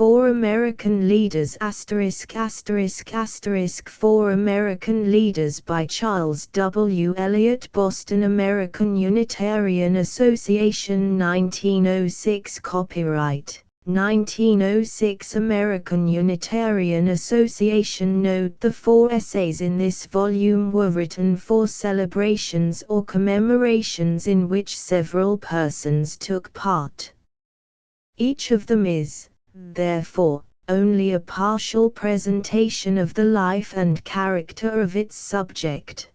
4 American Leaders ******** 4 American Leaders by Charles W. Eliot, Boston, American Unitarian Association, 1906. Copyright 1906 American Unitarian Association. Note: the 4 essays in this volume were written for celebrations or commemorations in which several persons took part. Each of them is, therefore, only a partial presentation of the life and character of its subject.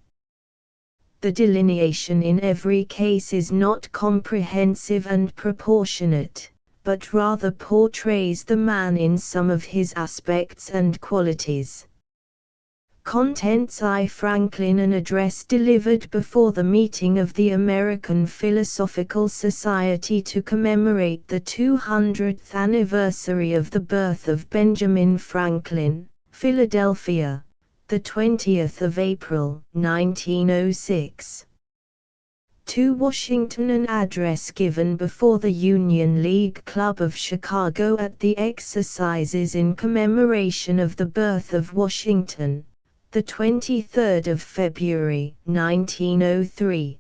The delineation in every case is not comprehensive and proportionate, but rather portrays the man in some of his aspects and qualities. Contents: I. Franklin. An address delivered before the meeting of the American Philosophical Society to commemorate the 200th anniversary of the birth of Benjamin Franklin, Philadelphia, the 20th of April, 1906. To Washington. An address given before the Union League Club of Chicago at the exercises in commemoration of the birth of Washington, the 23rd of February, 1903.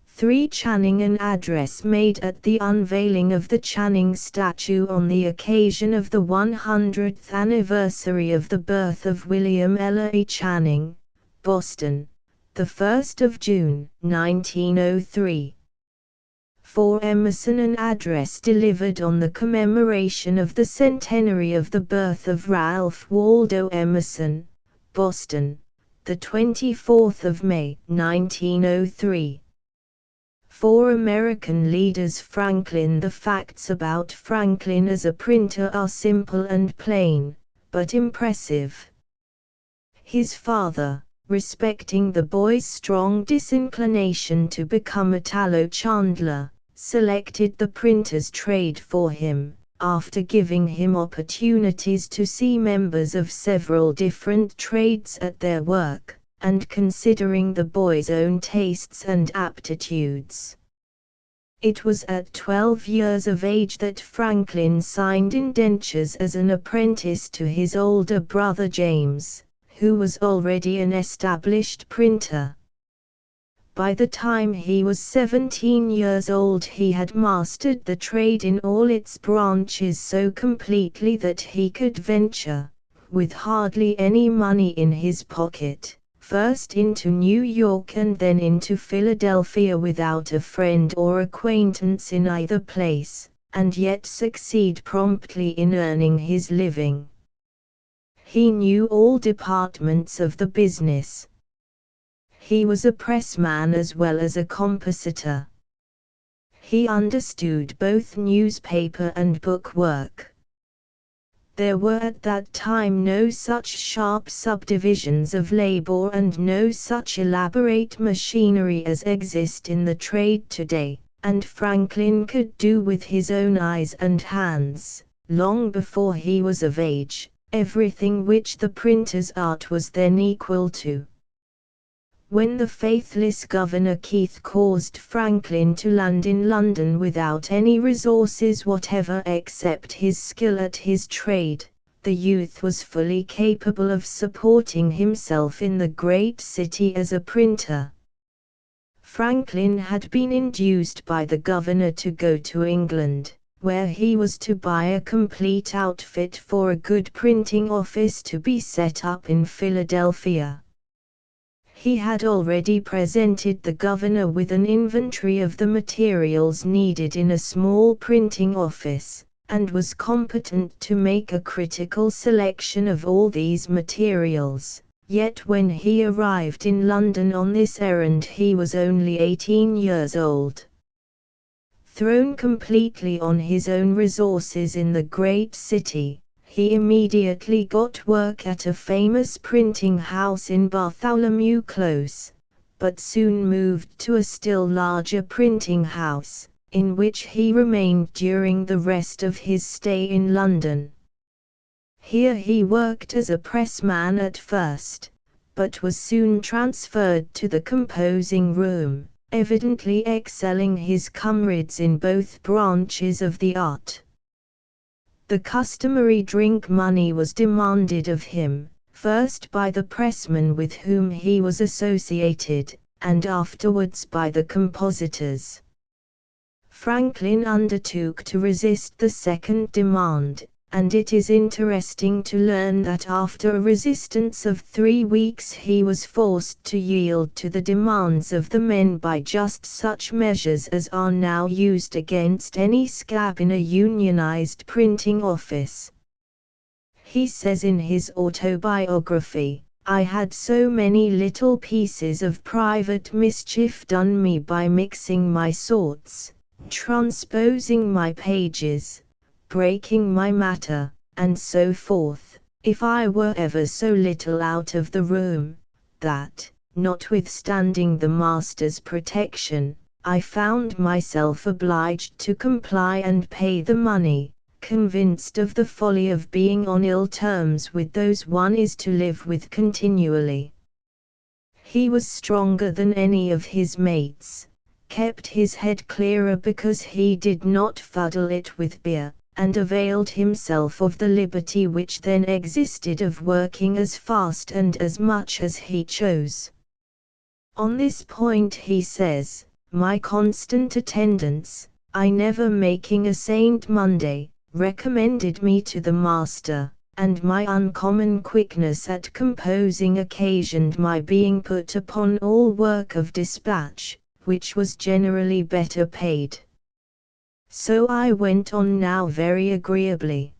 3. Channing. An address made at the unveiling of the Channing statue on the occasion of the 100th anniversary of the birth of William Ellery Channing, Boston, the 1st of June, 1903. 4. Emerson. An address delivered on the commemoration of the centenary of the birth of Ralph Waldo Emerson, Boston, the 24th of May, 1903. 4. American Leaders. Franklin. The facts about Franklin as a printer are simple and plain, but impressive. His father, respecting the boy's strong disinclination to become a tallow chandler, selected the printer's trade for him, after giving him opportunities to see members of several different trades at their work, and considering the boy's own tastes and aptitudes. It was at 12 years of age that Franklin signed indentures as an apprentice to his older brother James, who was already an established printer. By the time he was 17 years old, he had mastered the trade in all its branches so completely that he could venture, with hardly any money in his pocket, first into New York and then into Philadelphia without a friend or acquaintance in either place, and yet succeed promptly in earning his living. He knew all departments of the business. He was a pressman as well as a compositor. He understood both newspaper and book work. There were at that time no such sharp subdivisions of labor and no such elaborate machinery as exist in the trade today, and Franklin could do with his own eyes and hands, long before he was of age, everything which the printer's art was then equal to. When the faithless Governor Keith caused Franklin to land in London without any resources whatever except his skill at his trade, the youth was fully capable of supporting himself in the great city as a printer. Franklin had been induced by the governor to go to England, where he was to buy a complete outfit for a good printing office to be set up in Philadelphia. He had already presented the governor with an inventory of the materials needed in a small printing office, and was competent to make a critical selection of all these materials. Yet when he arrived in London on this errand he was only 18 years old. Thrown completely on his own resources in the great city, he immediately got work at a famous printing house in Bartholomew Close, but soon moved to a still larger printing house, in which he remained during the rest of his stay in London. Here he worked as a pressman at first, but was soon transferred to the composing room, evidently excelling his comrades in both branches of the art. The customary drink money was demanded of him, first by the pressmen with whom he was associated, and afterwards by the compositors. Franklin undertook to resist the second demand, and it is interesting to learn that after a resistance of 3 weeks he was forced to yield to the demands of the men by just such measures as are now used against any scab in a unionized printing office. He says in his autobiography, "I had so many little pieces of private mischief done me by mixing my sorts, transposing my pages, breaking my matter, and so forth, if I were ever so little out of the room, that, notwithstanding the master's protection, I found myself obliged to comply and pay the money, convinced of the folly of being on ill terms with those one is to live with continually." He was stronger than any of his mates, kept his head clearer because he did not fuddle it with beer, and availed himself of the liberty which then existed of working as fast and as much as he chose. On this point he says, "My constant attendance, I never making a Saint Monday, recommended me to the master, and my uncommon quickness at composing occasioned my being put upon all work of dispatch, which was generally better paid. So I went on now very agreeably."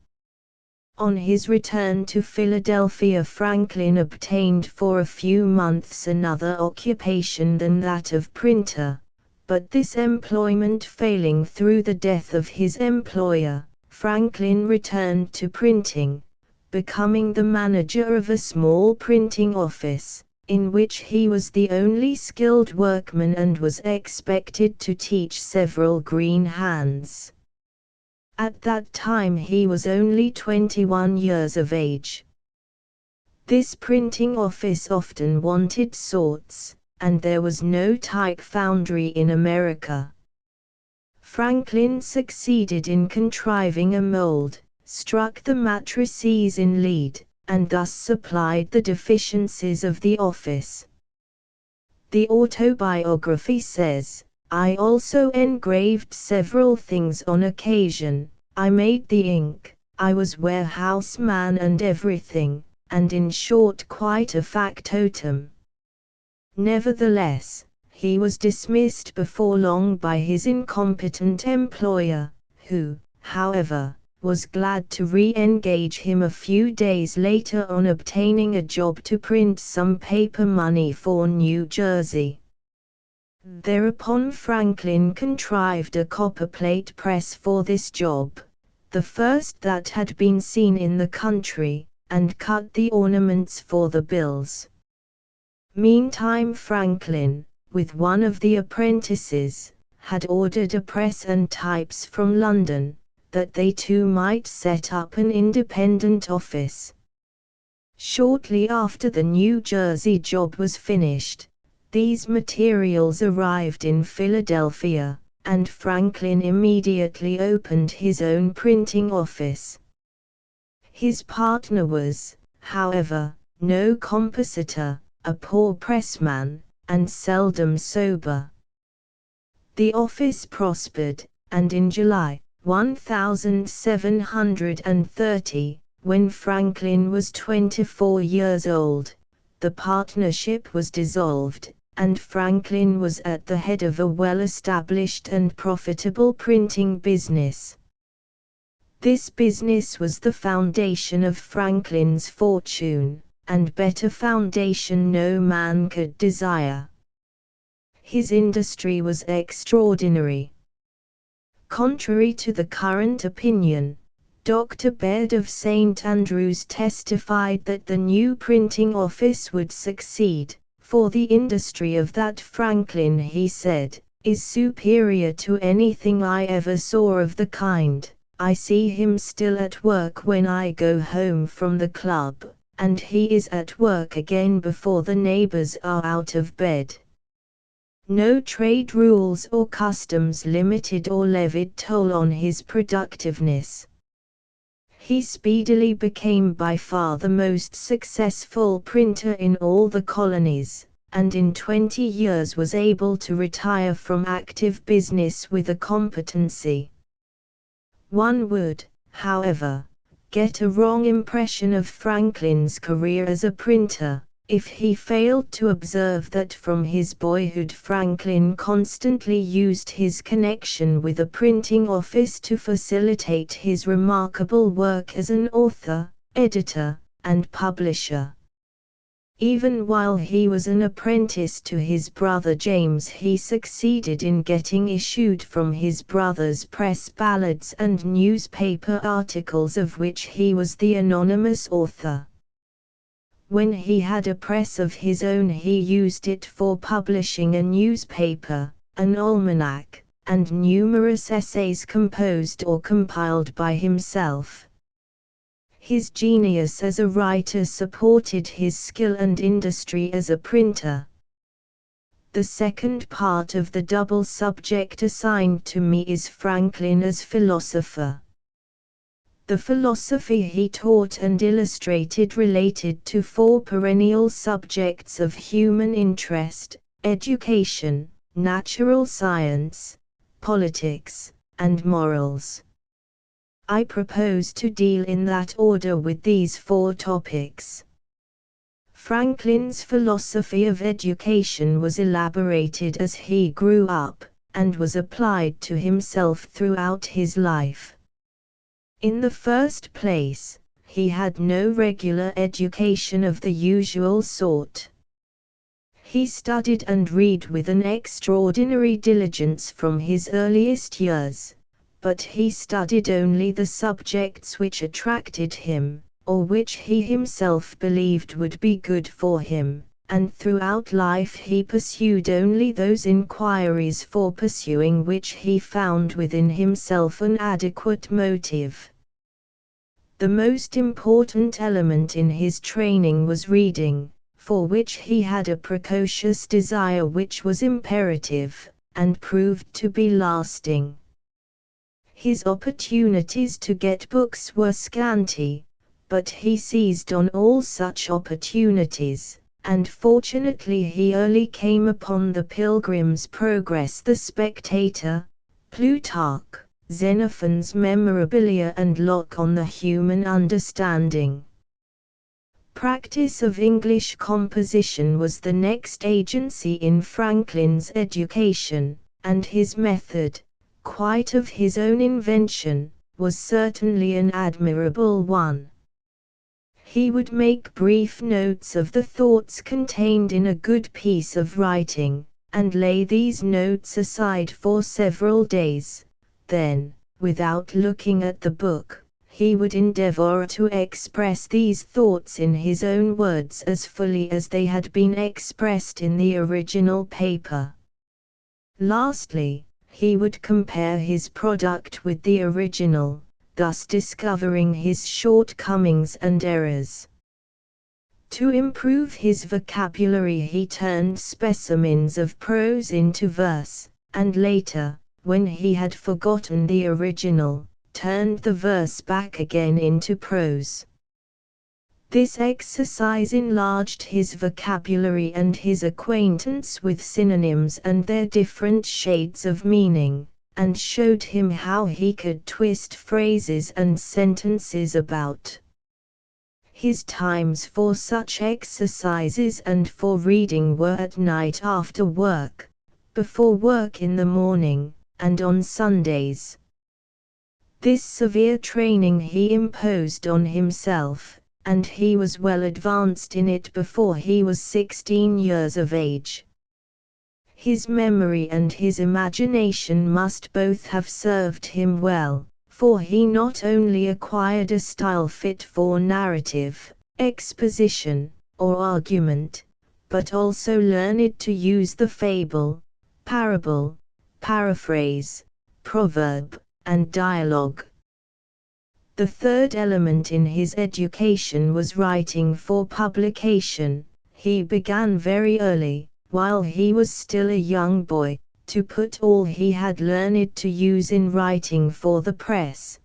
On his return to Philadelphia, Franklin obtained for a few months another occupation than that of printer, but this employment failing through the death of his employer, Franklin returned to printing, becoming the manager of a small printing office, in which he was the only skilled workman and was expected to teach several green hands. At that time he was only 21 years of age. This printing office often wanted sorts, and there was no type foundry in America. Franklin succeeded in contriving a mold, struck the matrices in lead, and thus supplied the deficiencies of the office. The autobiography says, "I also engraved several things on occasion, I made the ink, I was warehouse man and everything, and in short quite a factotum." Nevertheless, he was dismissed before long by his incompetent employer, who, however, was glad to re-engage him a few days later on obtaining a job to print some paper money for New Jersey. Thereupon Franklin contrived a copperplate press for this job, the first that had been seen in the country, and cut the ornaments for the bills. Meantime Franklin, with one of the apprentices, had ordered a press and types from London, that they too might set up an independent office. Shortly after the New Jersey job was finished, these materials arrived in Philadelphia, and Franklin immediately opened his own printing office. His partner was, however, no compositor, a poor pressman, and seldom sober. The office prospered, and in July 1730, when Franklin was 24 years old, the partnership was dissolved, and Franklin was at the head of a well-established and profitable printing business. This business was the foundation of Franklin's fortune, and better foundation no man could desire. His industry was extraordinary. Contrary to the current opinion, Dr. Baird of St. Andrews testified that the new printing office would succeed, for the industry of that Franklin, he said, is superior to anything I ever saw of the kind. I see him still at work when I go home from the club, and he is at work again before the neighbors are out of bed. No trade rules or customs limited or levied toll on his productiveness. He speedily became by far the most successful printer in all the colonies, and in 20 years was able to retire from active business with a competency. One would, however, get a wrong impression of Franklin's career as a printer, if he failed to observe that from his boyhood Franklin constantly used his connection with a printing office to facilitate his remarkable work as an author, editor, and publisher. Even while he was an apprentice to his brother James, he succeeded in getting issued from his brother's press ballads and newspaper articles of which he was the anonymous author. When he had a press of his own, he used it for publishing a newspaper, an almanac, and numerous essays composed or compiled by himself. His genius as a writer supported his skill and industry as a printer. The second part of the double subject assigned to me is Franklin as philosopher. The philosophy he taught and illustrated related to four perennial subjects of human interest: education, natural science, politics, and morals. I propose to deal in that order with these four topics. Franklin's philosophy of education was elaborated as he grew up, and was applied to himself throughout his life. In the first place, he had no regular education of the usual sort. He studied and read with an extraordinary diligence from his earliest years, but he studied only the subjects which attracted him, or which he himself believed would be good for him, and throughout life he pursued only those inquiries for pursuing which he found within himself an adequate motive. The most important element in his training was reading, for which he had a precocious desire which was imperative, and proved to be lasting. His opportunities to get books were scanty, but he seized on all such opportunities, and fortunately he early came upon the Pilgrim's Progress, the Spectator, Plutarch, Xenophon's Memorabilia, and Locke on the Human Understanding. Practice of English composition was the next agency in Franklin's education, and his method, quite of his own invention, was certainly an admirable one. He would make brief notes of the thoughts contained in a good piece of writing, and lay these notes aside for several days. Then, without looking at the book, he would endeavor to express these thoughts in his own words as fully as they had been expressed in the original paper. Lastly, he would compare his product with the original, thus discovering his shortcomings and errors. To improve his vocabulary, he turned specimens of prose into verse, and later, when he had forgotten the original, turned the verse back again into prose. This exercise enlarged his vocabulary and his acquaintance with synonyms and their different shades of meaning, and showed him how he could twist phrases and sentences about. His times for such exercises and for reading were at night after work, before work in the morning, and on Sundays. This severe training he imposed on himself, and he was well advanced in it before he was 16 years of age. His memory and his imagination must both have served him well, for he not only acquired a style fit for narrative, exposition, or argument, but also learned to use the fable, parable, paraphrase, proverb, and dialogue. The third element in his education was writing for publication. He began very early, while he was still a young boy, to put all he had learned to use in writing for the press.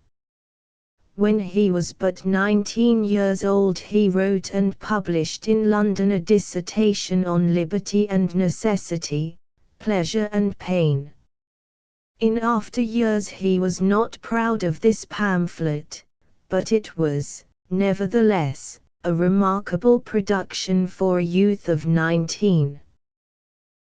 When he was but 19 years old, he wrote and published in London a dissertation on liberty and necessity, pleasure and pain. In after years he was not proud of this pamphlet, but it was, nevertheless, a remarkable production for a youth of 19.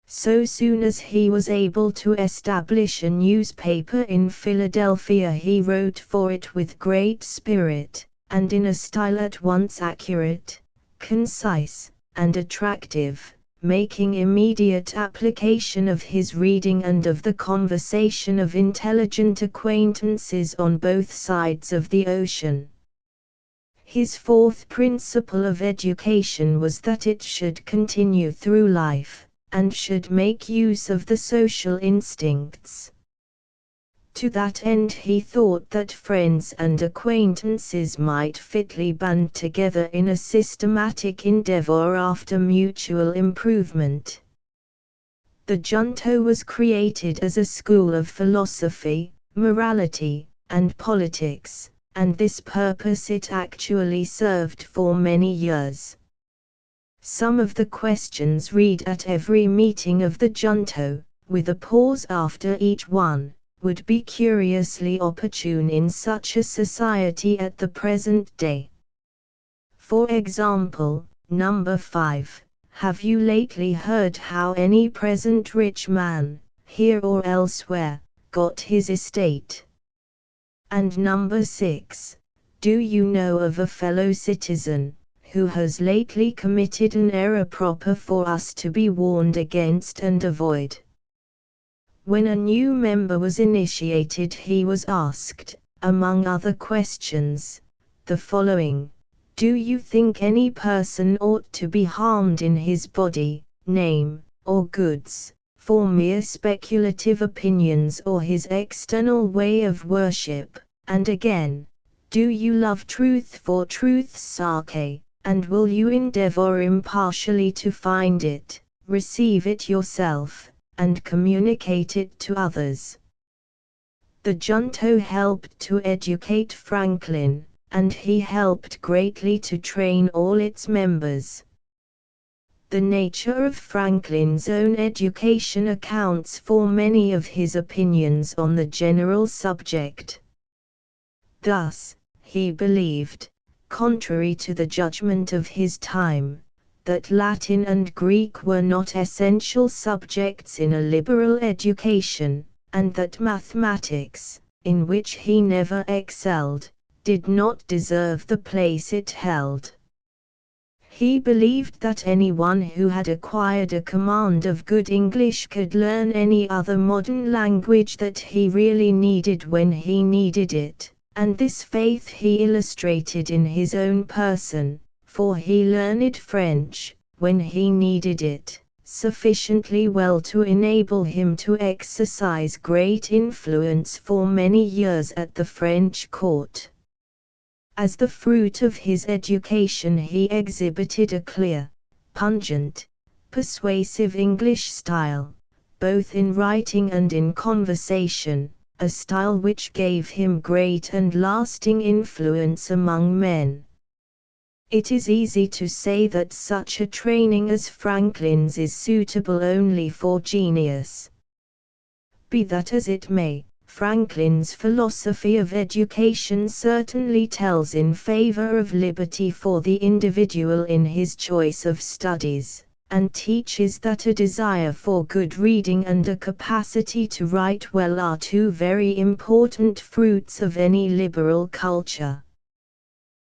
So soon as he was able to establish a newspaper in Philadelphia, he wrote for it with great spirit, and in a style at once accurate, concise, and attractive, making immediate application of his reading and of the conversation of intelligent acquaintances on both sides of the ocean. His fourth principle of education was that it should continue through life, and should make use of the social instincts. To that end he thought that friends and acquaintances might fitly band together in a systematic endeavor after mutual improvement. The Junto was created as a school of philosophy, morality, and politics, and this purpose it actually served for many years. Some of the questions read at every meeting of the Junto, with a pause after each one, would be curiously opportune in such a society at the present day. For example, number 5, have you lately heard how any present rich man, here or elsewhere, got his estate? And number 6, do you know of a fellow citizen, who has lately committed an error proper for us to be warned against and avoid? When a new member was initiated he was asked, among other questions, the following: do you think any person ought to be harmed in his body, name, or goods, for mere speculative opinions or his external way of worship? And again, do you love truth for truth's sake? And will you endeavor impartially to find it, receive it yourself, and communicate it to others? The Junto helped to educate Franklin, and he helped greatly to train all its members. The nature of Franklin's own education accounts for many of his opinions on the general subject. Thus, he believed, contrary to the judgment of his time, that Latin and Greek were not essential subjects in a liberal education, and that mathematics, in which he never excelled, did not deserve the place it held. He believed that anyone who had acquired a command of good English could learn any other modern language that he really needed when he needed it. And this faith he illustrated in his own person, for he learned French, when he needed it, sufficiently well to enable him to exercise great influence for many years at the French court. As the fruit of his education he exhibited a clear, pungent, persuasive English style, both in writing and in conversation, a style which gave him great and lasting influence among men. It is easy to say that such a training as Franklin's is suitable only for genius. Be that as it may, Franklin's philosophy of education certainly tells in favor of liberty for the individual in his choice of studies, and teaches that a desire for good reading and a capacity to write well are two very important fruits of any liberal culture.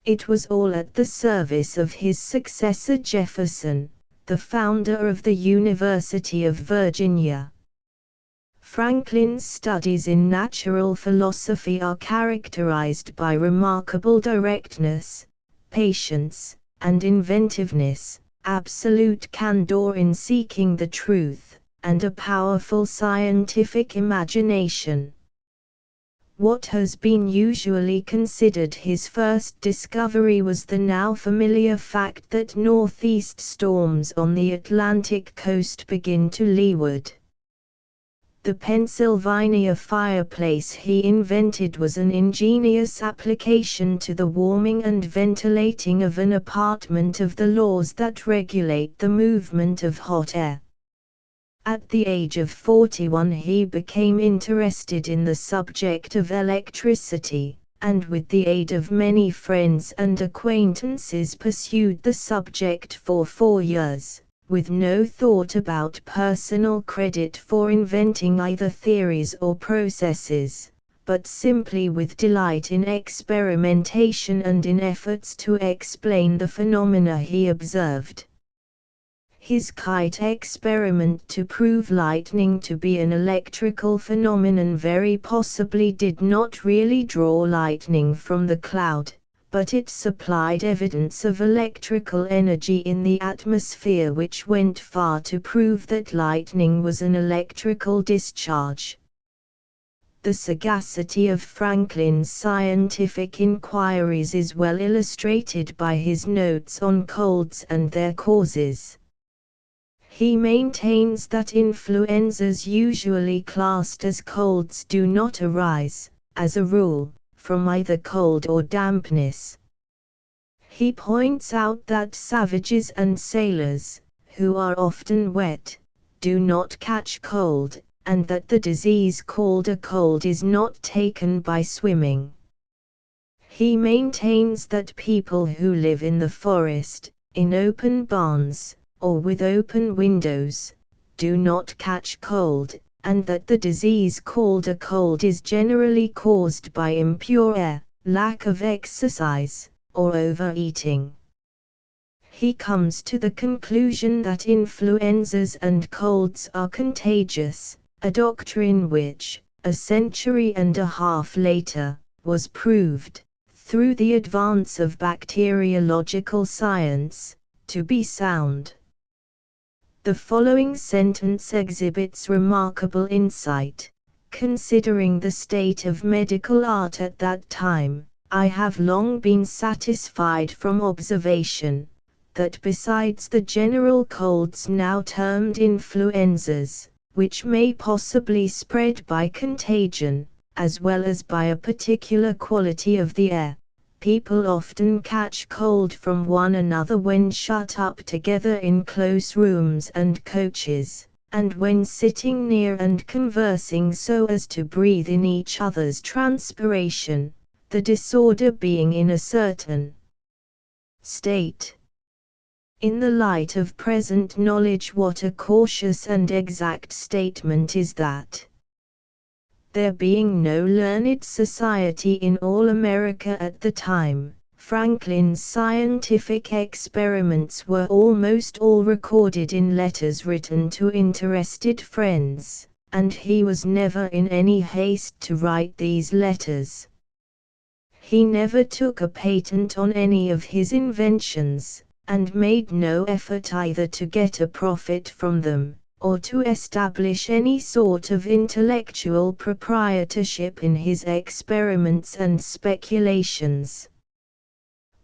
It was all at the service of his successor Jefferson, the founder of the University of Virginia. Franklin's studies in natural philosophy are characterized by remarkable directness, patience, and inventiveness, absolute candor in seeking the truth, and a powerful scientific imagination. What has been usually considered his first discovery was the now familiar fact that northeast storms on the Atlantic coast begin to leeward. The Pennsylvania fireplace he invented was an ingenious application to the warming and ventilating of an apartment of the laws that regulate the movement of hot air. At the age of 41 he became interested in the subject of electricity, and with the aid of many friends and acquaintances pursued the subject for 4 years, with no thought about personal credit for inventing either theories or processes, but simply with delight in experimentation and in efforts to explain the phenomena he observed. His kite experiment to prove lightning to be an electrical phenomenon very possibly did not really draw lightning from the cloud, but it supplied evidence of electrical energy in the atmosphere which went far to prove that lightning was an electrical discharge. The sagacity of Franklin's scientific inquiries is well illustrated by his notes on colds and their causes. He maintains that influenzas usually classed as colds do not arise, as a rule, from either cold or dampness. He points out that savages and sailors, who are often wet, do not catch cold, and that the disease called a cold is not taken by swimming. He maintains that people who live in the forest, in open barns, or with open windows, do not catch cold, and that the disease called a cold is generally caused by impure air, lack of exercise, or overeating. He comes to the conclusion that influenzas and colds are contagious, a doctrine which, a century and a half later, was proved, through the advance of bacteriological science, to be sound. The following sentence exhibits remarkable insight. Considering the state of medical art at that time, I have long been satisfied from observation, that besides the general colds now termed influenzas, which may possibly spread by contagion, as well as by a particular quality of the air, people often catch cold from one another when shut up together in close rooms and coaches, and when sitting near and conversing so as to breathe in each other's transpiration, the disorder being in a certain state. In the light of present knowledge, what a cautious and exact statement is that! There being no learned society in all America at the time, Franklin's scientific experiments were almost all recorded in letters written to interested friends, and he was never in any haste to write these letters. He never took a patent on any of his inventions, and made no effort either to get a profit from them, or to establish any sort of intellectual proprietorship in his experiments and speculations.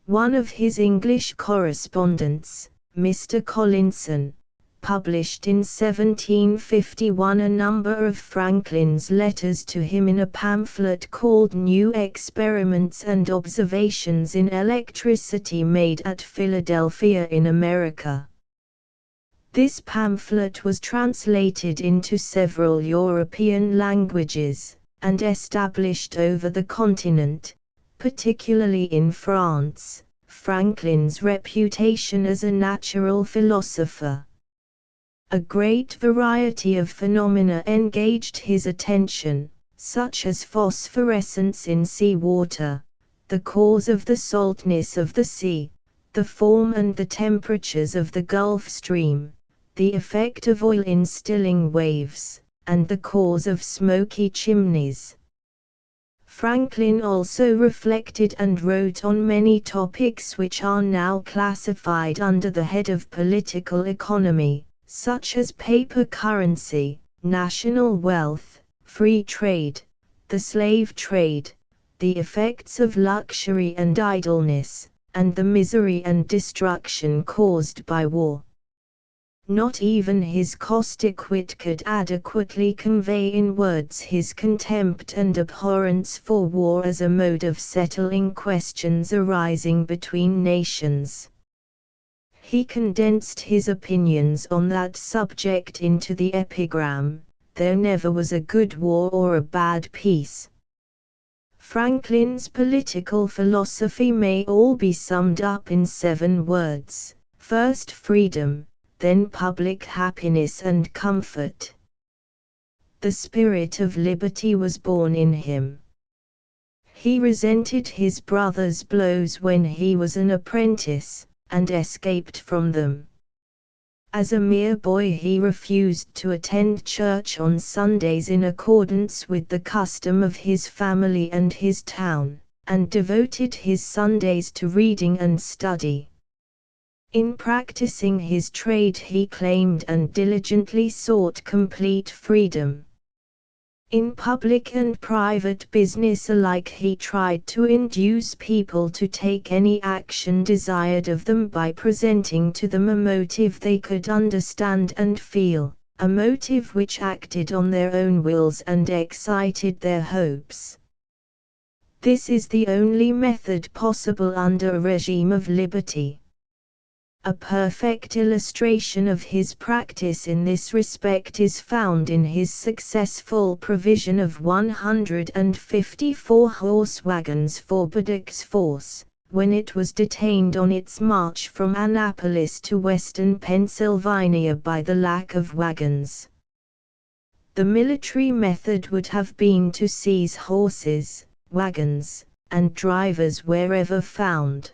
One of his English correspondents, Mr. Collinson, published in 1751 a number of Franklin's letters to him in a pamphlet called New Experiments and Observations in Electricity made at Philadelphia in America. This pamphlet was translated into several European languages, and established over the continent, particularly in France, Franklin's reputation as a natural philosopher. A great variety of phenomena engaged his attention, such as phosphorescence in sea water, the cause of the saltness of the sea, the form and the temperatures of the Gulf Stream, the effect of oil in stilling waves, and the cause of smoky chimneys. Franklin also reflected and wrote on many topics which are now classified under the head of political economy, such as paper currency, national wealth, free trade, the slave trade, the effects of luxury and idleness, and the misery and destruction caused by war. Not even his caustic wit could adequately convey in words his contempt and abhorrence for war as a mode of settling questions arising between nations. He condensed his opinions on that subject into the epigram, "There never was a good war or a bad peace." Franklin's political philosophy may all be summed up in 7 words: first freedom, then public happiness and comfort. The spirit of liberty was born in him. He resented his brother's blows when he was an apprentice, and escaped from them. As a mere boy he refused to attend church on Sundays in accordance with the custom of his family and his town, and devoted his Sundays to reading and study. In practicing his trade he claimed and diligently sought complete freedom. In public and private business alike he tried to induce people to take any action desired of them by presenting to them a motive they could understand and feel, a motive which acted on their own wills and excited their hopes. This is the only method possible under a regime of liberty. A perfect illustration of his practice in this respect is found in his successful provision of 154 horse wagons for Braddock's force, when it was detained on its march from Annapolis to western Pennsylvania by the lack of wagons. The military method would have been to seize horses, wagons, and drivers wherever found.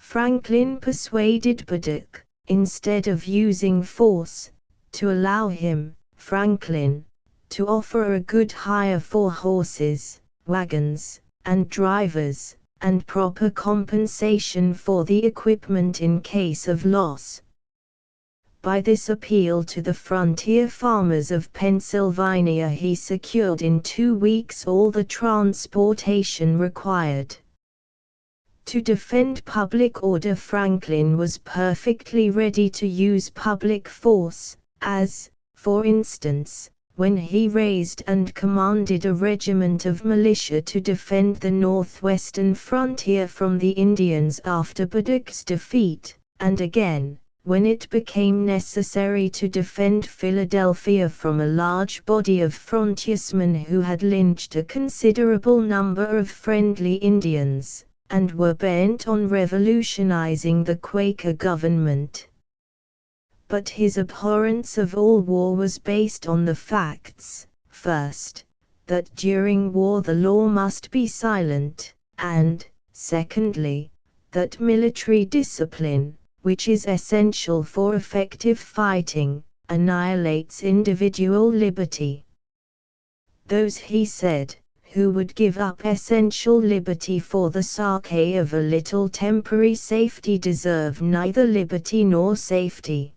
Franklin persuaded Braddock, instead of using force, to allow him, Franklin, to offer a good hire for horses, wagons, and drivers, and proper compensation for the equipment in case of loss. By this appeal to the frontier farmers of Pennsylvania he secured in 2 weeks all the transportation required. To defend public order Franklin was perfectly ready to use public force, as, for instance, when he raised and commanded a regiment of militia to defend the northwestern frontier from the Indians after Braddock's defeat, and again, when it became necessary to defend Philadelphia from a large body of frontiersmen who had lynched a considerable number of friendly Indians, and were bent on revolutionizing the Quaker government. But his abhorrence of all war was based on the facts, first, that during war the law must be silent, and, secondly, that military discipline, which is essential for effective fighting, annihilates individual liberty. Those, he said, who would give up essential liberty for the sake of a little temporary safety deserve neither liberty nor safety.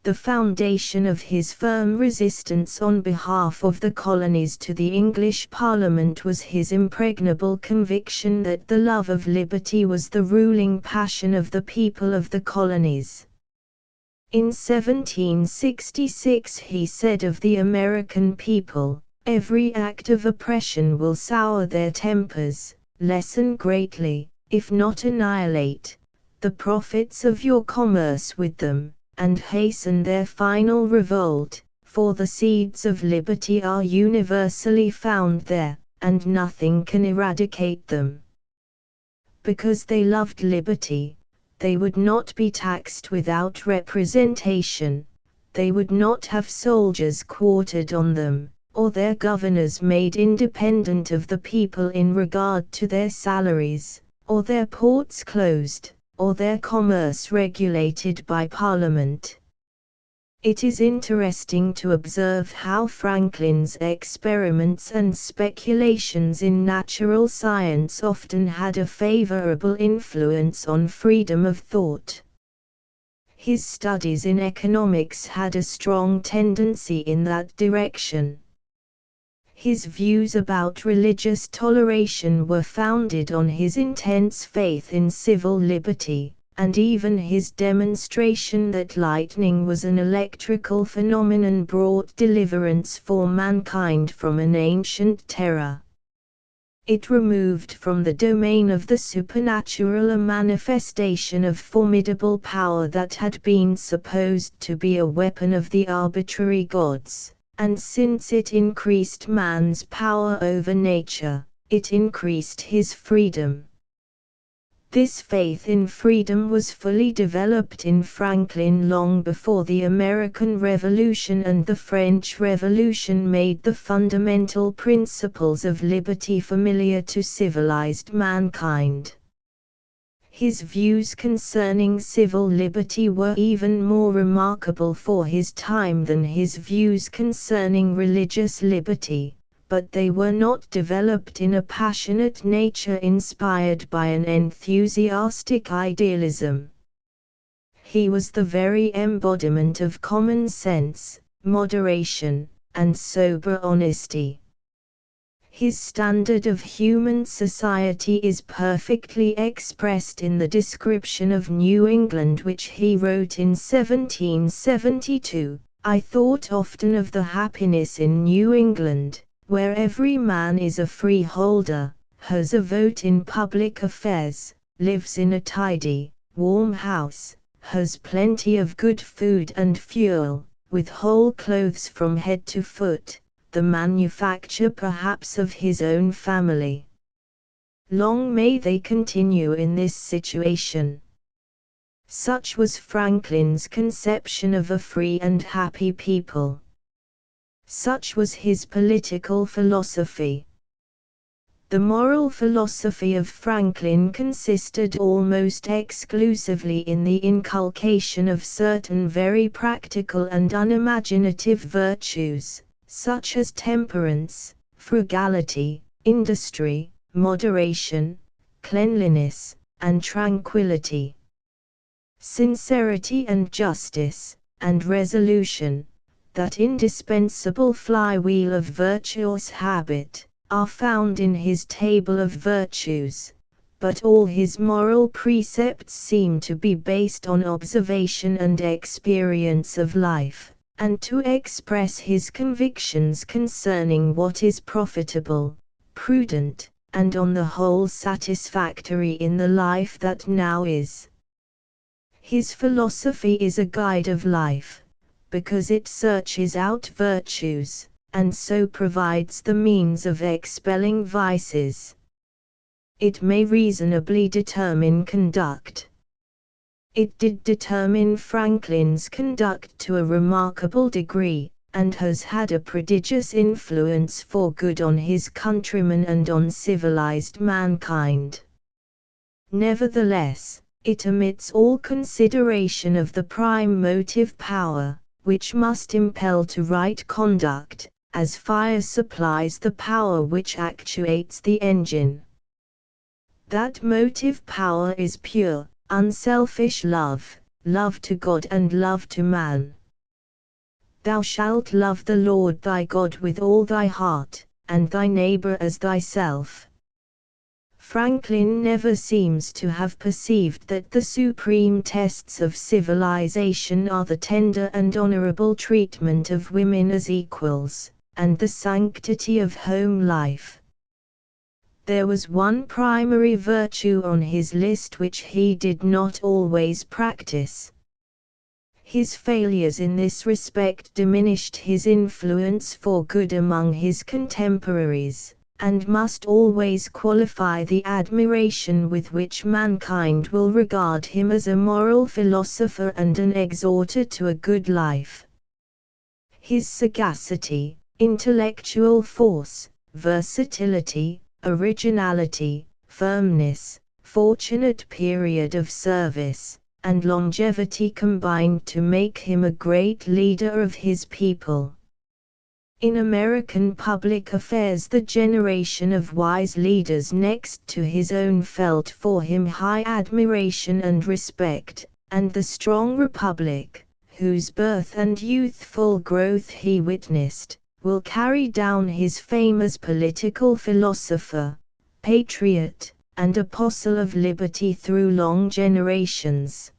The foundation of his firm resistance on behalf of the colonies to the English Parliament was his impregnable conviction that the love of liberty was the ruling passion of the people of the colonies. In 1766 he said of the American people, "Every act of oppression will sour their tempers, lessen greatly, if not annihilate, the profits of your commerce with them, and hasten their final revolt, for the seeds of liberty are universally found there, and nothing can eradicate them." Because they loved liberty, they would not be taxed without representation, they would not have soldiers quartered on them, or their governors made independent of the people in regard to their salaries, or their ports closed, or their commerce regulated by Parliament. It is interesting to observe how Franklin's experiments and speculations in natural science often had a favorable influence on freedom of thought. His studies in economics had a strong tendency in that direction. His views about religious toleration were founded on his intense faith in civil liberty, and even his demonstration that lightning was an electrical phenomenon brought deliverance for mankind from an ancient terror. It removed from the domain of the supernatural a manifestation of formidable power that had been supposed to be a weapon of the arbitrary gods, and since it increased man's power over nature, it increased his freedom. This faith in freedom was fully developed in Franklin long before the American Revolution and the French Revolution made the fundamental principles of liberty familiar to civilized mankind. His views concerning civil liberty were even more remarkable for his time than his views concerning religious liberty, but they were not developed in a passionate nature inspired by an enthusiastic idealism. He was the very embodiment of common sense, moderation, and sober honesty. His standard of human society is perfectly expressed in the description of New England which he wrote in 1772. I thought often of the happiness in New England, where every man is a freeholder, has a vote in public affairs, lives in a tidy, warm house, has plenty of good food and fuel, with whole clothes from head to foot, the manufacture perhaps of his own family. Long may they continue in this situation. Such was Franklin's conception of a free and happy people. Such was his political philosophy. The moral philosophy of Franklin consisted almost exclusively in the inculcation of certain very practical and unimaginative virtues, such as temperance, frugality, industry, moderation, cleanliness, and tranquility. Sincerity and justice, and resolution, that indispensable flywheel of virtuous habit, are found in his table of virtues, but all his moral precepts seem to be based on observation and experience of life, and to express his convictions concerning what is profitable, prudent, and on the whole satisfactory in the life that now is. His philosophy is a guide of life, because it searches out virtues, and so provides the means of expelling vices. It may reasonably determine conduct. It did determine Franklin's conduct to a remarkable degree, and has had a prodigious influence for good on his countrymen and on civilized mankind. Nevertheless, it omits all consideration of the prime motive power, which must impel to right conduct, as fire supplies the power which actuates the engine. That motive power is pure, unselfish love, love to God and love to man. Thou shalt love the Lord thy God with all thy heart, and thy neighbor as thyself. Franklin never seems to have perceived that the supreme tests of civilization are the tender and honorable treatment of women as equals, and the sanctity of home life. There was one primary virtue on his list which he did not always practice. His failures in this respect diminished his influence for good among his contemporaries, and must always qualify the admiration with which mankind will regard him as a moral philosopher and an exhorter to a good life. His sagacity, intellectual force, versatility, originality, firmness, fortunate period of service, and longevity combined to make him a great leader of his people. In American public affairs, the generation of wise leaders next to his own felt for him high admiration and respect, and the strong republic, whose birth and youthful growth he witnessed, will carry down his fame as political philosopher, patriot, and apostle of liberty through long generations.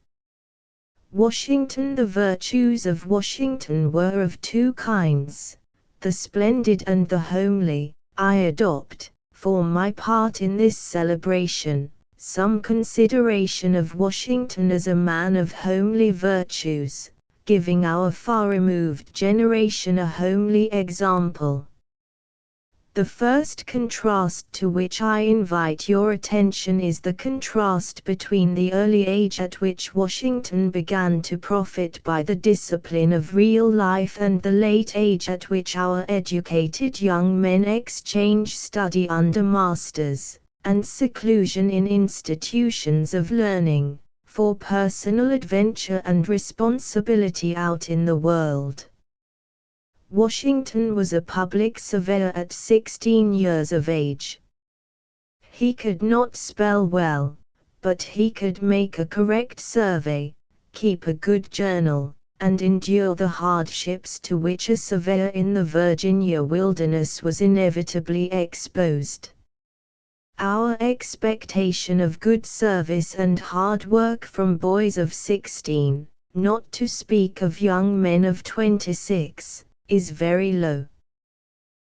Washington. The virtues of Washington were of two kinds, the splendid and the homely. I adopt, for my part in this celebration, some consideration of Washington as a man of homely virtues, giving our far-removed generation a homely example. The first contrast to which I invite your attention is the contrast between the early age at which Washington began to profit by the discipline of real life and the late age at which our educated young men exchange study under masters, and seclusion in institutions of learning, for personal adventure and responsibility out in the world. Washington was a public surveyor at 16 years of age. He could not spell well, but he could make a correct survey, keep a good journal, and endure the hardships to which a surveyor in the Virginia wilderness was inevitably exposed. Our expectation of good service and hard work from boys of 16, not to speak of young men of 26, is very low.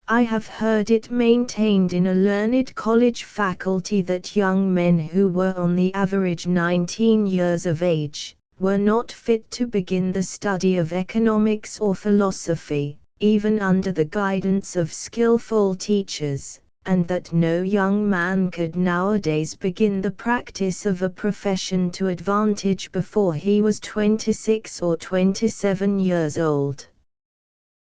I have heard it maintained in a learned college faculty that young men who were on the average 19 years of age, were not fit to begin the study of economics or philosophy, even under the guidance of skillful teachers, and that no young man could nowadays begin the practice of a profession to advantage before he was 26 or 27 years old.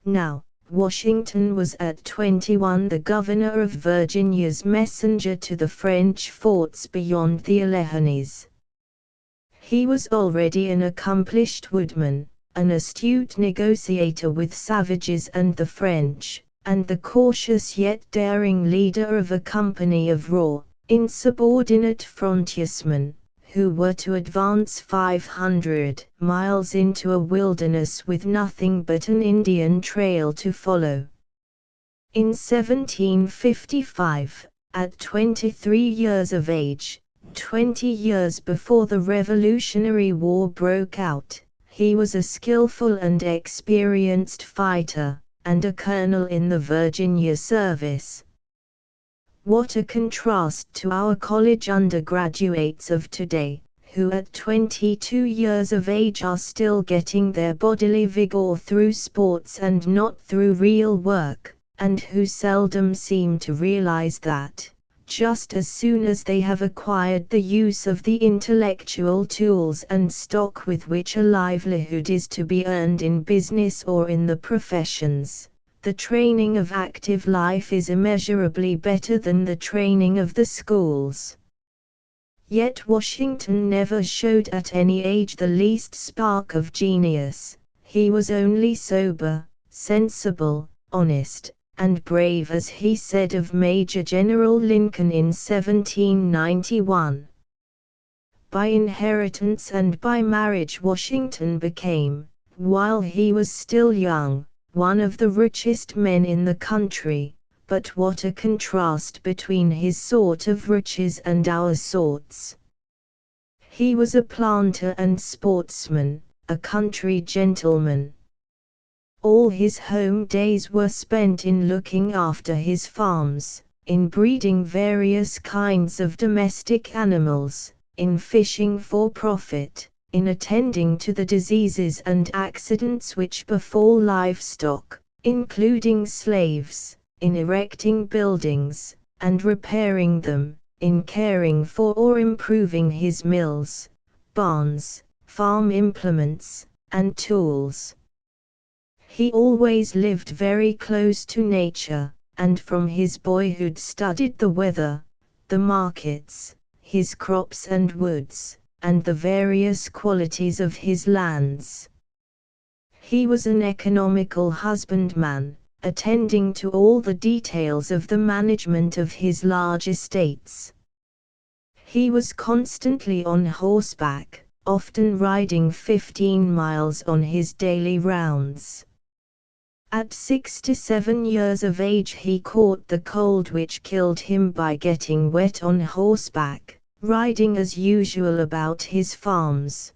Now, Washington was at 21 the governor of Virginia's messenger to the French forts beyond the Alleghenies. He was already an accomplished woodman, an astute negotiator with savages and the French, and the cautious yet daring leader of a company of raw, insubordinate frontiersmen, who were to advance 500 miles into a wilderness with nothing but an Indian trail to follow. In 1755, at 23 years of age, 20 years before the Revolutionary War broke out, he was a skillful and experienced fighter, and a colonel in the Virginia service. What a contrast to our college undergraduates of today, who at 22 years of age are still getting their bodily vigor through sports and not through real work, and who seldom seem to realize that, just as soon as they have acquired the use of the intellectual tools and stock with which a livelihood is to be earned in business or in the professions, the training of active life is immeasurably better than the training of the schools. Yet Washington never showed at any age the least spark of genius. He was only sober, sensible, honest, and brave, as he said of Major General Lincoln in 1791. By inheritance and by marriage Washington became, while he was still young, one of the richest men in the country, but what a contrast between his sort of riches and our sorts. He was a planter and sportsman, a country gentleman. All his home days were spent in looking after his farms, in breeding various kinds of domestic animals, in fishing for profit, in attending to the diseases and accidents which befall livestock, including slaves, in erecting buildings, and repairing them, in caring for or improving his mills, barns, farm implements, and tools. He always lived very close to nature, and from his boyhood studied the weather, the markets, his crops and woods, and the various qualities of his lands. He was an economical husbandman, attending to all the details of the management of his large estates. He was constantly on horseback, often riding 15 miles on his daily rounds. At 67 years of age he caught the cold which killed him by getting wet on horseback, riding as usual about his farms.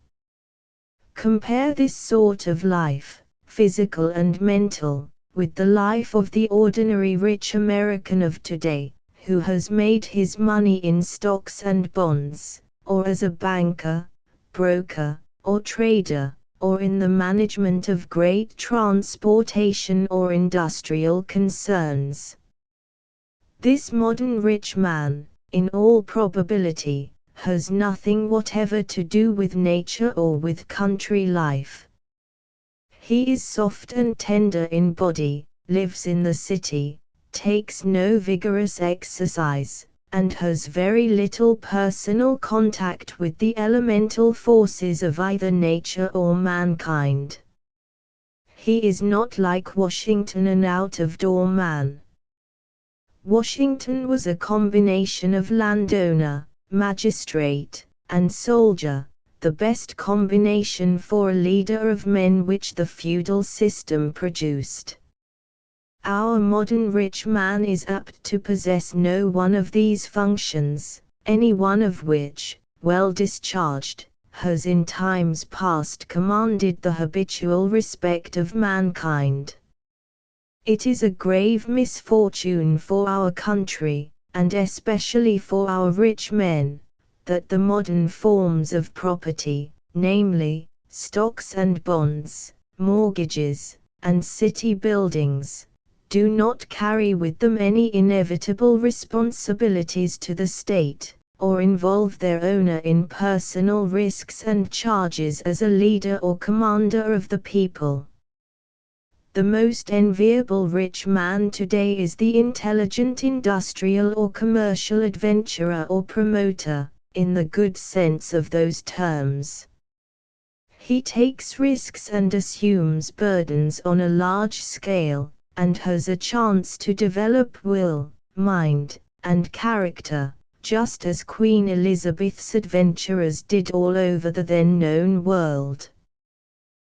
Compare this sort of life, physical and mental, with the life of the ordinary rich American of today, who has made his money in stocks and bonds, or as a banker, broker, or trader, or in the management of great transportation or industrial concerns. This modern rich man, in all probability, has nothing whatever to do with nature or with country life. He is soft and tender in body, lives in the city, takes no vigorous exercise, and has very little personal contact with the elemental forces of either nature or mankind. He is not like Washington, an out-of-door man. Washington was a combination of landowner, magistrate, and soldier, the best combination for a leader of men which the feudal system produced. Our modern rich man is apt to possess no one of these functions, any one of which, well discharged, has in times past commanded the habitual respect of mankind. It is a grave misfortune for our country, and especially for our rich men, that the modern forms of property, namely, stocks and bonds, mortgages, and city buildings, do not carry with them any inevitable responsibilities to the state, or involve their owner in personal risks and charges as a leader or commander of the people. The most enviable rich man today is the intelligent industrial or commercial adventurer or promoter, in the good sense of those terms. He takes risks and assumes burdens on a large scale, and has a chance to develop will, mind, and character, just as Queen Elizabeth's adventurers did all over the then known world.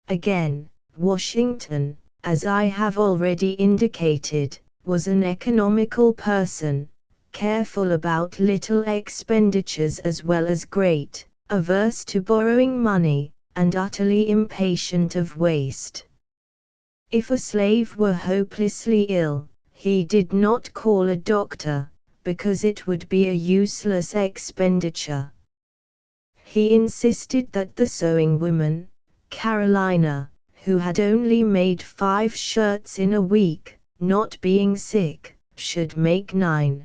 Again, Washington, as I have already indicated, was an economical person, careful about little expenditures as well as great, averse to borrowing money, and utterly impatient of waste. If a slave were hopelessly ill, he did not call a doctor, because it would be a useless expenditure. He insisted that the sewing woman, Carolina, who had only made 5 shirts in a week, not being sick, should make 9.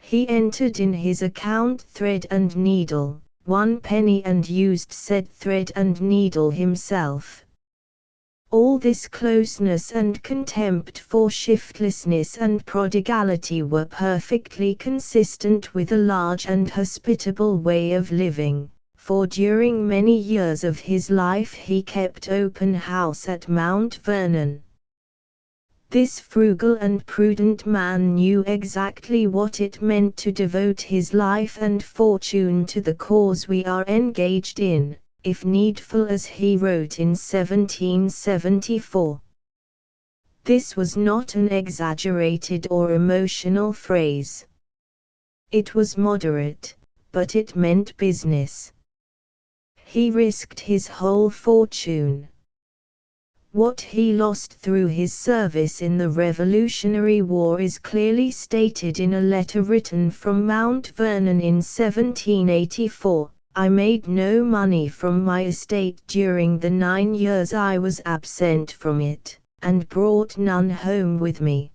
He entered in his account thread and needle, 1 penny, and used said thread and needle himself. All this closeness and contempt for shiftlessness and prodigality were perfectly consistent with a large and hospitable way of living, for during many years of his life he kept open house at Mount Vernon. This frugal and prudent man knew exactly what it meant to devote his life and fortune to the cause we are engaged in, if needful, as he wrote in 1774. This was not an exaggerated or emotional phrase. It was moderate, but it meant business. He risked his whole fortune. What he lost through his service in the Revolutionary War is clearly stated in a letter written from Mount Vernon in 1784. I made no money from my estate during the 9 years I was absent from it, and brought none home with me.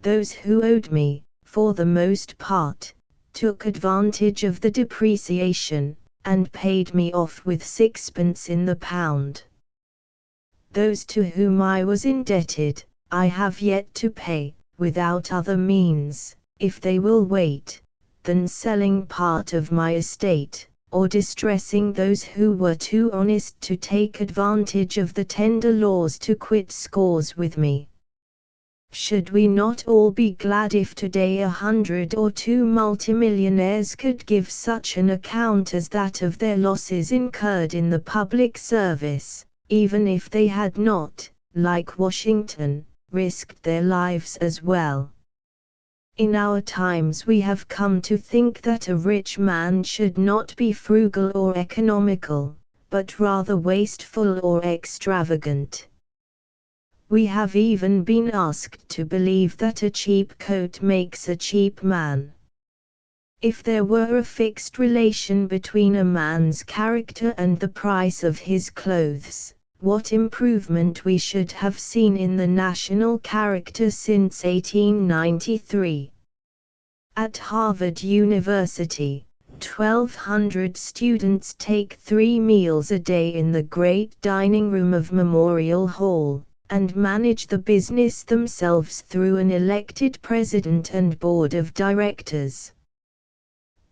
Those who owed me, for the most part, took advantage of the depreciation, and paid me off with 6pence in the pound. Those to whom I was indebted, I have yet to pay, without other means, if they will wait, than selling part of my estate, or distressing those who were too honest to take advantage of the tender laws to quit scores with me. Should we not all be glad if today 100 or 2 multimillionaires could give such an account as that of their losses incurred in the public service, even if they had not, like Washington, risked their lives as well. In our times we have come to think that a rich man should not be frugal or economical, but rather wasteful or extravagant. We have even been asked to believe that a cheap coat makes a cheap man. If there were a fixed relation between a man's character and the price of his clothes, what improvement we should have seen in the national character since 1893. At Harvard University, 1,200 students take 3 meals a day in the great dining room of Memorial Hall, and manage the business themselves through an elected president and board of directors.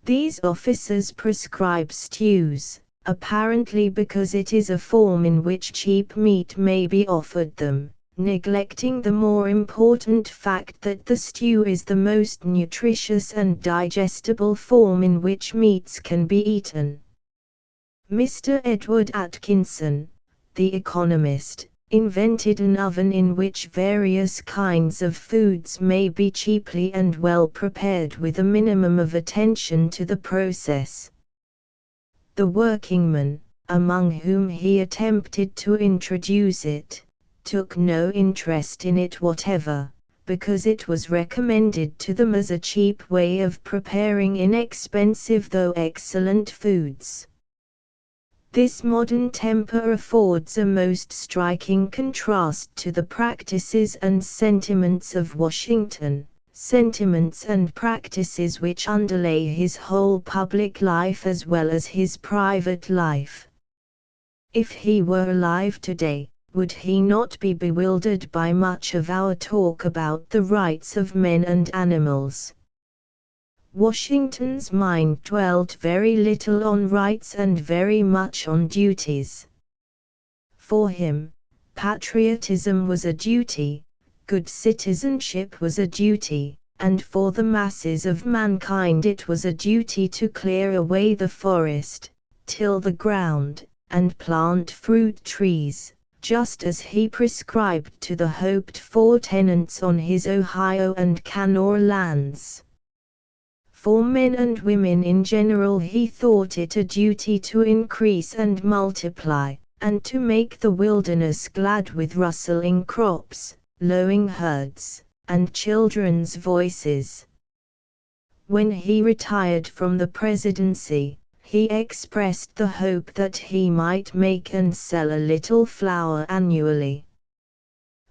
These officers prescribe stews, apparently because it is a form in which cheap meat may be offered them, neglecting the more important fact that the stew is the most nutritious and digestible form in which meats can be eaten. Mr. Edward Atkinson, the economist, invented an oven in which various kinds of foods may be cheaply and well prepared with a minimum of attention to the process. The workingmen, among whom he attempted to introduce it, took no interest in it whatever, because it was recommended to them as a cheap way of preparing inexpensive though excellent foods. This modern temper affords a most striking contrast to the practices and sentiments of Washington, sentiments and practices which underlay his whole public life as well as his private life. If he were alive today, would he not be bewildered by much of our talk about the rights of men and animals? Washington's mind dwelt very little on rights and very much on duties. For him, patriotism was a duty, good citizenship was a duty, and for the masses of mankind it was a duty to clear away the forest, till the ground, and plant fruit trees, just as he prescribed to the hoped-for tenants on his Ohio and Kanawha lands. For men and women in general he thought it a duty to increase and multiply, and to make the wilderness glad with rustling crops, lowing herds, and children's voices. When he retired from the presidency, he expressed the hope that he might make and sell a little flour annually.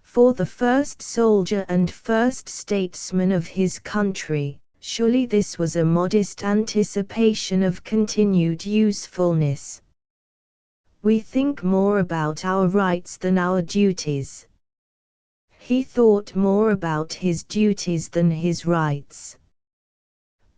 For the first soldier and first statesman of his country, surely this was a modest anticipation of continued usefulness. We think more about our rights than our duties. He thought more about his duties than his rights.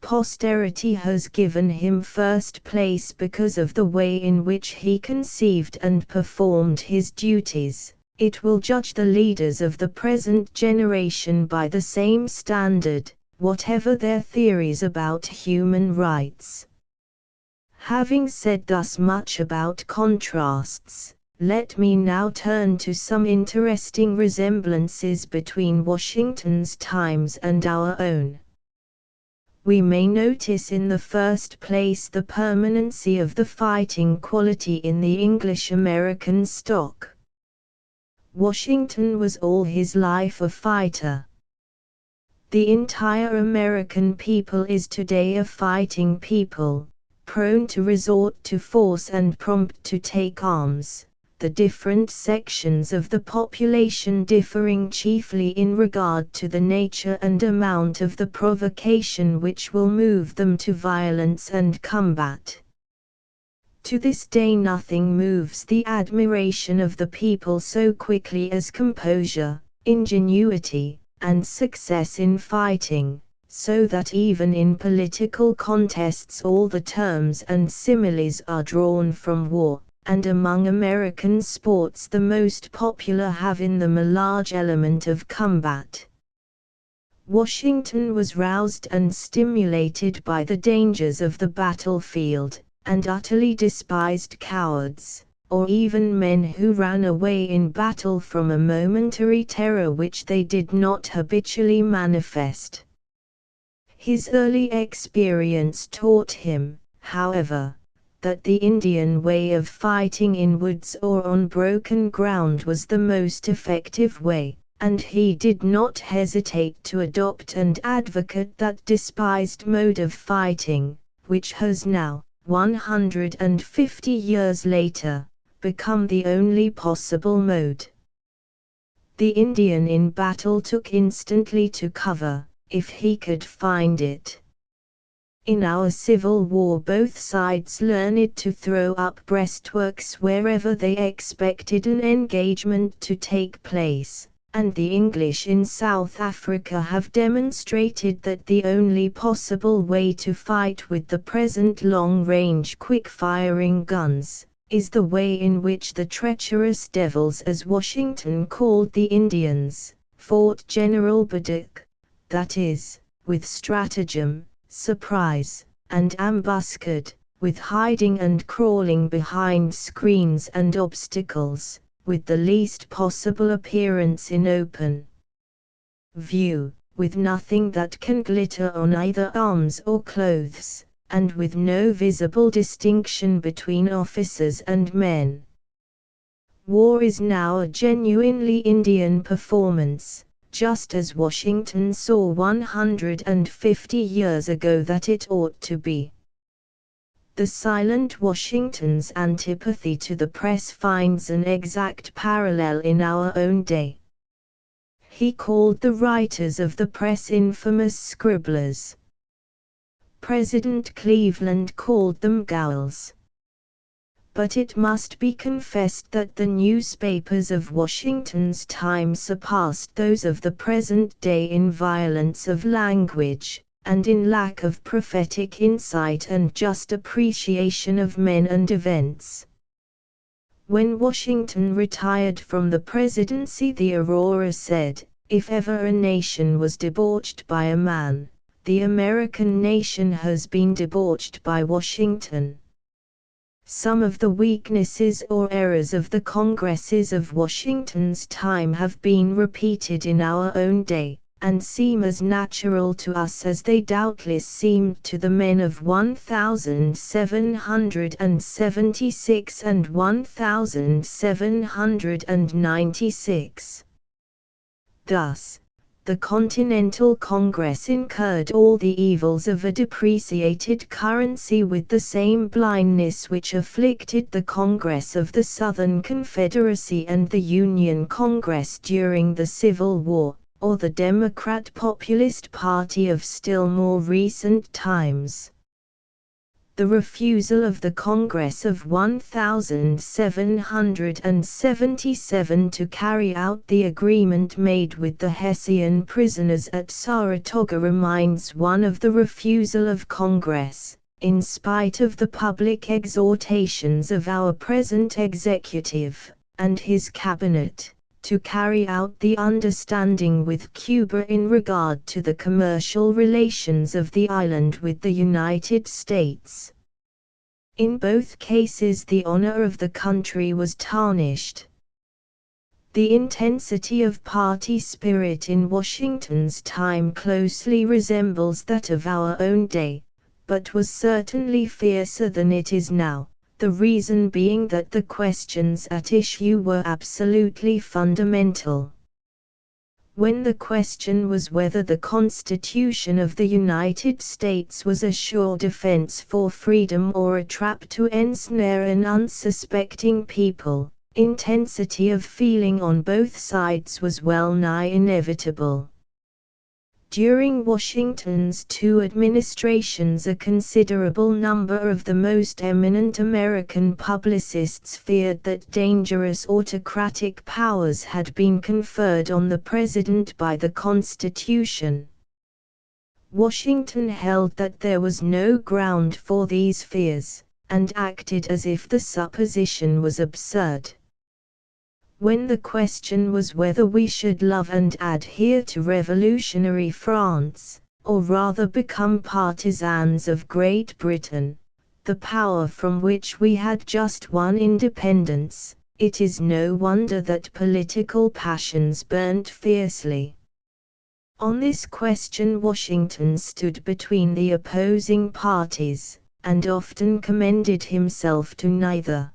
Posterity has given him first place because of the way in which he conceived and performed his duties. It will judge the leaders of the present generation by the same standard, whatever their theories about human rights. Having said thus much about contrasts, let me now turn to some interesting resemblances between Washington's times and our own. We may notice in the first place the permanency of the fighting quality in the English-American stock. Washington was all his life a fighter. The entire American people is today a fighting people, prone to resort to force and prompt to take arms, the different sections of the population differing chiefly in regard to the nature and amount of the provocation which will move them to violence and combat. To this day nothing moves the admiration of the people so quickly as composure, ingenuity, and success in fighting, so that even in political contests all the terms and similes are drawn from war, and among American sports the most popular have in them a large element of combat. Washington was roused and stimulated by the dangers of the battlefield, and utterly despised cowards, or even men who ran away in battle from a momentary terror which they did not habitually manifest. His early experience taught him, however, that the Indian way of fighting in woods or on broken ground was the most effective way, and he did not hesitate to adopt and advocate that despised mode of fighting, which has now, 150 years later, become the only possible mode. The Indian in battle took instantly to cover, if he could find it. In our Civil War both sides learned to throw up breastworks wherever they expected an engagement to take place, and the English in South Africa have demonstrated that the only possible way to fight with the present long-range quick-firing guns is the way in which the treacherous devils, as Washington called the Indians, fought General Braddock, that is, with stratagem, surprise, and ambuscade, with hiding and crawling behind screens and obstacles, with the least possible appearance in open view, with nothing that can glitter on either arms or clothes, and with no visible distinction between officers and men. War is now a genuinely Indian performance, just as Washington saw 150 years ago that it ought to be. The silent Washington's antipathy to the press finds an exact parallel in our own day. He called the writers of the press infamous scribblers. President Cleveland called them ghouls. But it must be confessed that the newspapers of Washington's time surpassed those of the present day in violence of language, and in lack of prophetic insight and just appreciation of men and events. When Washington retired from the presidency, the Aurora said, "If ever a nation was debauched by a man, the American nation has been debauched by Washington." Some of the weaknesses or errors of the Congresses of Washington's time have been repeated in our own day, and seem as natural to us as they doubtless seemed to the men of 1776 and 1796. Thus, the Continental Congress incurred all the evils of a depreciated currency with the same blindness which afflicted the Congress of the Southern Confederacy and the Union Congress during the Civil War, or the Democrat Populist Party of still more recent times. The refusal of the Congress of 1777 to carry out the agreement made with the Hessian prisoners at Saratoga reminds one of the refusal of Congress, in spite of the public exhortations of our present executive, and his cabinet, to carry out the understanding with Cuba in regard to the commercial relations of the island with the United States. In both cases the honor of the country was tarnished. The intensity of party spirit in Washington's time closely resembles that of our own day, but was certainly fiercer than it is now. The reason being that the questions at issue were absolutely fundamental. When the question was whether the Constitution of the United States was a sure defense for freedom or a trap to ensnare an unsuspecting people, intensity of feeling on both sides was well nigh inevitable. During Washington's two administrations, a considerable number of the most eminent American publicists feared that dangerous autocratic powers had been conferred on the president by the Constitution. Washington held that there was no ground for these fears, and acted as if the supposition was absurd. When the question was whether we should love and adhere to revolutionary France, or rather become partisans of Great Britain, the power from which we had just won independence, it is no wonder that political passions burnt fiercely. On this question Washington stood between the opposing parties, and often commended himself to neither.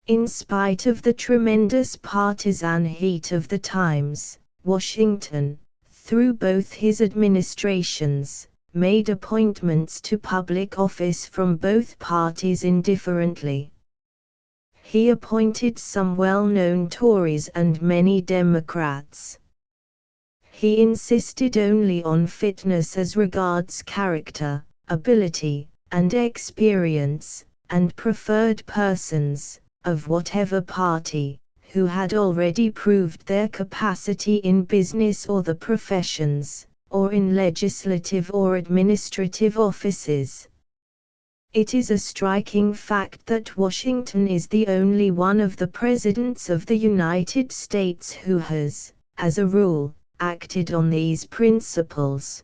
In spite of the tremendous partisan heat of the times, Washington, through both his administrations, made appointments to public office from both parties indifferently. He appointed some well-known Tories and many Democrats. He insisted only on fitness as regards character, ability, and experience, and preferred persons, of whatever party, who had already proved their capacity in business or the professions, or in legislative or administrative offices. It is a striking fact that Washington is the only one of the presidents of the United States who has, as a rule, acted on these principles.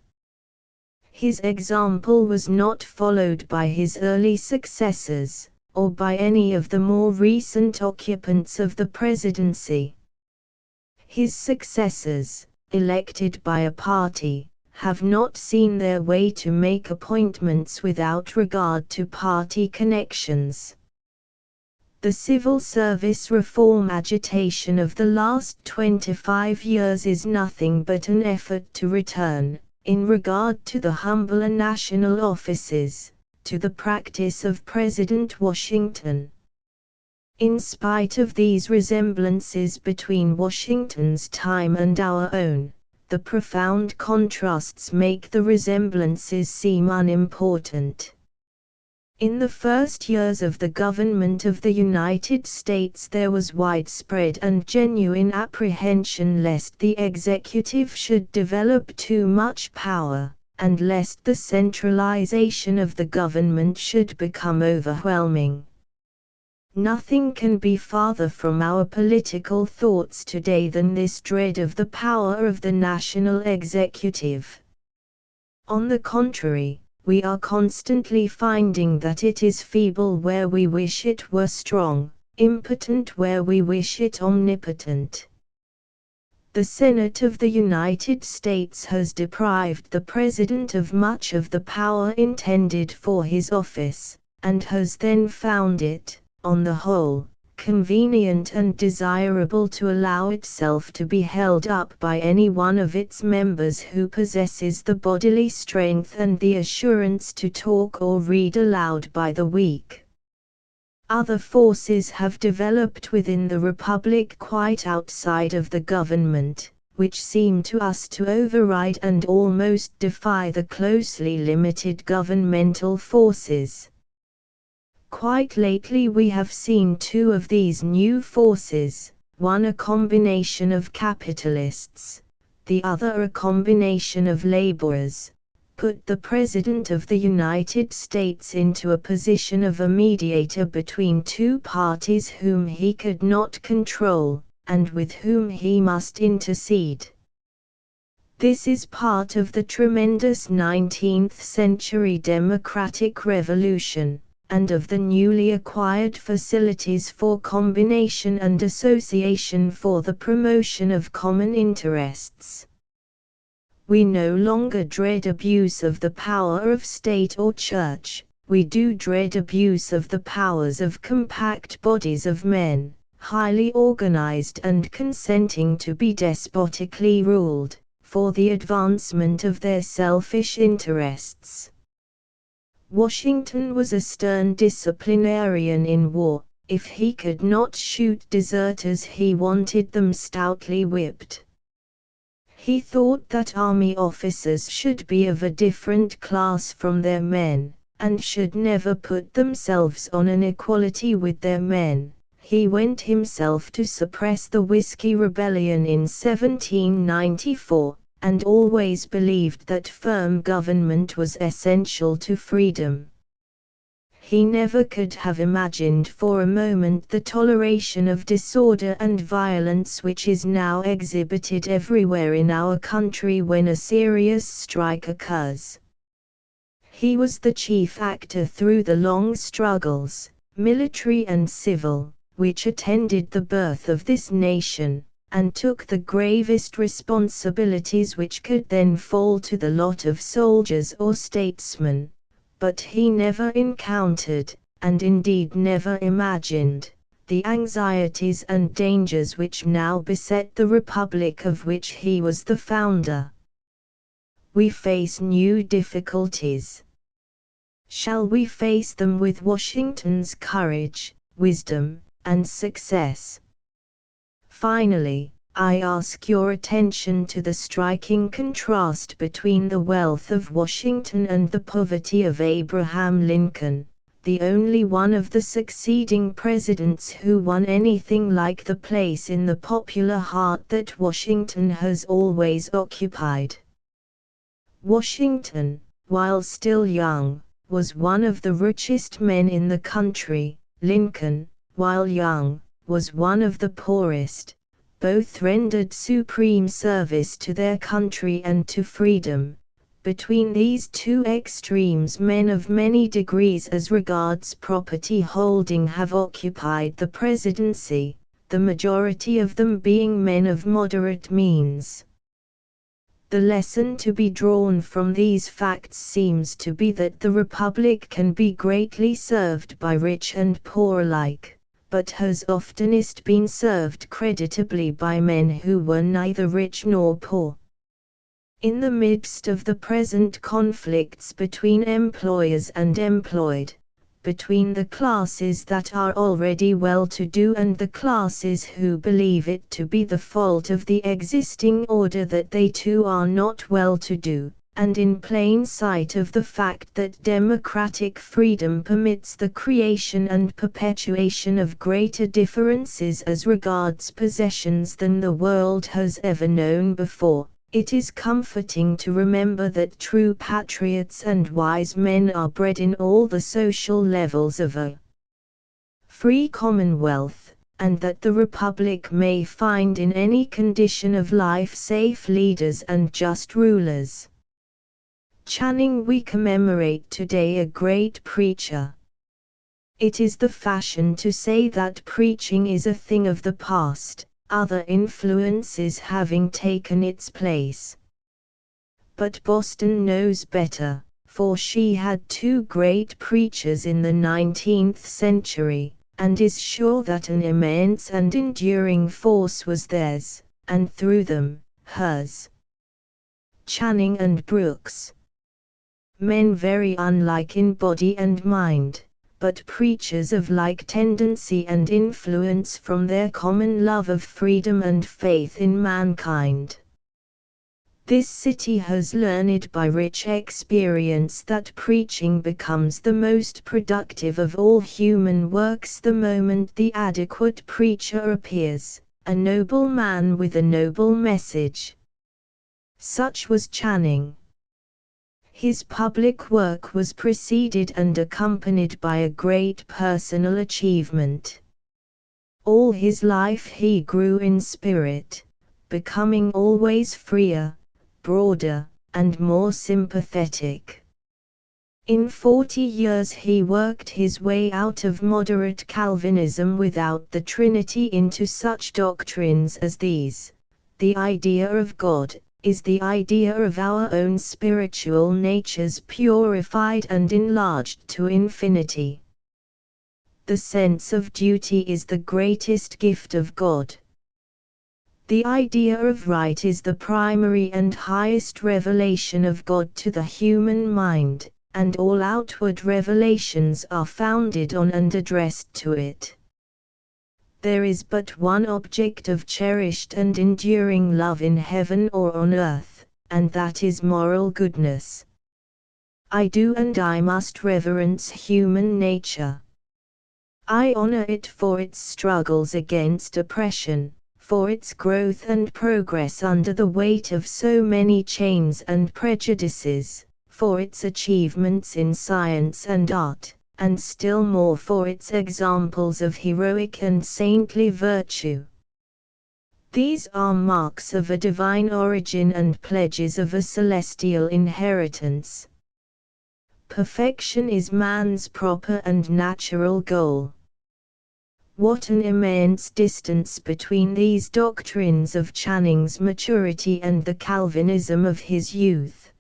His example was not followed by his early successors, or by any of the more recent occupants of the presidency. His successors, elected by a party, have not seen their way to make appointments without regard to party connections. The civil service reform agitation of the last 25 years is nothing but an effort to return, in regard to the humbler national offices, to the practice of President Washington. In spite of these resemblances between Washington's time and our own, the profound contrasts make the resemblances seem unimportant. In the first years of the government of the United States there was widespread and genuine apprehension lest the executive should develop too much power, and lest the centralization of the government should become overwhelming. Nothing can be farther from our political thoughts today than this dread of the power of the national executive. On the contrary, we are constantly finding that it is feeble where we wish it were strong, impotent where we wish it omnipotent. The Senate of the United States has deprived the President of much of the power intended for his office, and has then found it, on the whole, convenient and desirable to allow itself to be held up by any one of its members who possesses the bodily strength and the assurance to talk or read aloud by the week. Other forces have developed within the Republic quite outside of the government, which seem to us to override and almost defy the closely limited governmental forces. Quite lately we have seen two of these new forces, one a combination of capitalists, the other a combination of laborers, put the President of the United States into a position of a mediator between two parties whom he could not control, and with whom he must intercede. This is part of the tremendous 19th-century democratic revolution, and of the newly acquired facilities for combination and association for the promotion of common interests. We no longer dread abuse of the power of state or church, we do dread abuse of the powers of compact bodies of men, highly organized and consenting to be despotically ruled, for the advancement of their selfish interests. Washington was a stern disciplinarian in war. If he could not shoot deserters he wanted them stoutly whipped. He thought that army officers should be of a different class from their men, and should never put themselves on an equality with their men. He went himself to suppress the Whiskey Rebellion in 1794, and always believed that firm government was essential to freedom. He never could have imagined for a moment the toleration of disorder and violence which is now exhibited everywhere in our country when a serious strike occurs. He was the chief actor through the long struggles, military and civil, which attended the birth of this nation, and took the gravest responsibilities which could then fall to the lot of soldiers or statesmen. But he never encountered, and indeed never imagined, the anxieties and dangers which now beset the republic of which he was the founder. We face new difficulties. Shall we face them with Washington's courage, wisdom, and success? Finally, I ask your attention to the striking contrast between the wealth of Washington and the poverty of Abraham Lincoln, the only one of the succeeding presidents who won anything like the place in the popular heart that Washington has always occupied. Washington, while still young, was one of the richest men in the country. Lincoln, while young, was one of the poorest. Both rendered supreme service to their country and to freedom. Between these two extremes, men of many degrees as regards property holding have occupied the presidency, the majority of them being men of moderate means. The lesson to be drawn from these facts seems to be that the Republic can be greatly served by rich and poor alike, but has oftenest been served creditably by men who were neither rich nor poor. In the midst of the present conflicts between employers and employed, between the classes that are already well-to-do and the classes who believe it to be the fault of the existing order that they too are not well-to-do, and in plain sight of the fact that democratic freedom permits the creation and perpetuation of greater differences as regards possessions than the world has ever known before, it is comforting to remember that true patriots and wise men are bred in all the social levels of a free commonwealth, and that the Republic may find in any condition of life safe leaders and just rulers. Channing, we commemorate today a great preacher. It is the fashion to say that preaching is a thing of the past, other influences having taken its place. But Boston knows better, for she had two great preachers in the 19th century, and is sure that an immense and enduring force was theirs, and through them, hers. Channing and Brooks. Men very unlike in body and mind, but preachers of like tendency and influence from their common love of freedom and faith in mankind. This city has learned by rich experience that preaching becomes the most productive of all human works the moment the adequate preacher appears, a noble man with a noble message. Such was Channing. His public work was preceded and accompanied by a great personal achievement. All his life he grew in spirit, becoming always freer, broader, and more sympathetic. In 40 years he worked his way out of moderate Calvinism without the Trinity into such doctrines as these: the idea of God is the idea of our own spiritual natures purified and enlarged to infinity. The sense of duty is the greatest gift of God. The idea of right is the primary and highest revelation of God to the human mind, and all outward revelations are founded on and addressed to it. There is but one object of cherished and enduring love in heaven or on earth, and that is moral goodness. I do and I must reverence human nature. I honor it for its struggles against oppression, for its growth and progress under the weight of so many chains and prejudices, for its achievements in science and art, and still more for its examples of heroic and saintly virtue. These are marks of a divine origin and pledges of a celestial inheritance. Perfection is man's proper and natural goal. What an immense distance between these doctrines of Channing's maturity and the Calvinism of his youth.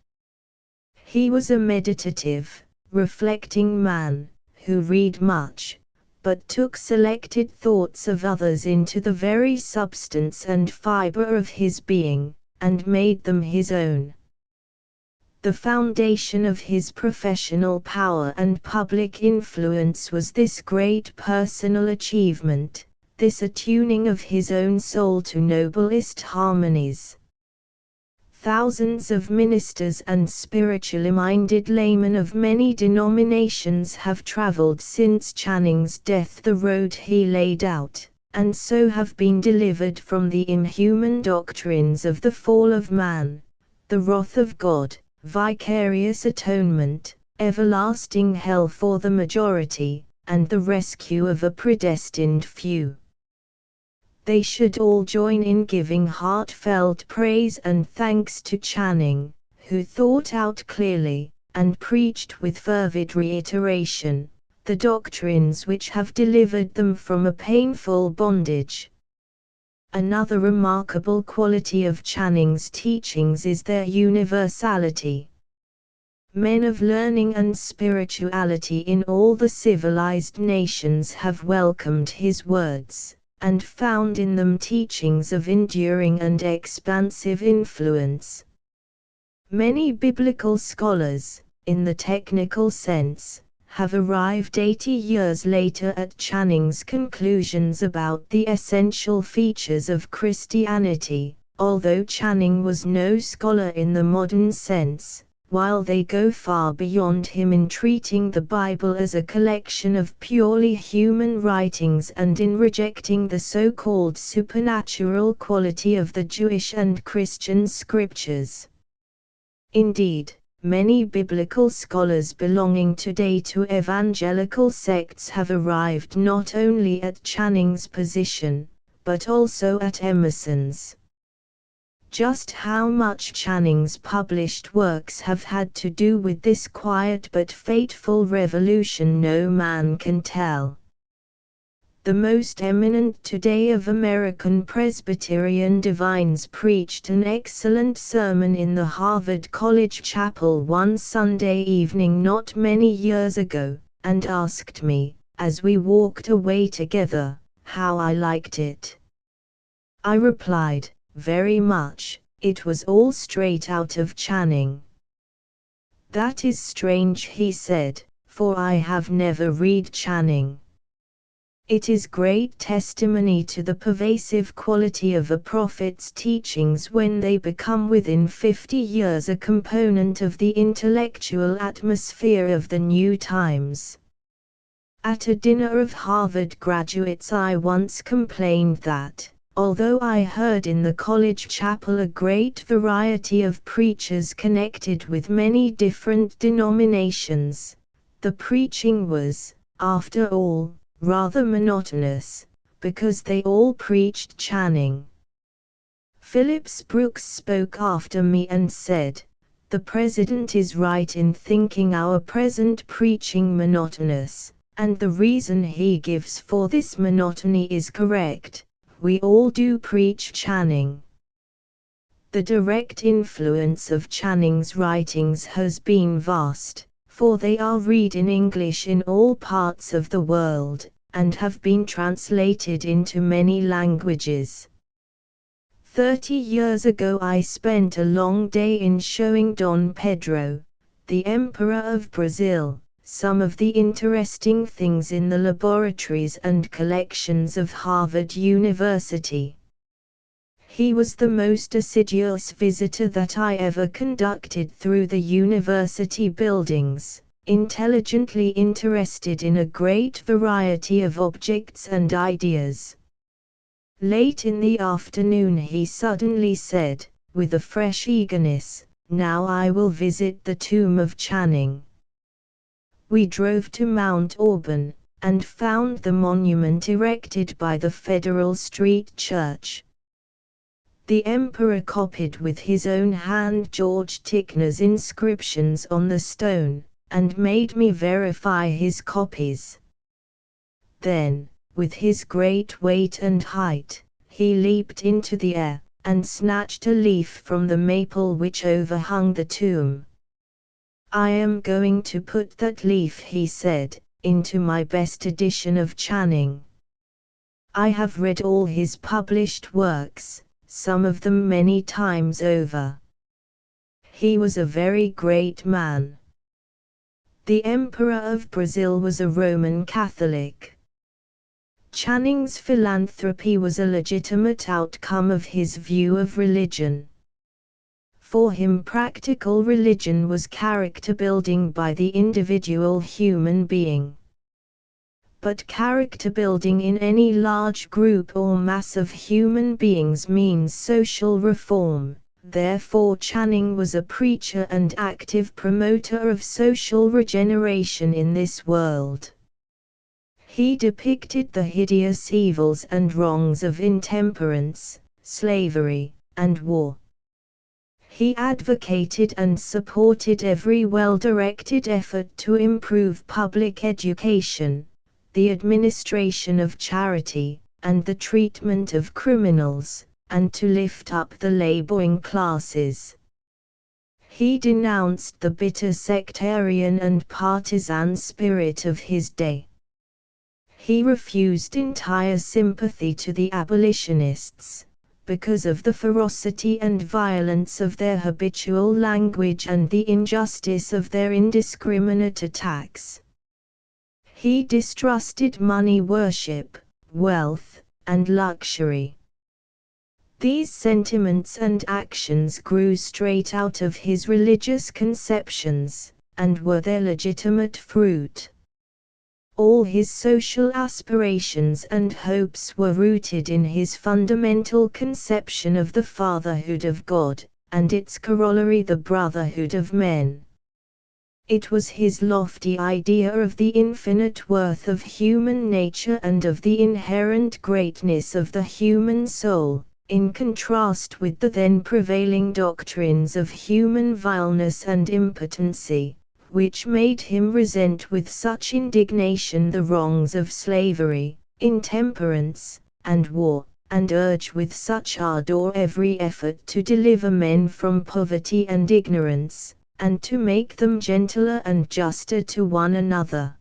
He was a meditative, reflecting man, who read much, but took selected thoughts of others into the very substance and fibre of his being, and made them his own. The foundation of his professional power and public influence was this great personal achievement, this attuning of his own soul to noblest harmonies. Thousands of ministers and spiritually minded laymen of many denominations have traveled since Channing's death the road he laid out, and so have been delivered from the inhuman doctrines of the fall of man, the wrath of God, vicarious atonement, everlasting hell for the majority, and the rescue of a predestined few. They should all join in giving heartfelt praise and thanks to Channing, who thought out clearly, and preached with fervid reiteration, the doctrines which have delivered them from a painful bondage. Another remarkable quality of Channing's teachings is their universality. Men of learning and spirituality in all the civilized nations have welcomed his words, and found in them teachings of enduring and expansive influence. Many biblical scholars, in the technical sense, have arrived 80 years later at Channing's conclusions about the essential features of Christianity, although Channing was no scholar in the modern sense, while they go far beyond him in treating the Bible as a collection of purely human writings and in rejecting the so-called supernatural quality of the Jewish and Christian scriptures. Indeed, many biblical scholars belonging today to evangelical sects have arrived not only at Channing's position, but also at Emerson's. Just how much Channing's published works have had to do with this quiet but fateful revolution no man can tell. The most eminent today of American Presbyterian divines preached an excellent sermon in the Harvard College Chapel one Sunday evening not many years ago, and asked me, as we walked away together, how I liked it. I replied, "Very much, it was all straight out of Channing." "That is strange," he said, "for I have never read Channing." It is great testimony to the pervasive quality of a prophet's teachings when they become within 50 years a component of the intellectual atmosphere of the new times. At a dinner of Harvard graduates I once complained that, although I heard in the college chapel a great variety of preachers connected with many different denominations, the preaching was, after all, rather monotonous, because they all preached Channing. Phillips Brooks spoke after me and said, "The President is right in thinking our present preaching monotonous, and the reason he gives for this monotony is correct. We all do preach Channing." The direct influence of Channing's writings has been vast, for they are read in English in all parts of the world, and have been translated into many languages. 30 years ago I spent a long day in showing Dom Pedro, the Emperor of Brazil, some of the interesting things in the laboratories and collections of Harvard University. He was the most assiduous visitor that I ever conducted through the university buildings, intelligently interested in a great variety of objects and ideas. Late in the afternoon he suddenly said, with a fresh eagerness, "Now I will visit the tomb of Channing." We drove to Mount Auburn, and found the monument erected by the Federal Street Church. The Emperor copied with his own hand George Ticknor's inscriptions on the stone, and made me verify his copies. Then, with his great weight and height, he leaped into the air, and snatched a leaf from the maple which overhung the tomb. "I am going to put that leaf," he said, "into my best edition of Channing. I have read all his published works, some of them many times over. He was a very great man." The Emperor of Brazil was a Roman Catholic. Channing's philanthropy was a legitimate outcome of his view of religion. For him, practical religion was character building by the individual human being. But character building in any large group or mass of human beings means social reform. Therefore, Channing was a preacher and active promoter of social regeneration in this world. He depicted the hideous evils and wrongs of intemperance, slavery, and war. He advocated and supported every well-directed effort to improve public education, the administration of charity, and the treatment of criminals, and to lift up the laboring classes. He denounced the bitter sectarian and partisan spirit of his day. He refused entire sympathy to the abolitionists, because of the ferocity and violence of their habitual language and the injustice of their indiscriminate attacks. He distrusted money worship, wealth, and luxury. These sentiments and actions grew straight out of his religious conceptions, and were their legitimate fruit. All his social aspirations and hopes were rooted in his fundamental conception of the fatherhood of God, and its corollary the brotherhood of men. It was his lofty idea of the infinite worth of human nature and of the inherent greatness of the human soul, in contrast with the then prevailing doctrines of human vileness and impotency, which made him resent with such indignation the wrongs of slavery, intemperance, and war, and urge with such ardor every effort to deliver men from poverty and ignorance, and to make them gentler and juster to one another.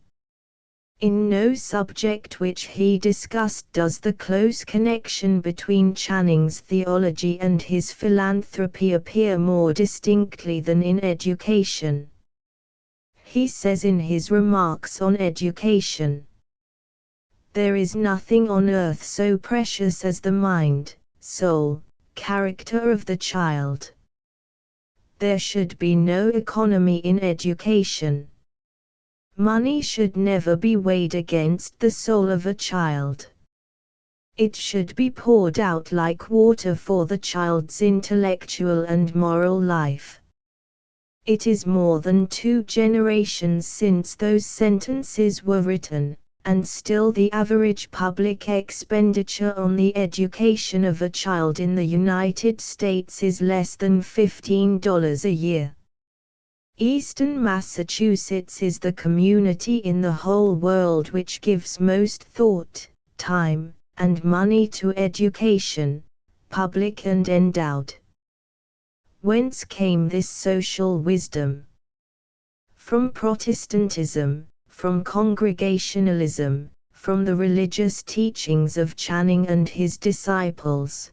In no subject which he discussed does the close connection between Channing's theology and his philanthropy appear more distinctly than in education. He says in his remarks on education, "There is nothing on earth so precious as the mind, soul, character of the child. There should be no economy in education. Money should never be weighed against the soul of a child. It should be poured out like water for the child's intellectual and moral life." It is more than 2 generations since those sentences were written, and still the average public expenditure on the education of a child in the United States is less than $15 a year. Eastern Massachusetts is the community in the whole world which gives most thought, time, and money to education, public and endowed. Whence came this social wisdom? From Protestantism, from Congregationalism, from the religious teachings of Channing and his disciples.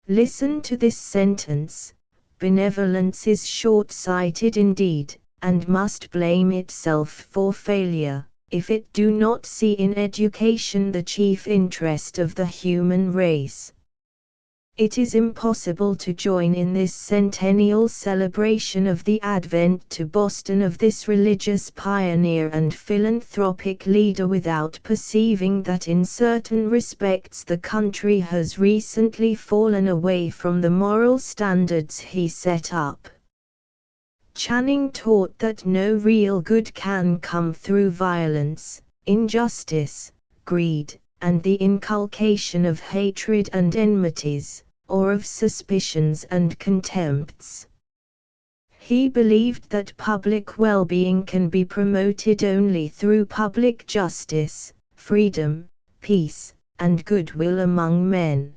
Listen to this sentence: benevolence is short-sighted indeed, and must blame itself for failure, if it do not see in education the chief interest of the human race. It is impossible to join in this centennial celebration of the advent to Boston of this religious pioneer and philanthropic leader without perceiving that in certain respects the country has recently fallen away from the moral standards he set up. Channing taught that no real good can come through violence, injustice, greed, and the inculcation of hatred and enmities, or of suspicions and contempts. He believed that public well-being can be promoted only through public justice, freedom, peace, and goodwill among men.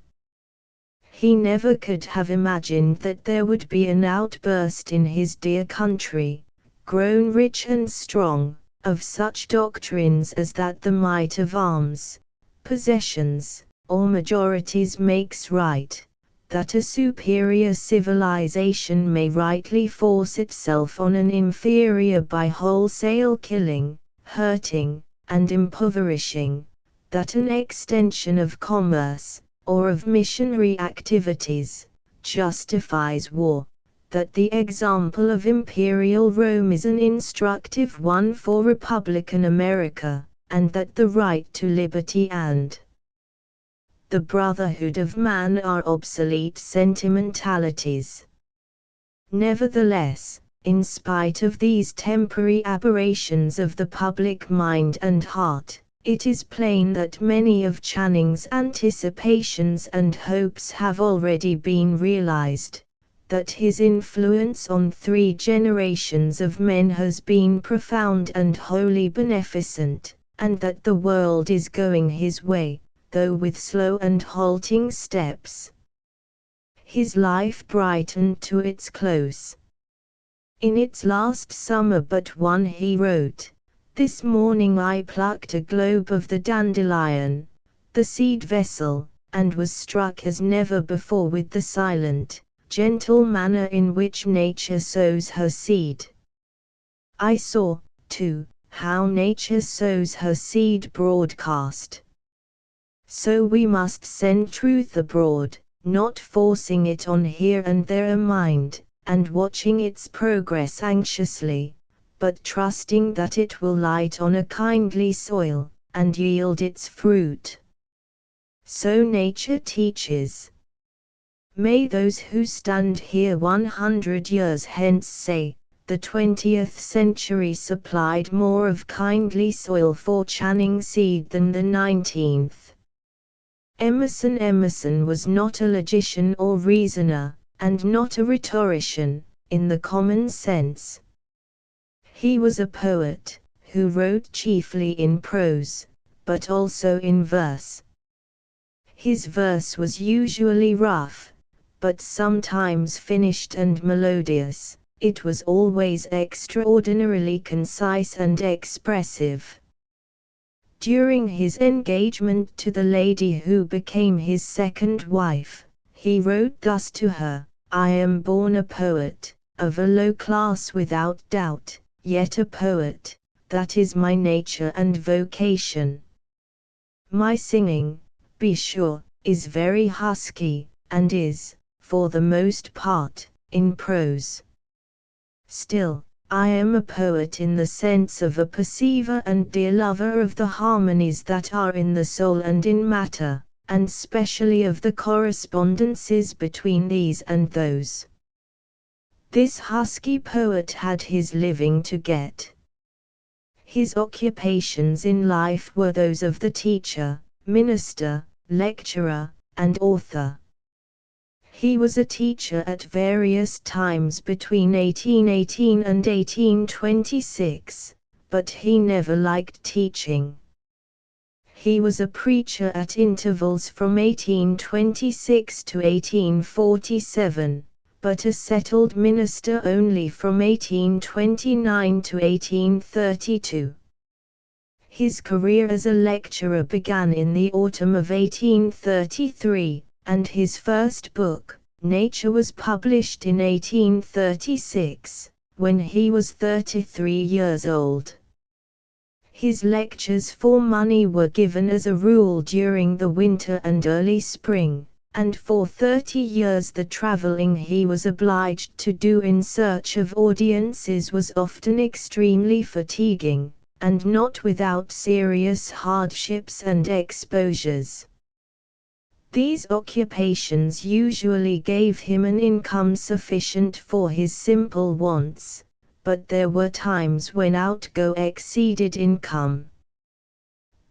He never could have imagined that there would be an outburst in his dear country, grown rich and strong, of such doctrines as that the might of arms, possessions, or majorities makes right, that a superior civilization may rightly force itself on an inferior by wholesale killing, hurting, and impoverishing, that an extension of commerce, or of missionary activities, justifies war, that the example of imperial Rome is an instructive one for Republican America, and that the right to liberty and the brotherhood of man are obsolete sentimentalities. Nevertheless, in spite of these temporary aberrations of the public mind and heart, it is plain that many of Channing's anticipations and hopes have already been realized, that his influence on 3 generations of men has been profound and wholly beneficent, and that the world is going his way, though with slow and halting steps. His life brightened to its close. In its last summer but one he wrote, "This morning I plucked a globe of the dandelion, the seed vessel, and was struck as never before with the silent, gentle manner in which nature sows her seed. I saw, too, how nature sows her seed broadcast. So we must send truth abroad, not forcing it on here and there a mind, and watching its progress anxiously, but trusting that it will light on a kindly soil, and yield its fruit. So nature teaches. May those who stand here 100 years hence say, the 20th century supplied more of kindly soil for Channing seed than the 19th. Emerson was not a logician or reasoner, and not a rhetorician, in the common sense. He was a poet, who wrote chiefly in prose, but also in verse. His verse was usually rough, but sometimes finished and melodious. It was always extraordinarily concise and expressive. During his engagement to the lady who became his second wife, he wrote thus to her, "I am born a poet, of a low class without doubt, yet a poet, that is my nature and vocation. My singing, be sure, is very husky, and is, for the most part, in prose. Still, I am a poet in the sense of a perceiver and dear lover of the harmonies that are in the soul and in matter, and specially of the correspondences between these and those." This husky poet had his living to get. His occupations in life were those of the teacher, minister, lecturer, and author. He was a teacher at various times between 1818 and 1826, but he never liked teaching. He was a preacher at intervals from 1826 to 1847, but a settled minister only from 1829 to 1832. His career as a lecturer began in the autumn of 1833, and his first book, Nature, was published in 1836, when he was 33 years old. His lectures for money were given as a rule during the winter and early spring, and for 30 years the traveling he was obliged to do in search of audiences was often extremely fatiguing, and not without serious hardships and exposures. These occupations usually gave him an income sufficient for his simple wants, but there were times when outgo exceeded income.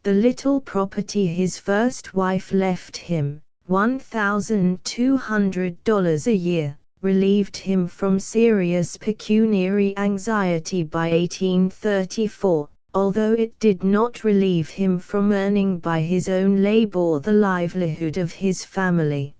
The little property his first wife left him, $1,200 a year, relieved him from serious pecuniary anxiety by 1834, although it did not relieve him from earning by his own labor the livelihood of his family.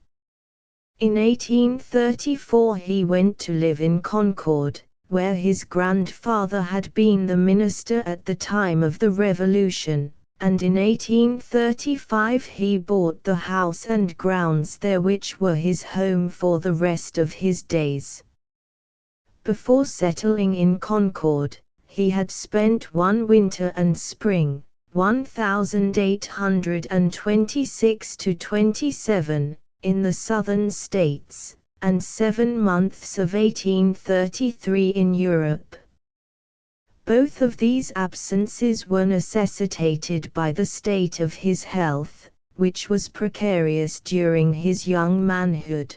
In 1834 he went to live in Concord, where his grandfather had been the minister at the time of the Revolution, and in 1835 he bought the house and grounds there which were his home for the rest of his days. Before settling in Concord, he had spent one winter and spring, 1826–27, in the southern states, and 7 months of 1833 in Europe. Both of these absences were necessitated by the state of his health, which was precarious during his young manhood.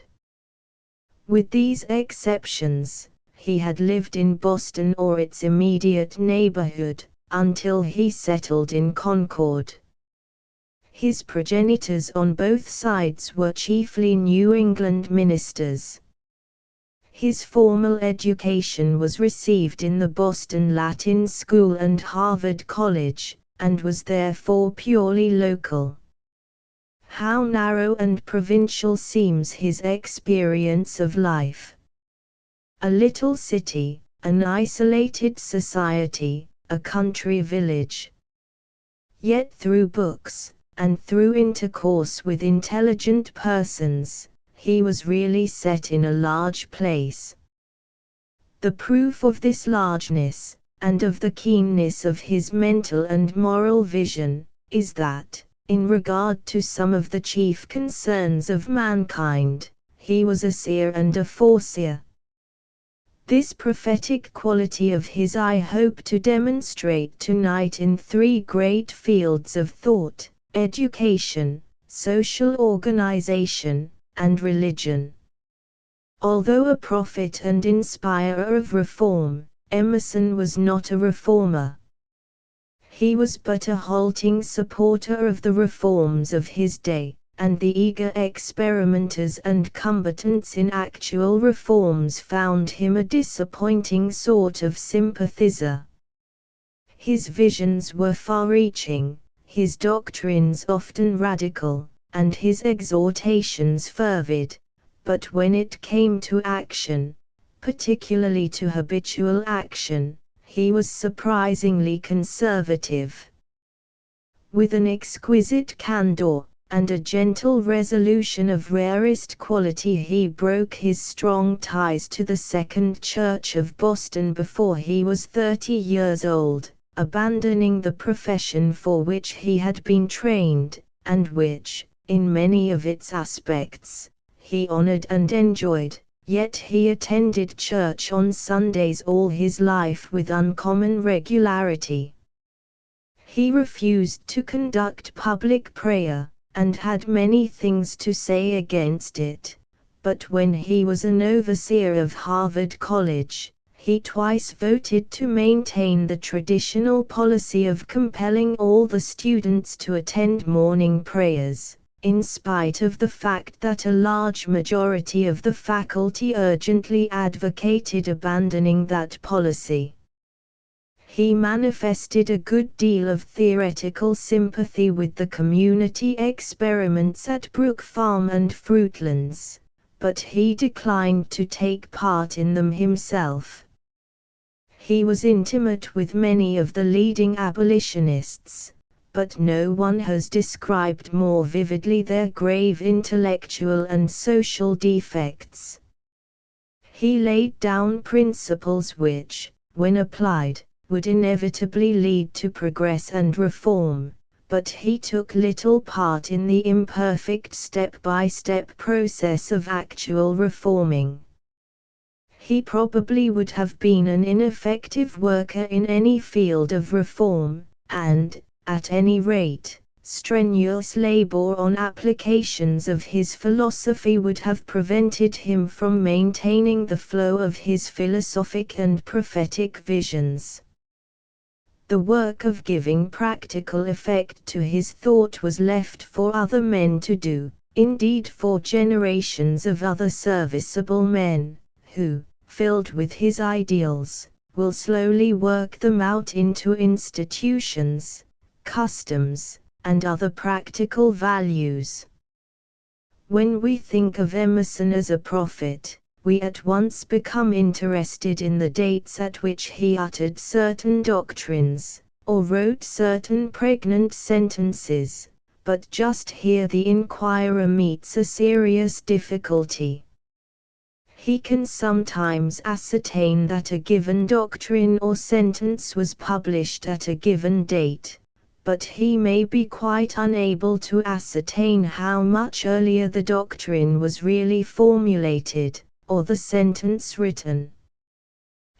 With these exceptions, he had lived in Boston or its immediate neighborhood, until he settled in Concord. His progenitors on both sides were chiefly New England ministers. His formal education was received in the Boston Latin School and Harvard College, and was therefore purely local. How narrow and provincial seems his experience of life. A little city, an isolated society, a country village. Yet through books, and through intercourse with intelligent persons, he was really set in a large place. The proof of this largeness, and of the keenness of his mental and moral vision, is that, in regard to some of the chief concerns of mankind, he was a seer and a foreseer. This prophetic quality of his I hope to demonstrate tonight in 3 great fields of thought: education, social organization, and religion. Although a prophet and inspirer of reform, Emerson was not a reformer. He was but a halting supporter of the reforms of his day, and the eager experimenters and combatants in actual reforms found him a disappointing sort of sympathizer. His visions were far-reaching, his doctrines often radical, and his exhortations fervid, but when it came to action, particularly to habitual action, he was surprisingly conservative. With an exquisite candor, and a gentle resolution of rarest quality, he broke his strong ties to the Second Church of Boston before he was 30 years old, abandoning the profession for which he had been trained, and which, in many of its aspects, he honored and enjoyed, yet he attended church on Sundays all his life with uncommon regularity. He refused to conduct public prayer, and had many things to say against it, but when he was an overseer of Harvard College, he twice voted to maintain the traditional policy of compelling all the students to attend morning prayers, in spite of the fact that a large majority of the faculty urgently advocated abandoning that policy. He manifested a good deal of theoretical sympathy with the community experiments at Brook Farm and Fruitlands, but he declined to take part in them himself. He was intimate with many of the leading abolitionists, but no one has described more vividly their grave intellectual and social defects. He laid down principles which, when applied, would inevitably lead to progress and reform, but he took little part in the imperfect step-by-step process of actual reforming. He probably would have been an ineffective worker in any field of reform, and, at any rate, strenuous labor on applications of his philosophy would have prevented him from maintaining the flow of his philosophic and prophetic visions. The work of giving practical effect to his thought was left for other men to do, indeed 4 generations of other serviceable men, who, filled with his ideals, will slowly work them out into institutions, customs, and other practical values. When we think of Emerson as a prophet, we at once become interested in the dates at which he uttered certain doctrines, or wrote certain pregnant sentences, but just here the inquirer meets a serious difficulty. He can sometimes ascertain that a given doctrine or sentence was published at a given date, but he may be quite unable to ascertain how much earlier the doctrine was really formulated, or the sentence written.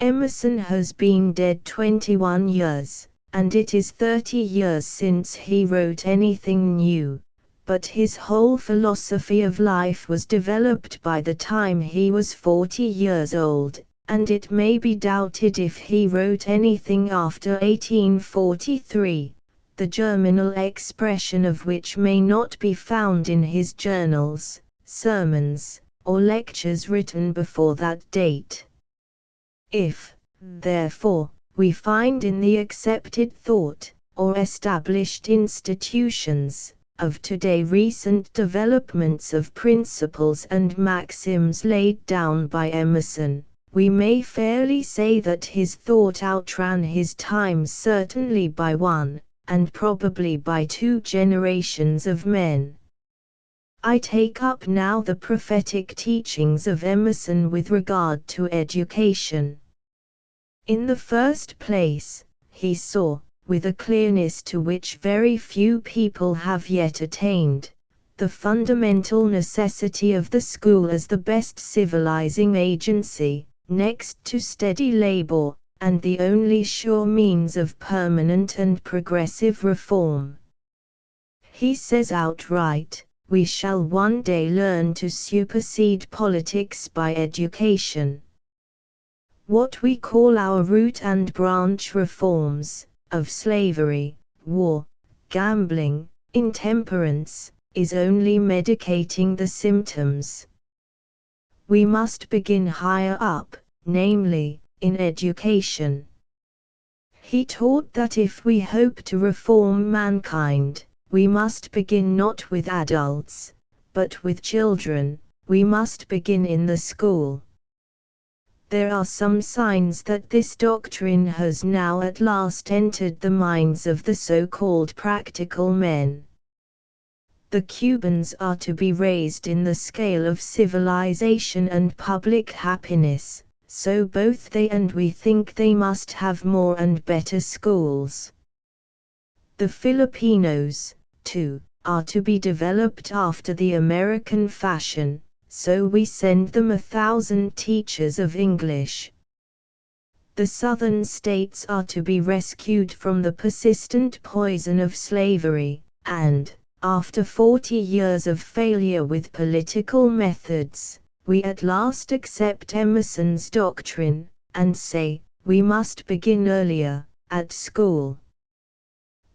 Emerson has been dead 21 years, and it is 30 years since he wrote anything new, but his whole philosophy of life was developed by the time he was 40 years old, and it may be doubted if he wrote anything after 1843, the germinal expression of which may not be found in his journals, sermons, or lectures written before that date. If, therefore, we find in the accepted thought, or established institutions, of today recent developments of principles and maxims laid down by Emerson, we may fairly say that his thought outran his time certainly by 1, and probably by 2 generations of men. I take up now the prophetic teachings of Emerson with regard to education. In the first place, he saw, with a clearness to which very few people have yet attained, the fundamental necessity of the school as the best civilizing agency, next to steady labor, and the only sure means of permanent and progressive reform. He says outright, we shall one day learn to supersede politics by education. What we call our root and branch reforms, of slavery, war, gambling, intemperance, is only medicating the symptoms. We must begin higher up, namely, in education. He taught that if we hope to reform mankind, we must begin not with adults, but with children. We must begin in the school. There are some signs that this doctrine has now at last entered the minds of the so-called practical men. The Cubans are to be raised in the scale of civilization and public happiness, so both they and we think they must have more and better schools. The Filipinos, too, are to be developed after the American fashion, so we send them 1,000 teachers of English. The southern states are to be rescued from the persistent poison of slavery, and, after 40 years of failure with political methods, we at last accept Emerson's doctrine, and say, we must begin earlier, at school.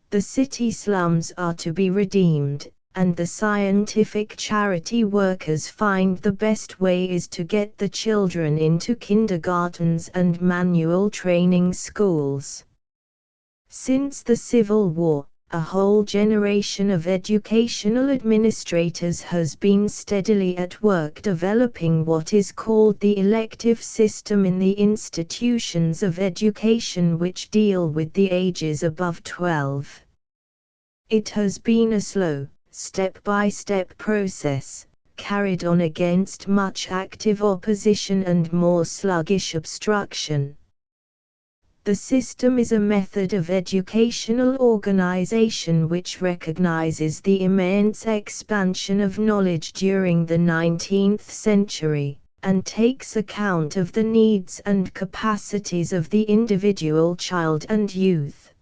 The city slums are to be redeemed, and the scientific charity workers find the best way is to get the children into kindergartens and manual training schools. Since the Civil War, a whole generation of educational administrators has been steadily at work developing what is called the elective system in the institutions of education which deal with the ages above 12. It has been a slow, step-by-step process, carried on against much active opposition and more sluggish obstruction. The system is a method of educational organization which recognizes the immense expansion of knowledge during the 19th century, and takes account of the needs and capacities of the individual child and youth.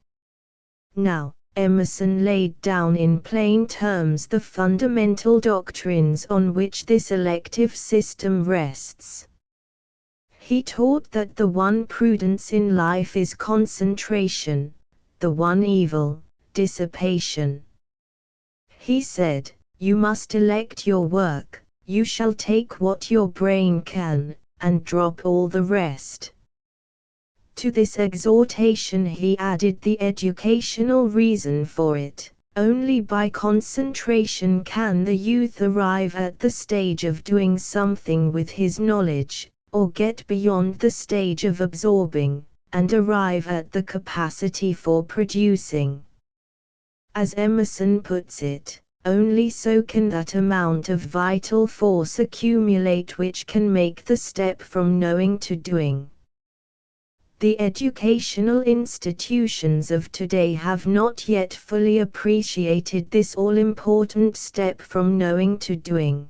Now, Emerson laid down in plain terms the fundamental doctrines on which this elective system rests. He taught that the one prudence in life is concentration, the one evil, dissipation. He said, You must elect your work, you shall take what your brain can, and drop all the rest. To this exhortation he added the educational reason for it. Only by concentration can the youth arrive at the stage of doing something with his knowledge, or get beyond the stage of absorbing, and arrive at the capacity for producing. As Emerson puts it, only so can that amount of vital force accumulate which can make the step from knowing to doing. The educational institutions of today have not yet fully appreciated this all-important step from knowing to doing.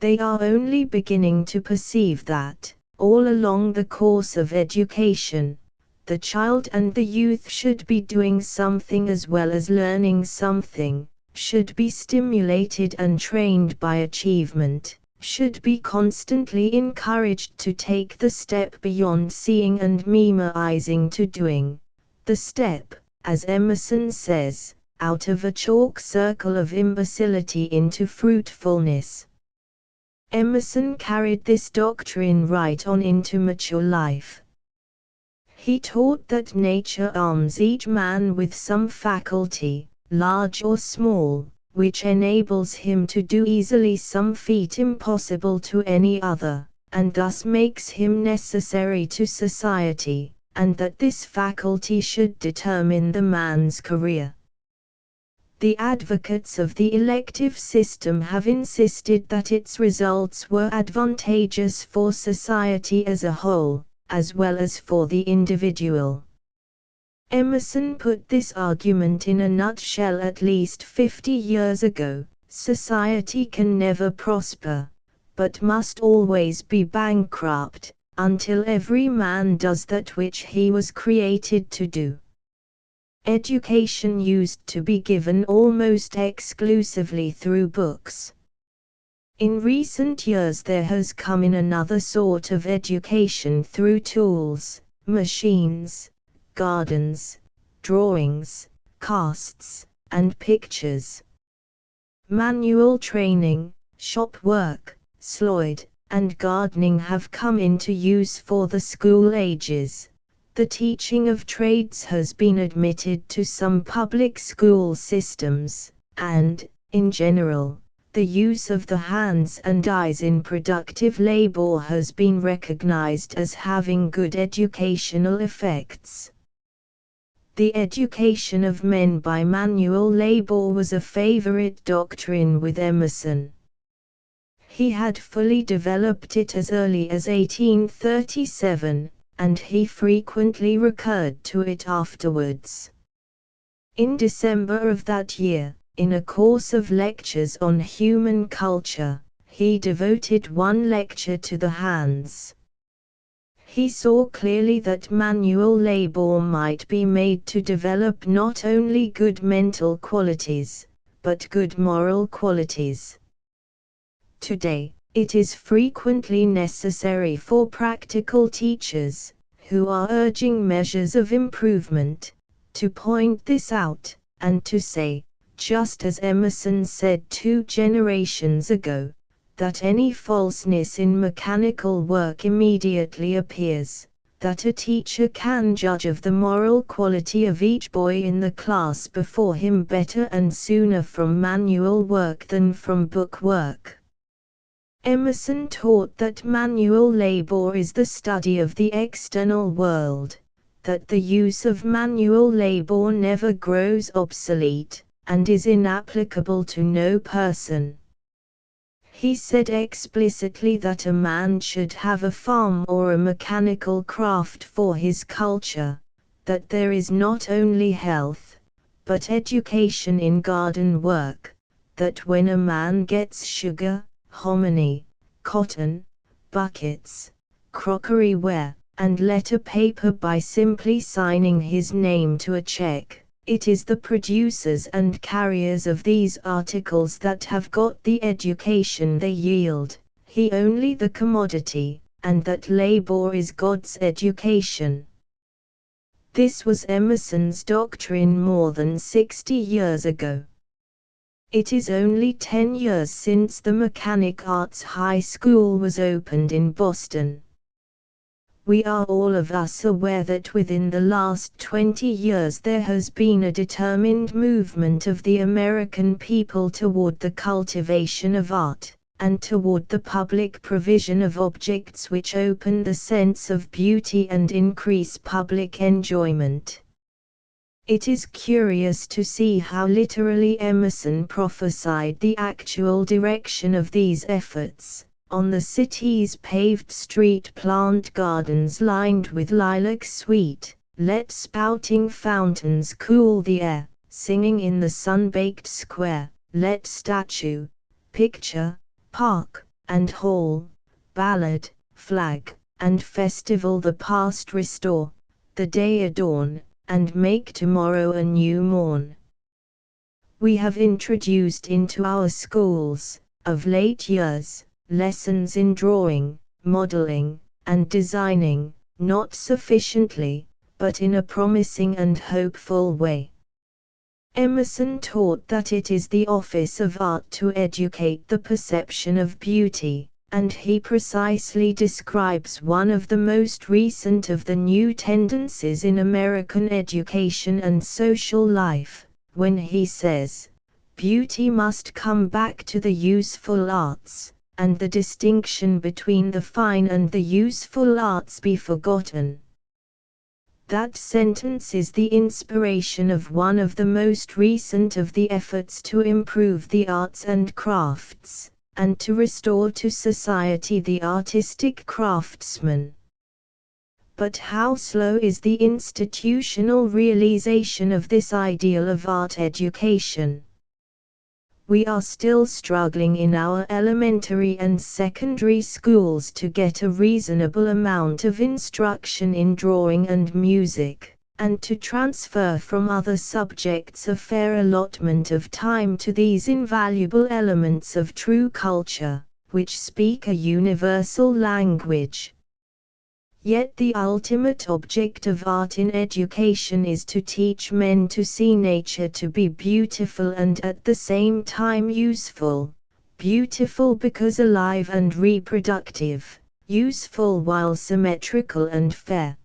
They are only beginning to perceive that, all along the course of education, the child and the youth should be doing something as well as learning something, should be stimulated and trained by achievement, should be constantly encouraged to take the step beyond seeing and memorizing to doing, the step, as Emerson says, out of a chalk circle of imbecility into fruitfulness. Emerson carried this doctrine right on into mature life. He taught that nature arms each man with some faculty, large or small, which enables him to do easily some feat impossible to any other, and thus makes him necessary to society, and that this faculty should determine the man's career. The advocates of the elective system have insisted that its results were advantageous for society as a whole, as well as for the individual. Emerson put this argument in a nutshell at least 50 years ago: society can never prosper, but must always be bankrupt, until every man does that which he was created to do. Education used to be given almost exclusively through books. In recent years there has come in another sort of education through tools, machines, gardens, drawings, casts, and pictures. Manual training, shop work, Sloyd, and gardening have come into use for the school ages. The teaching of trades has been admitted to some public school systems, and, in general, the use of the hands and eyes in productive labor has been recognized as having good educational effects. The education of men by manual labor was a favorite doctrine with Emerson. He had fully developed it as early as 1837, and he frequently recurred to it afterwards. In December of that year, in a course of lectures on human culture, he devoted one lecture to the hands. He saw clearly that manual labor might be made to develop not only good mental qualities, but good moral qualities. Today, it is frequently necessary for practical teachers, who are urging measures of improvement, to point this out, and to say, just as Emerson said 2 generations ago, that any falseness in mechanical work immediately appears, that a teacher can judge of the moral quality of each boy in the class before him better and sooner from manual work than from book work. Emerson taught that manual labor is the study of the external world, that the use of manual labor never grows obsolete, and is inapplicable to no person. He said explicitly that a man should have a farm or a mechanical craft for his culture, that there is not only health, but education in garden work, that when a man gets sugar, hominy, cotton, buckets, crockery ware, and letter paper by simply signing his name to a check, it is the producers and carriers of these articles that have got the education they yield, he only the commodity, and that labor is God's education. This was Emerson's doctrine more than 60 years ago. It is only 10 years since the Mechanic Arts High School was opened in Boston. We are all of us aware that within the last 20 years there has been a determined movement of the American people toward the cultivation of art, and toward the public provision of objects which open the sense of beauty and increase public enjoyment. It is curious to see how literally Emerson prophesied the actual direction of these efforts. On the city's paved street plant gardens lined with lilac sweet, let spouting fountains cool the air, singing in the sun-baked square, let statue, picture, park, and hall, ballad, flag, and festival the past restore, the day adorn, and make tomorrow a new morn. We have introduced into our schools, of late years, lessons in drawing, modeling, and designing, not sufficiently, but in a promising and hopeful way. Emerson taught that it is the office of art to educate the perception of beauty, and he precisely describes one of the most recent of the new tendencies in American education and social life, when he says, "Beauty must come back to the useful arts, and the distinction between the fine and the useful arts be forgotten." That sentence is the inspiration of one of the most recent of the efforts to improve the arts and crafts, and to restore to society the artistic craftsman. But how slow is the institutional realization of this ideal of art education? We are still struggling in our elementary and secondary schools to get a reasonable amount of instruction in drawing and music, and to transfer from other subjects a fair allotment of time to these invaluable elements of true culture, which speak a universal language. Yet the ultimate object of art in education is to teach men to see nature to be beautiful and at the same time useful. Beautiful because alive and reproductive, useful while symmetrical and fair.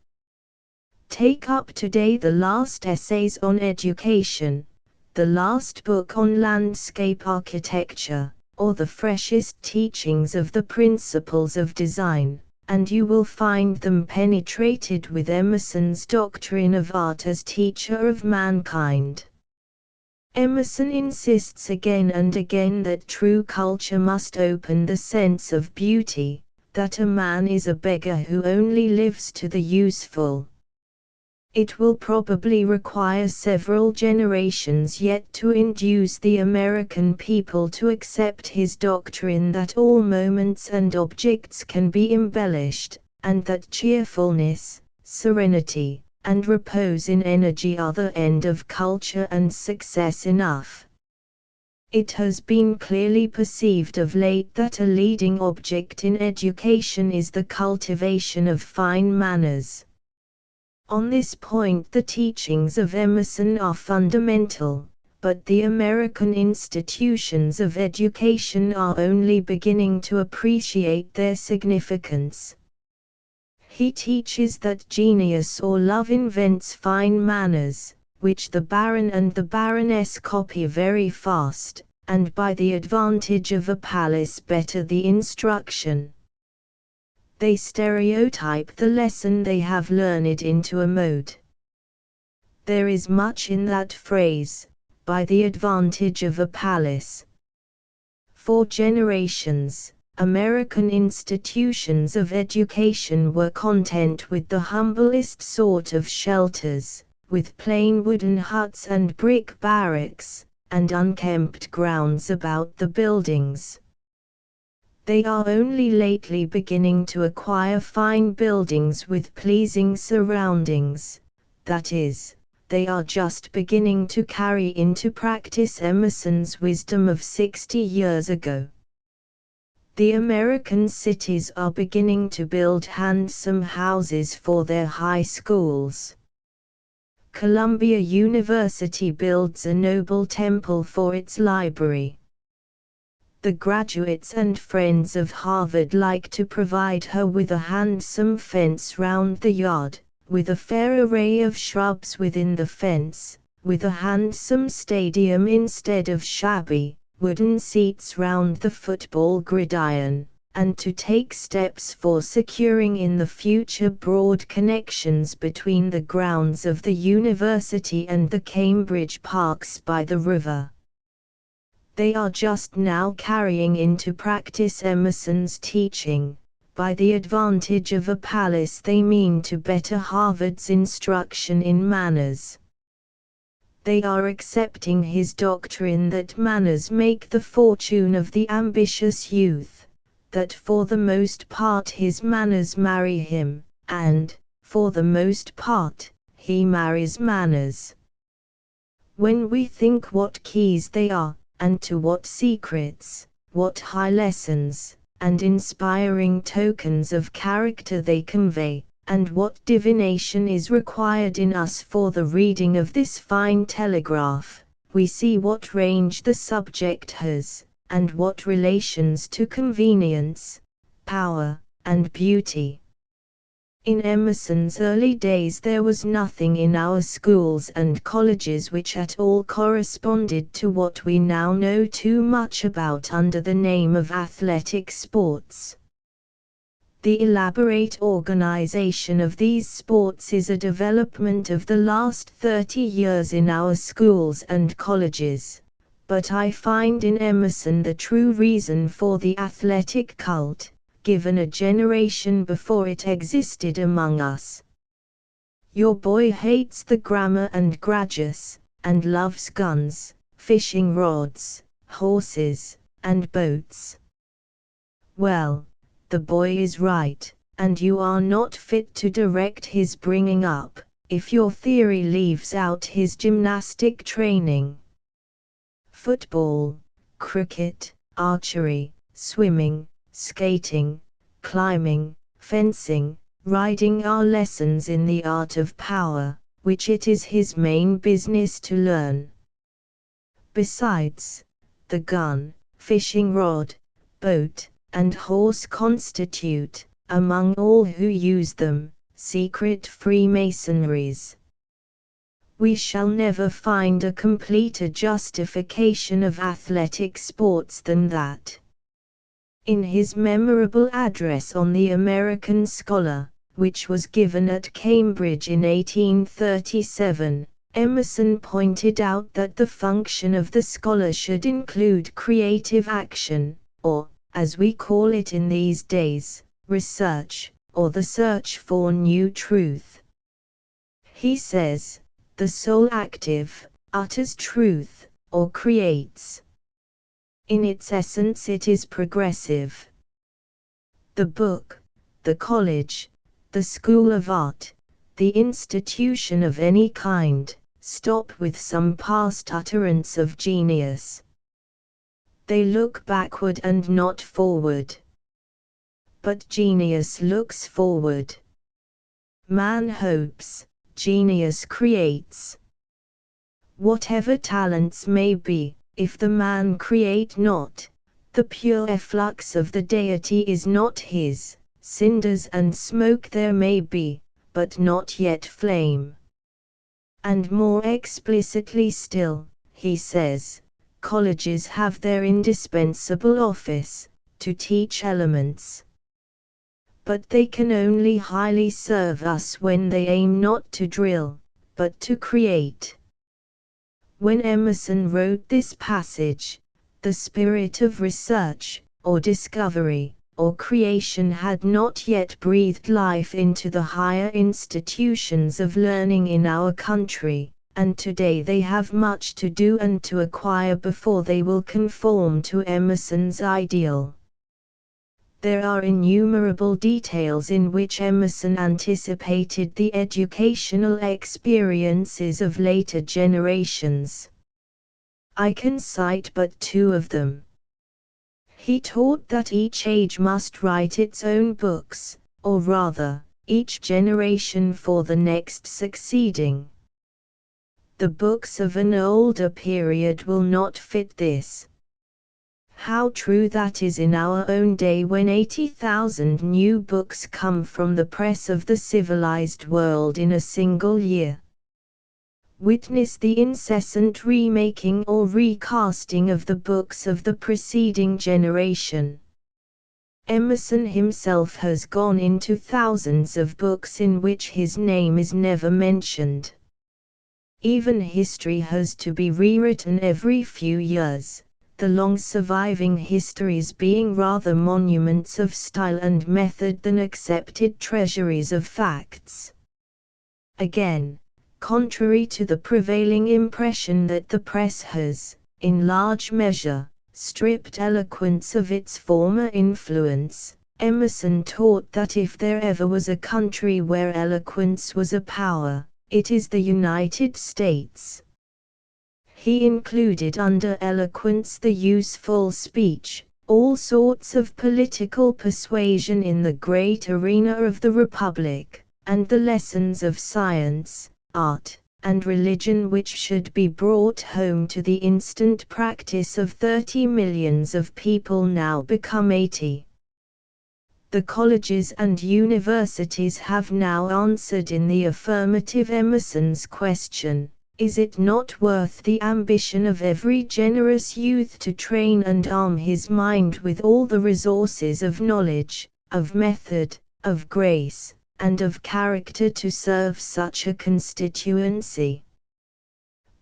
Take up today the last essays on education, the last book on landscape architecture, or the freshest teachings of the principles of design, and you will find them penetrated with Emerson's doctrine of art as teacher of mankind. Emerson insists again and again that true culture must open the sense of beauty, that a man is a beggar who only lives to the useful. It will probably require several generations yet to induce the American people to accept his doctrine that all moments and objects can be embellished, and that cheerfulness, serenity, and repose in energy are the end of culture and success enough. It has been clearly perceived of late that a leading object in education is the cultivation of fine manners. On this point the teachings of Emerson are fundamental, but the American institutions of education are only beginning to appreciate their significance. He teaches that genius or love invents fine manners, which the baron and the baroness copy very fast, and by the advantage of a palace better the instruction. They stereotype the lesson they have learned into a mode. There is much in that phrase, by the advantage of a palace. For generations, American institutions of education were content with the humblest sort of shelters, with plain wooden huts and brick barracks, and unkempt grounds about the buildings. They are only lately beginning to acquire fine buildings with pleasing surroundings, that is, they are just beginning to carry into practice Emerson's wisdom of 60 years ago. The American cities are beginning to build handsome houses for their high schools. Columbia University builds a noble temple for its library. The graduates and friends of Harvard like to provide her with a handsome fence round the yard, with a fair array of shrubs within the fence, with a handsome stadium instead of shabby, wooden seats round the football gridiron, and to take steps for securing in the future broad connections between the grounds of the university and the Cambridge parks by the river. They are just now carrying into practice Emerson's teaching. By the advantage of a palace they mean to better Harvard's instruction in manners. They are accepting his doctrine that manners make the fortune of the ambitious youth, that for the most part his manners marry him, and, for the most part, he marries manners. When we think what keys they are, and to what secrets, what high lessons, and inspiring tokens of character they convey, and what divination is required in us for the reading of this fine telegraph, we see what range the subject has, and what relations to convenience, power, and beauty. In Emerson's early days there was nothing in our schools and colleges which at all corresponded to what we now know too much about under the name of athletic sports. The elaborate organization of these sports is a development of the last 30 years in our schools and colleges, but I find in Emerson the true reason for the athletic cult, given a generation before it existed among us. Your boy hates the grammar and gradus, and loves guns, fishing rods, horses, and boats. Well, the boy is right, and you are not fit to direct his bringing up, if your theory leaves out his gymnastic training. Football, cricket, archery, swimming, skating, climbing, fencing, riding are lessons in the art of power, which it is his main business to learn. Besides, the gun, fishing rod, boat, and horse constitute, among all who use them, secret Freemasonries. We shall never find a completer justification of athletic sports than that. In his memorable address on the American Scholar, which was given at Cambridge in 1837, Emerson pointed out that the function of the scholar should include creative action, or, as we call it in these days, research, or the search for new truth. He says, the soul active, utters truth, or creates. In its essence it is progressive. The book, the college, the school of art, the institution of any kind, stop with some past utterance of genius. They look backward and not forward. But genius looks forward. Man hopes, genius creates. Whatever talents may be, if the man create not, the pure efflux of the deity is not his. Cinders and smoke there may be, but not yet flame. And more explicitly still, he says, colleges have their indispensable office, to teach elements. But they can only highly serve us when they aim not to drill, but to create. When Emerson wrote this passage, the spirit of research, or discovery, or creation had not yet breathed life into the higher institutions of learning in our country, and today they have much to do and to acquire before they will conform to Emerson's ideal. There are innumerable details in which Emerson anticipated the educational experiences of later generations. I can cite but two of them. He taught that each age must write its own books, or rather, each generation for the next succeeding. the books of an older period will not fit this. How true that is in our own day when 80,000 new books come from the press of the civilized world in a single year. Witness the incessant remaking or recasting of the books of the preceding generation. Emerson himself has gone into thousands of books in which his name is never mentioned. Even history has to be rewritten every few years, the long-surviving histories being rather monuments of style and method than accepted treasuries of facts. Again, contrary to the prevailing impression that the press has, in large measure, stripped eloquence of its former influence, Emerson taught that if there ever was a country where eloquence was a power, it is the United States. He included under eloquence the useful speech, all sorts of political persuasion in the great arena of the Republic, and the lessons of science, art, and religion which should be brought home to the instant practice of 30 millions of people now become 80. The colleges and universities have now answered in the affirmative Emerson's question, is it not worth the ambition of every generous youth to train and arm his mind with all the resources of knowledge, of method, of grace, and of character to serve such a constituency?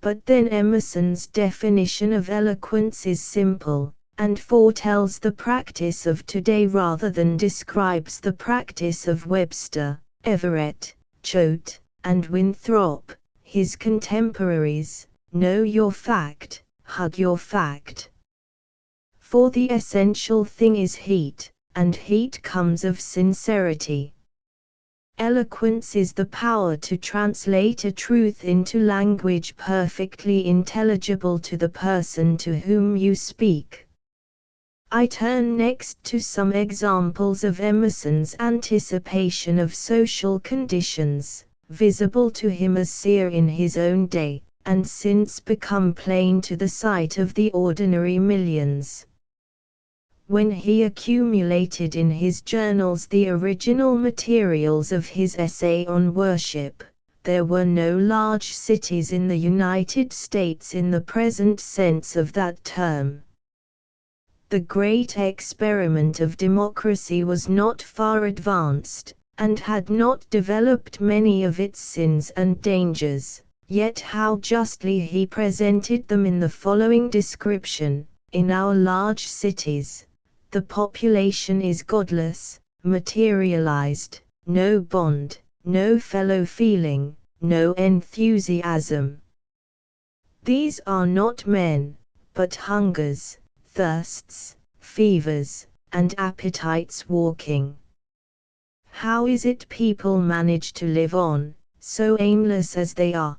But then Emerson's definition of eloquence is simple, and foretells the practice of today rather than describes the practice of Webster, Everett, Choate, and Winthrop, his contemporaries. Know your fact, hug your fact. For the essential thing is heat, and heat comes of sincerity. Eloquence is the power to translate a truth into language perfectly intelligible to the person to whom you speak. I turn next to some examples of Emerson's anticipation of social conditions, visible to him as seer in his own day, and since become plain to the sight of the ordinary millions. When he accumulated in his journals the original materials of his essay on worship, there were no large cities in the United States in the present sense of that term. The great experiment of democracy was not far advanced, and had not developed many of its sins and dangers, yet how justly he presented them in the following description: in our large cities, the population is godless, materialized, no bond, no fellow feeling, no enthusiasm. These are not men, but hungers, thirsts, fevers, and appetites walking. How is it people manage to live on, so aimless as they are?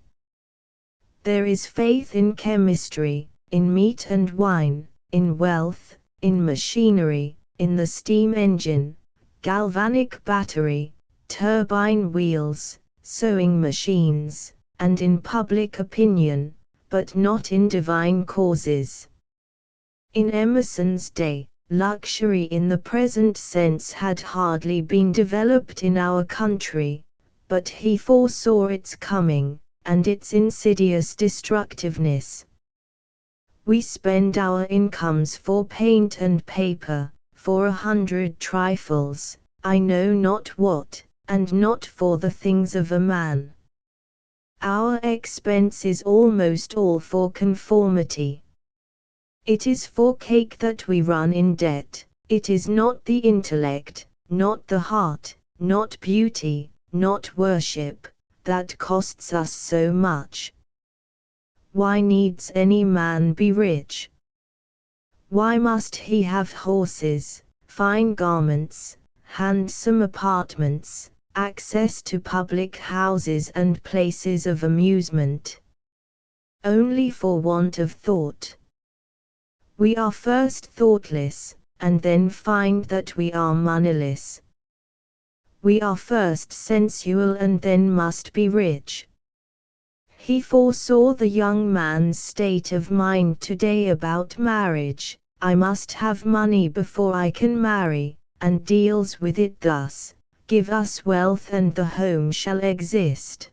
There is faith in chemistry, in meat and wine, in wealth, in machinery, in the steam engine, galvanic battery, turbine wheels, sewing machines, and in public opinion, but not in divine causes. In Emerson's day, luxury in the present sense had hardly been developed in our country, but he foresaw its coming, and its insidious destructiveness. We spend our incomes for paint and paper, for 100 trifles, I know not what, and not for the things of a man. Our expense is almost all for conformity. It is for cake that we run in debt. It is not the intellect, not the heart, not beauty, not worship, that costs us so much. Why needs any man be rich? Why must he have horses, fine garments, handsome apartments, access to public houses and places of amusement? Only for want of thought. We are first thoughtless, and then find that we are moneyless. We are first sensual and then must be rich. He foresaw the young man's state of mind today about marriage. I must have money before I can marry, and deals with it thus: give us wealth and the home shall exist.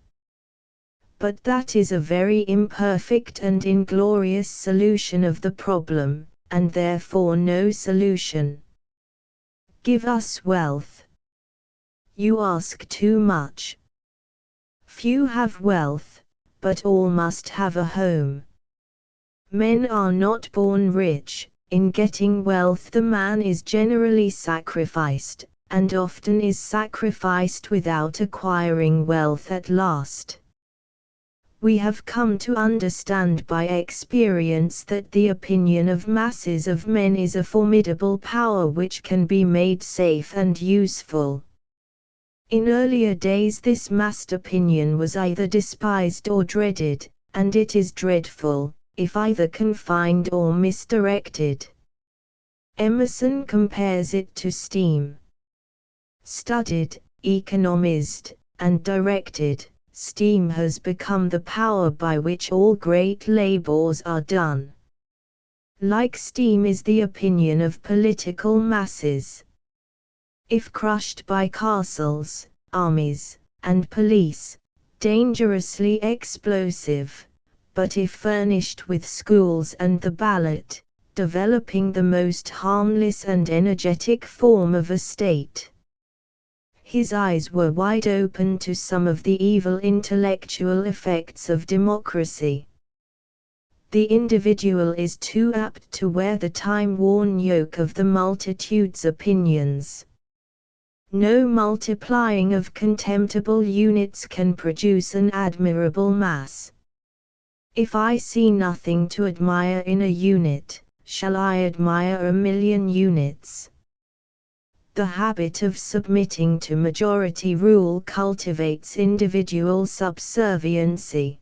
But that is a very imperfect and inglorious solution of the problem, and therefore no solution. Give us wealth. You ask too much. Few have wealth, but all must have a home. Men are not born rich. In getting wealth the man is generally sacrificed, and often is sacrificed without acquiring wealth at last. We have come to understand by experience that the opinion of masses of men is a formidable power which can be made safe and useful. In earlier days this massed opinion was either despised or dreaded, and it is dreadful, if either confined or misdirected. Emerson compares it to steam. Studied, economized, and directed, steam has become the power by which all great labors are done. Like steam is the opinion of political masses. If crushed by castles, armies, and police, dangerously explosive, but if furnished with schools and the ballot, developing the most harmless and energetic form of a state. His eyes were wide open to some of the evil intellectual effects of democracy. The individual is too apt to wear the time-worn yoke of the multitude's opinions. No multiplying of contemptible units can produce an admirable mass. If I see nothing to admire in a unit, shall I admire 1,000,000 units? The habit of submitting to majority rule cultivates individual subserviency.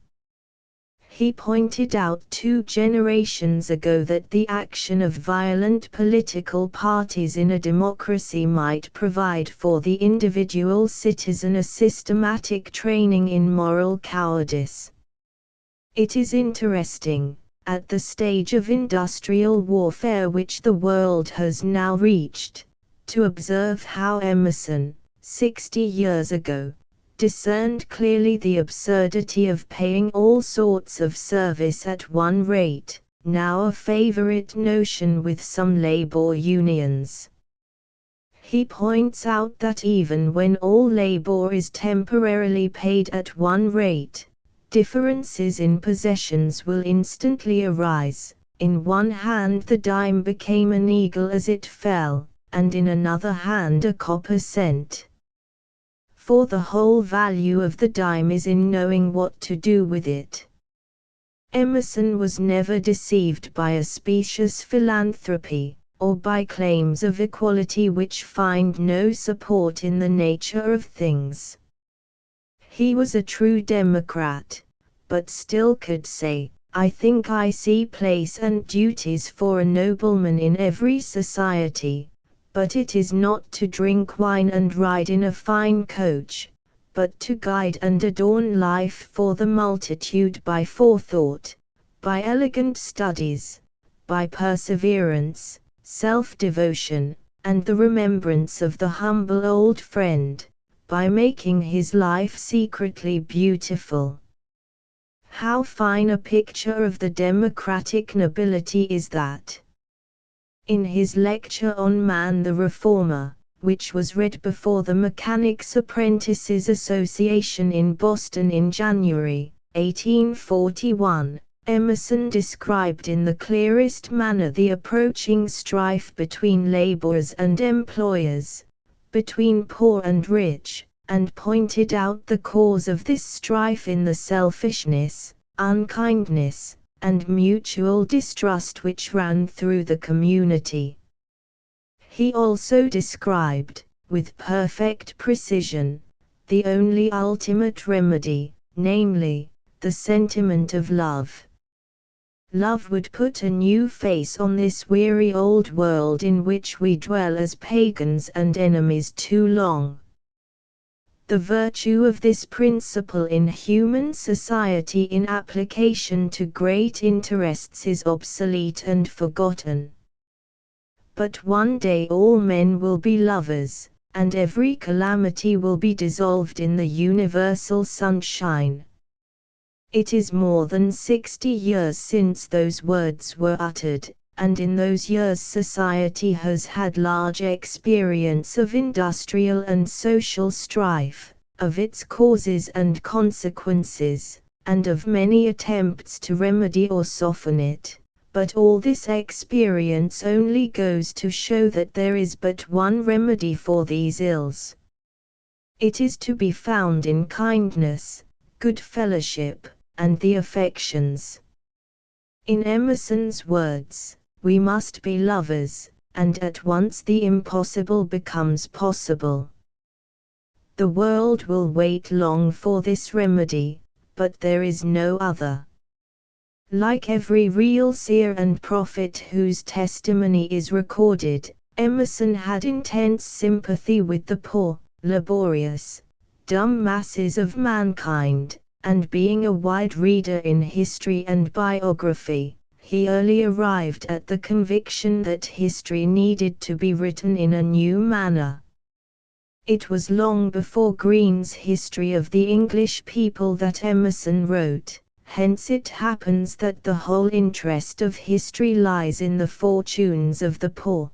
He pointed out 2 generations ago that the action of violent political parties in a democracy might provide for the individual citizen a systematic training in moral cowardice. It is interesting, at the stage of industrial warfare which the world has now reached, to observe how Emerson, 60 years ago, discerned clearly the absurdity of paying all sorts of service at one rate, now a favorite notion with some labor unions. He points out that even when all labor is temporarily paid at one rate, differences in possessions will instantly arise. In one hand the dime became an eagle as it fell, and in another hand a copper cent. For the whole value of the dime is in knowing what to do with it. Emerson was never deceived by a specious philanthropy, or by claims of equality which find no support in the nature of things. He was a true Democrat, but still could say, I think I see place and duties for a nobleman in every society. But it is not to drink wine and ride in a fine coach, but to guide and adorn life for the multitude by forethought, by elegant studies, by perseverance, self-devotion, and the remembrance of the humble old friend, by making his life secretly beautiful. How fine a picture of the democratic nobility is that! In his lecture on Man the Reformer, which was read before the Mechanics' Apprentices Association in Boston in January, 1841, Emerson described in the clearest manner the approaching strife between laborers and employers, between poor and rich, and pointed out the cause of this strife in the selfishness, unkindness, and mutual distrust which ran through the community. He also described, with perfect precision, the only ultimate remedy, namely, the sentiment of love. Love would put a new face on this weary old world in which we dwell as pagans and enemies too long. The virtue of this principle in human society in application to great interests is obsolete and forgotten. But one day all men will be lovers, and every calamity will be dissolved in the universal sunshine. It is more than 60 years since those words were uttered, and in those years society has had large experience of industrial and social strife, of its causes and consequences, and of many attempts to remedy or soften it. But all this experience only goes to show that there is but one remedy for these ills. It is to be found in kindness, good fellowship, and the affections. In Emerson's words, we must be lovers, and at once the impossible becomes possible. The world will wait long for this remedy, but there is no other. Like every real seer and prophet whose testimony is recorded, Emerson had intense sympathy with the poor, laborious, dumb masses of mankind, and being a wide reader in history and biography, he early arrived at the conviction that history needed to be written in a new manner. It was long before Green's History of the English People that Emerson wrote. Hence it happens that the whole interest of history lies in the fortunes of the poor.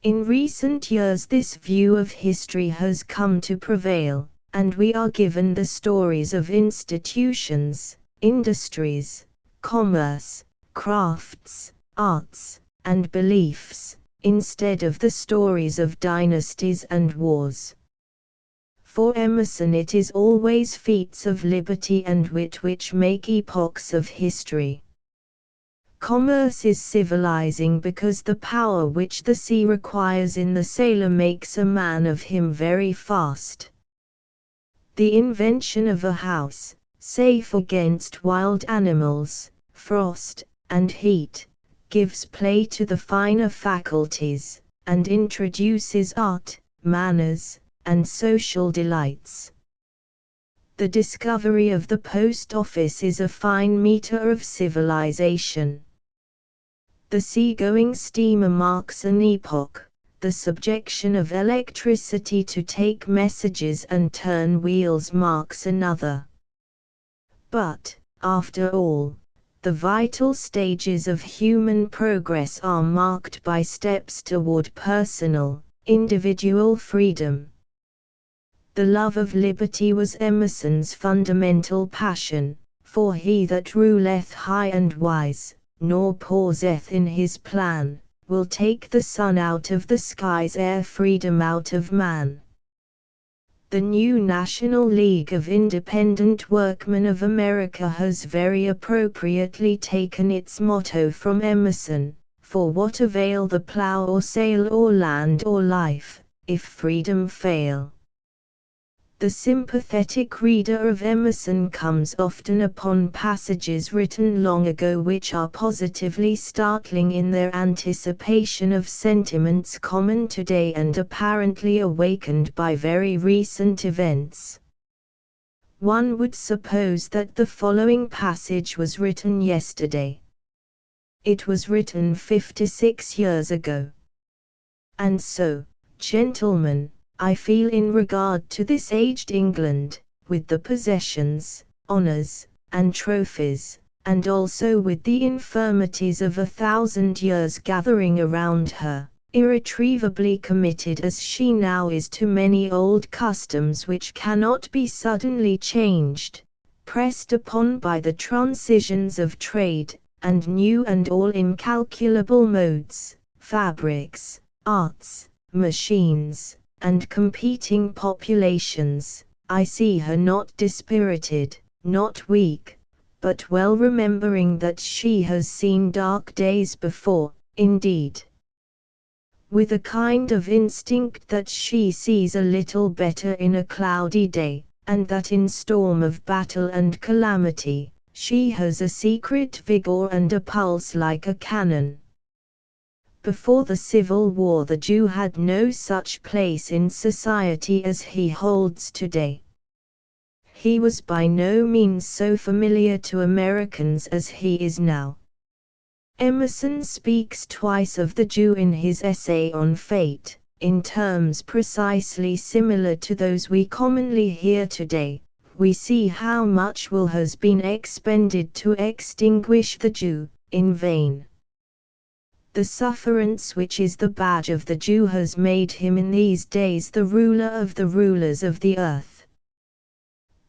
In recent years this view of history has come to prevail, and we are given the stories of institutions, industries, commerce, crafts, arts, and beliefs, instead of the stories of dynasties and wars. For Emerson it is always feats of liberty and wit which make epochs of history. Commerce is civilizing because the power which the sea requires in the sailor makes a man of him very fast. The invention of a house, safe against wild animals, frost, and heat, gives play to the finer faculties, and introduces art, manners, and social delights. The discovery of the post office is a fine meter of civilization. The sea-going steamer marks an epoch, the subjection of electricity to take messages and turn wheels marks another. But, after all, the vital stages of human progress are marked by steps toward personal, individual freedom. The love of liberty was Emerson's fundamental passion, for he that ruleth high and wise, nor pauseth in his plan, will take the sun out of the skies ere freedom out of man. The new National League of Independent Workmen of America has very appropriately taken its motto from Emerson, for what avail the plow or sail or land or life, if freedom fail? The sympathetic reader of Emerson comes often upon passages written long ago which are positively startling in their anticipation of sentiments common today and apparently awakened by very recent events. One would suppose that the following passage was written yesterday. It was written 56 years ago. And so, gentlemen, I feel in regard to this aged England, with the possessions, honors, and trophies, and also with the infirmities of 1,000 years gathering around her, irretrievably committed as she now is to many old customs which cannot be suddenly changed, pressed upon by the transitions of trade, and new and all incalculable modes, fabrics, arts, machines, and competing populations. I see her not dispirited, not weak, but well remembering that she has seen dark days before, indeed, with a kind of instinct that she sees a little better in a cloudy day, and that in storm of battle and calamity, she has a secret vigor and a pulse like a cannon. Before the Civil War, the Jew had no such place in society as he holds today. He was by no means so familiar to Americans as he is now. Emerson speaks twice of the Jew in his essay on fate, in terms precisely similar to those we commonly hear today. We see how much will has been expended to extinguish the Jew, in vain. The sufferance which is the badge of the Jew has made him in these days the ruler of the rulers of the earth.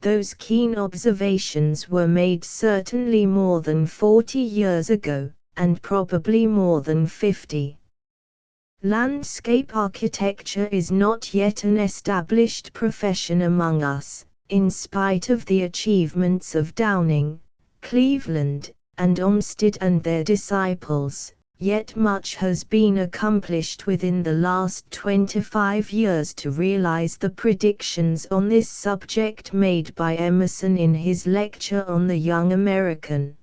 Those keen observations were made certainly more than 40 years ago, and probably more than 50. Landscape architecture is not yet an established profession among us, in spite of the achievements of Downing, Cleveland, and Olmsted and their disciples. Yet much has been accomplished within the last 25 years to realize the predictions on this subject made by Emerson in his lecture on the Young American.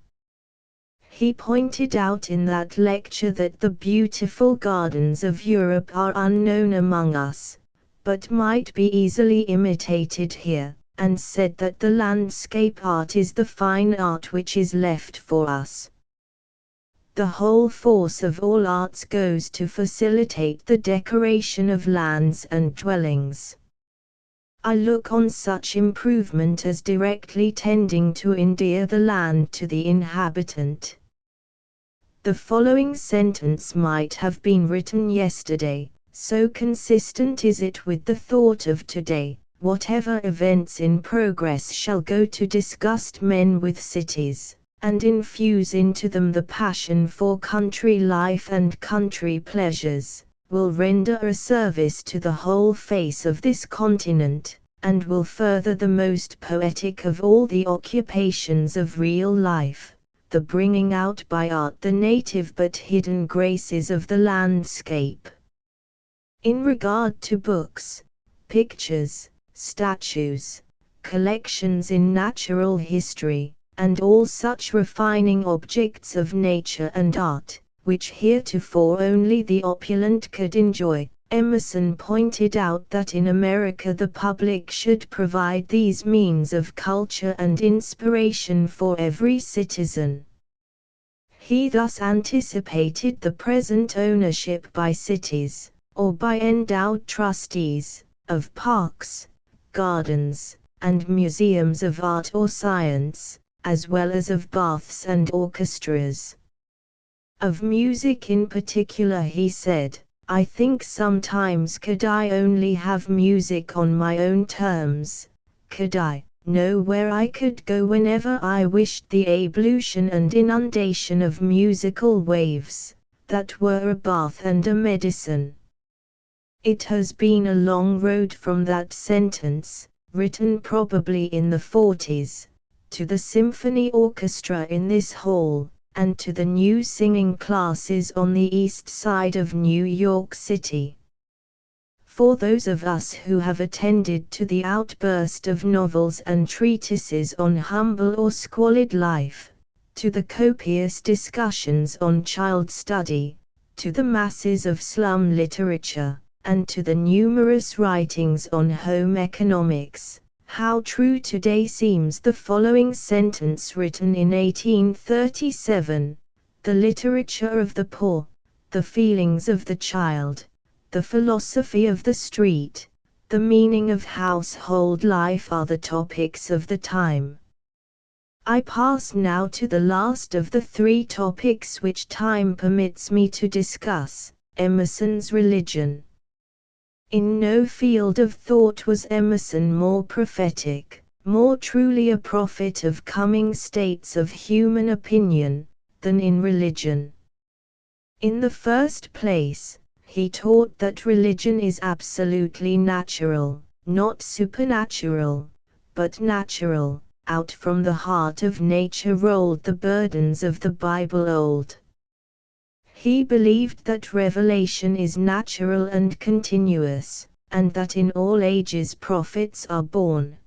He pointed out in that lecture that the beautiful gardens of Europe are unknown among us, but might be easily imitated here, and said that the landscape art is the fine art which is left for us. The whole force of all arts goes to facilitate the decoration of lands and dwellings. I look on such improvement as directly tending to endear the land to the inhabitant. The following sentence might have been written yesterday, so consistent is it with the thought of today. Whatever events in progress shall go to disgust men with cities, and infuse into them the passion for country life and country pleasures, will render a service to the whole face of this continent, and will further the most poetic of all the occupations of real life, the bringing out by art the native but hidden graces of the landscape. In regard to books, pictures, statues, collections in natural history, and all such refining objects of nature and art, which heretofore only the opulent could enjoy, Emerson pointed out that in America the public should provide these means of culture and inspiration for every citizen. He thus anticipated the present ownership by cities, or by endowed trustees, of parks, gardens, and museums of art or science, as well as of baths and orchestras. Of music in particular he said, "I think sometimes could I only have music on my own terms, could I know where I could go whenever I wished the ablution and inundation of musical waves, that were a bath and a medicine." It has been a long road from that sentence, written probably in the 40s, to the symphony orchestra in this hall, and to the new singing classes on the east side of New York City. For those of us who have attended to the outburst of novels and treatises on humble or squalid life, to the copious discussions on child study, to the masses of slum literature, and to the numerous writings on home economics, how true today seems the following sentence written in 1837, "The literature of the poor, the feelings of the child, the philosophy of the street, the meaning of household life are the topics of the time." I pass now to the last of the three topics which time permits me to discuss, Emerson's religion. In no field of thought was Emerson more prophetic, more truly a prophet of coming states of human opinion, than in religion. In the first place, he taught that religion is absolutely natural, not supernatural, but natural. Out from the heart of nature rolled the burdens of the Bible old. He believed that revelation is natural and continuous, and that in all ages prophets are born.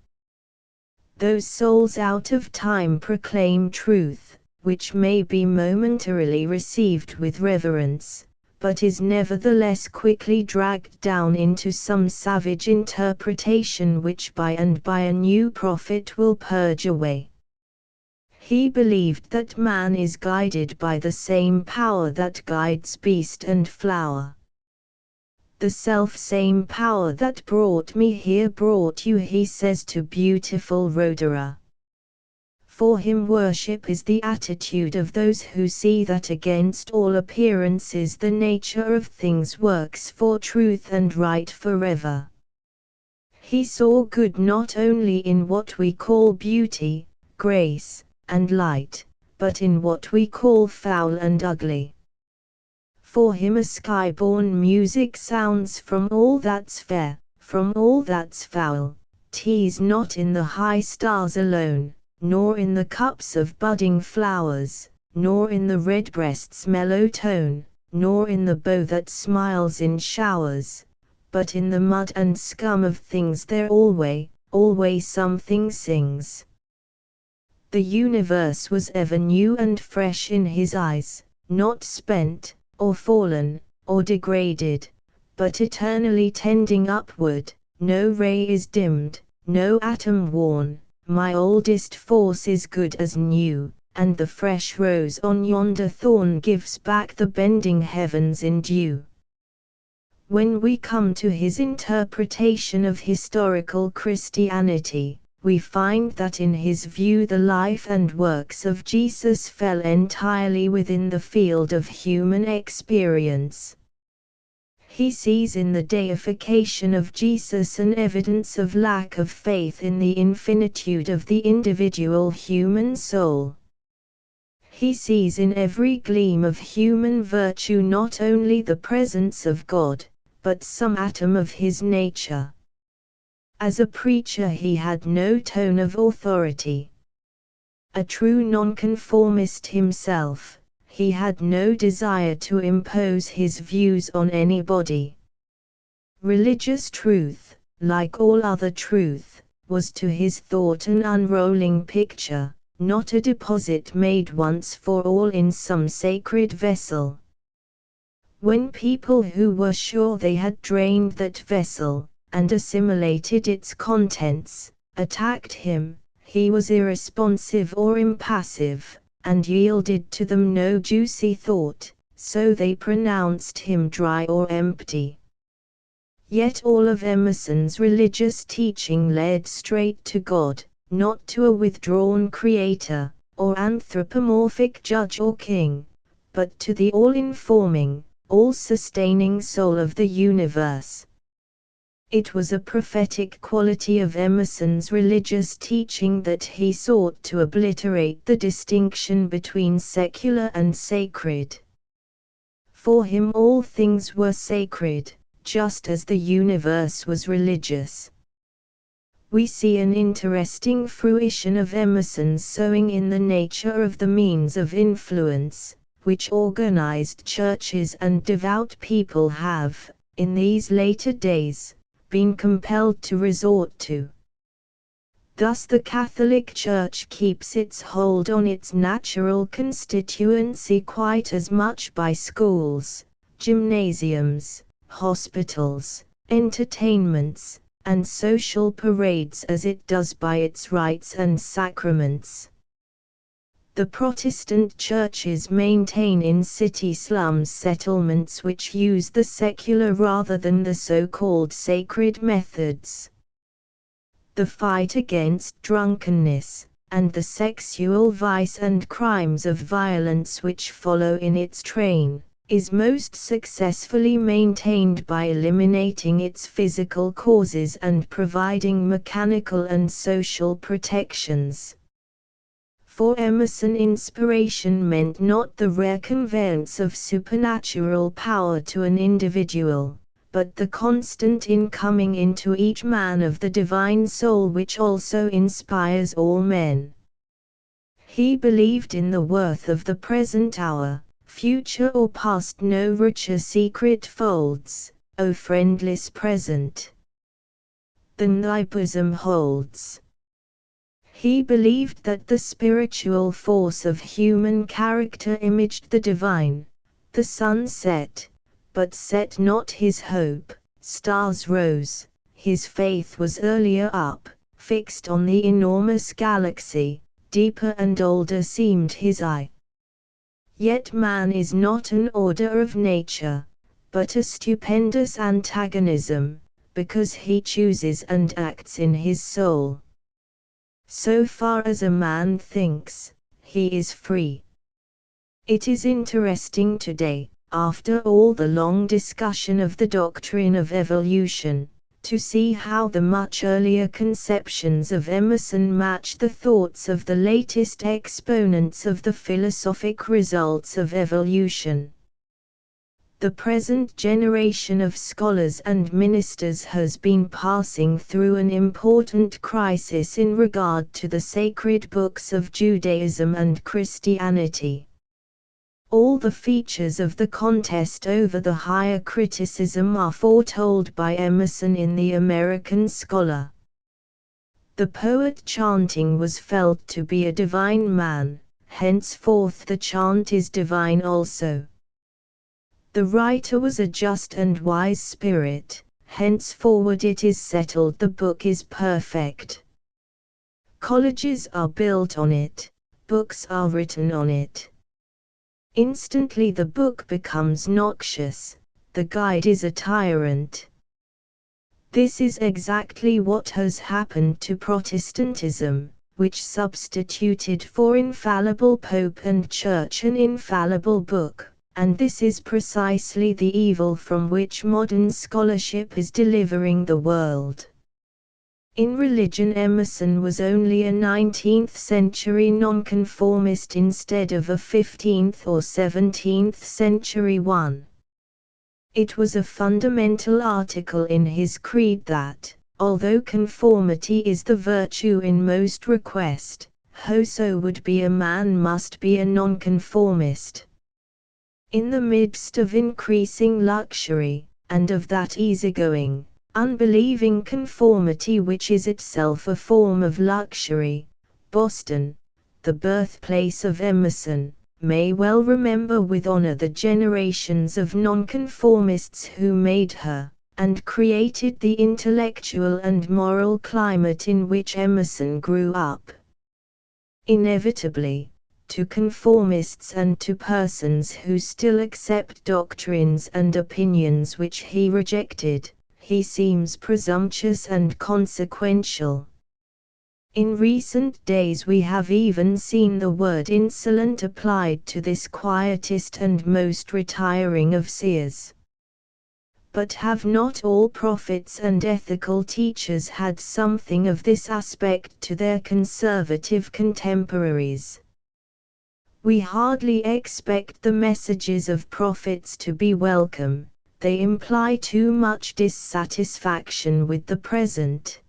Those souls out of time proclaim truth, which may be momentarily received with reverence, but is nevertheless quickly dragged down into some savage interpretation which by and by a new prophet will purge away. He believed that man is guided by the same power that guides beast and flower. The self-same power that brought me here brought you, he says to beautiful Rhodora. For him worship is the attitude of those who see that against all appearances the nature of things works for truth and right forever. He saw good not only in what we call beauty, grace, and light, but in what we call foul and ugly. For him a sky-born music sounds from all that's fair, from all that's foul. 'Tis not in the high stars alone, nor in the cups of budding flowers, nor in the redbreast's mellow tone, nor in the bow that smiles in showers, but in the mud and scum of things there always something sings. The universe was ever new and fresh in his eyes, not spent, or fallen, or degraded, but eternally tending upward. No ray is dimmed, no atom worn. My oldest force is good as new, and the fresh rose on yonder thorn gives back the bending heavens in dew. When we come to his interpretation of historical Christianity, we find that in his view the life and works of Jesus fell entirely within the field of human experience. He sees in the deification of Jesus an evidence of lack of faith in the infinitude of the individual human soul. He sees in every gleam of human virtue not only the presence of God, but some atom of his nature. As a preacher he had no tone of authority. A true nonconformist himself, he had no desire to impose his views on anybody. Religious truth, like all other truth, was to his thought an unrolling picture, not a deposit made once for all in some sacred vessel. When people who were sure they had drained that vessel, and assimilated its contents, attacked him, he was irresponsive or impassive, and yielded to them no juicy thought, so they pronounced him dry or empty. Yet all of Emerson's religious teaching led straight to God, not to a withdrawn creator, or anthropomorphic judge or king, but to the all-informing, all-sustaining soul of the universe. It was a prophetic quality of Emerson's religious teaching that he sought to obliterate the distinction between secular and sacred. For him all things were sacred, just as the universe was religious. We see an interesting fruition of Emerson's sowing in the nature of the means of influence, which organized churches and devout people have, in these later days, been compelled to resort to. Thus the Catholic Church keeps its hold on its natural constituency quite as much by schools, gymnasiums, hospitals, entertainments, and social parades as it does by its rites and sacraments. The Protestant churches maintain in city slums settlements which use the secular rather than the so-called sacred methods. The fight against drunkenness, and the sexual vice and crimes of violence which follow in its train, is most successfully maintained by eliminating its physical causes and providing mechanical and social protections. For Emerson, inspiration meant not the rare conveyance of supernatural power to an individual, but the constant incoming into each man of the divine soul which also inspires all men. He believed in the worth of the present hour, future or past no richer secret folds, O friendless present, than thy bosom holds. He believed that the spiritual force of human character imaged the divine. The sun set, but set not his hope, stars rose, his faith was earlier up, fixed on the enormous galaxy, deeper and older seemed his eye. Yet man is not an order of nature, but a stupendous antagonism, because he chooses and acts in his soul. So far as a man thinks, he is free. It is interesting today, after all the long discussion of the doctrine of evolution, to see how the much earlier conceptions of Emerson match the thoughts of the latest exponents of the philosophic results of evolution. The present generation of scholars and ministers has been passing through an important crisis in regard to the sacred books of Judaism and Christianity. All the features of the contest over the higher criticism are foretold by Emerson in The American Scholar. The poet chanting was felt to be a divine man, henceforth the chant is divine also. The writer was a just and wise spirit, henceforward it is settled the book is perfect. Colleges are built on it, books are written on it. Instantly the book becomes noxious, the guide is a tyrant. This is exactly what has happened to Protestantism, which substituted for infallible Pope and Church an infallible book, and this is precisely the evil from which modern scholarship is delivering the world. In religion Emerson was only a 19th-century nonconformist instead of a 15th or 17th-century one. It was a fundamental article in his creed that, although conformity is the virtue in most request, whoso would be a man must be a nonconformist. In the midst of increasing luxury, and of that easygoing, unbelieving conformity which is itself a form of luxury, Boston, the birthplace of Emerson, may well remember with honor the generations of nonconformists who made her, and created the intellectual and moral climate in which Emerson grew up. Inevitably, to conformists and to persons who still accept doctrines and opinions which he rejected, he seems presumptuous and consequential. In recent days we have even seen the word insolent applied to this quietest and most retiring of seers. But have not all prophets and ethical teachers had something of this aspect to their conservative contemporaries? We hardly expect the messages of prophets to be welcome. They imply too much dissatisfaction with the present.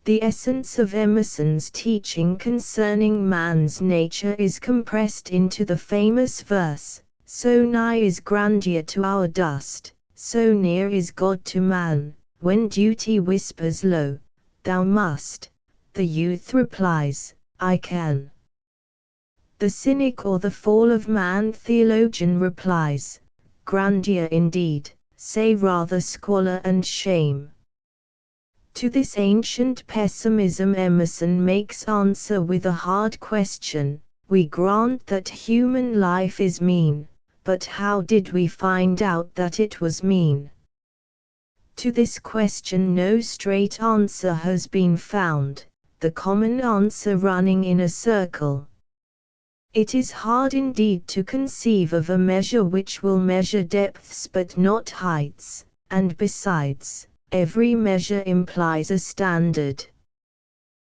The essence of Emerson's teaching concerning man's nature is compressed into the famous verse, "So nigh is grandeur to our dust, so near is God to man, when duty whispers low, thou must," the youth replies, "I can." The cynic or the fall of man theologian replies, "Grandeur indeed, say rather squalor and shame." To this ancient pessimism Emerson makes answer with a hard question: we grant that human life is mean, but how did we find out that it was mean? To this question no straight answer has been found, the common answer running in a circle. It is hard indeed to conceive of a measure which will measure depths but not heights, and besides, every measure implies a standard.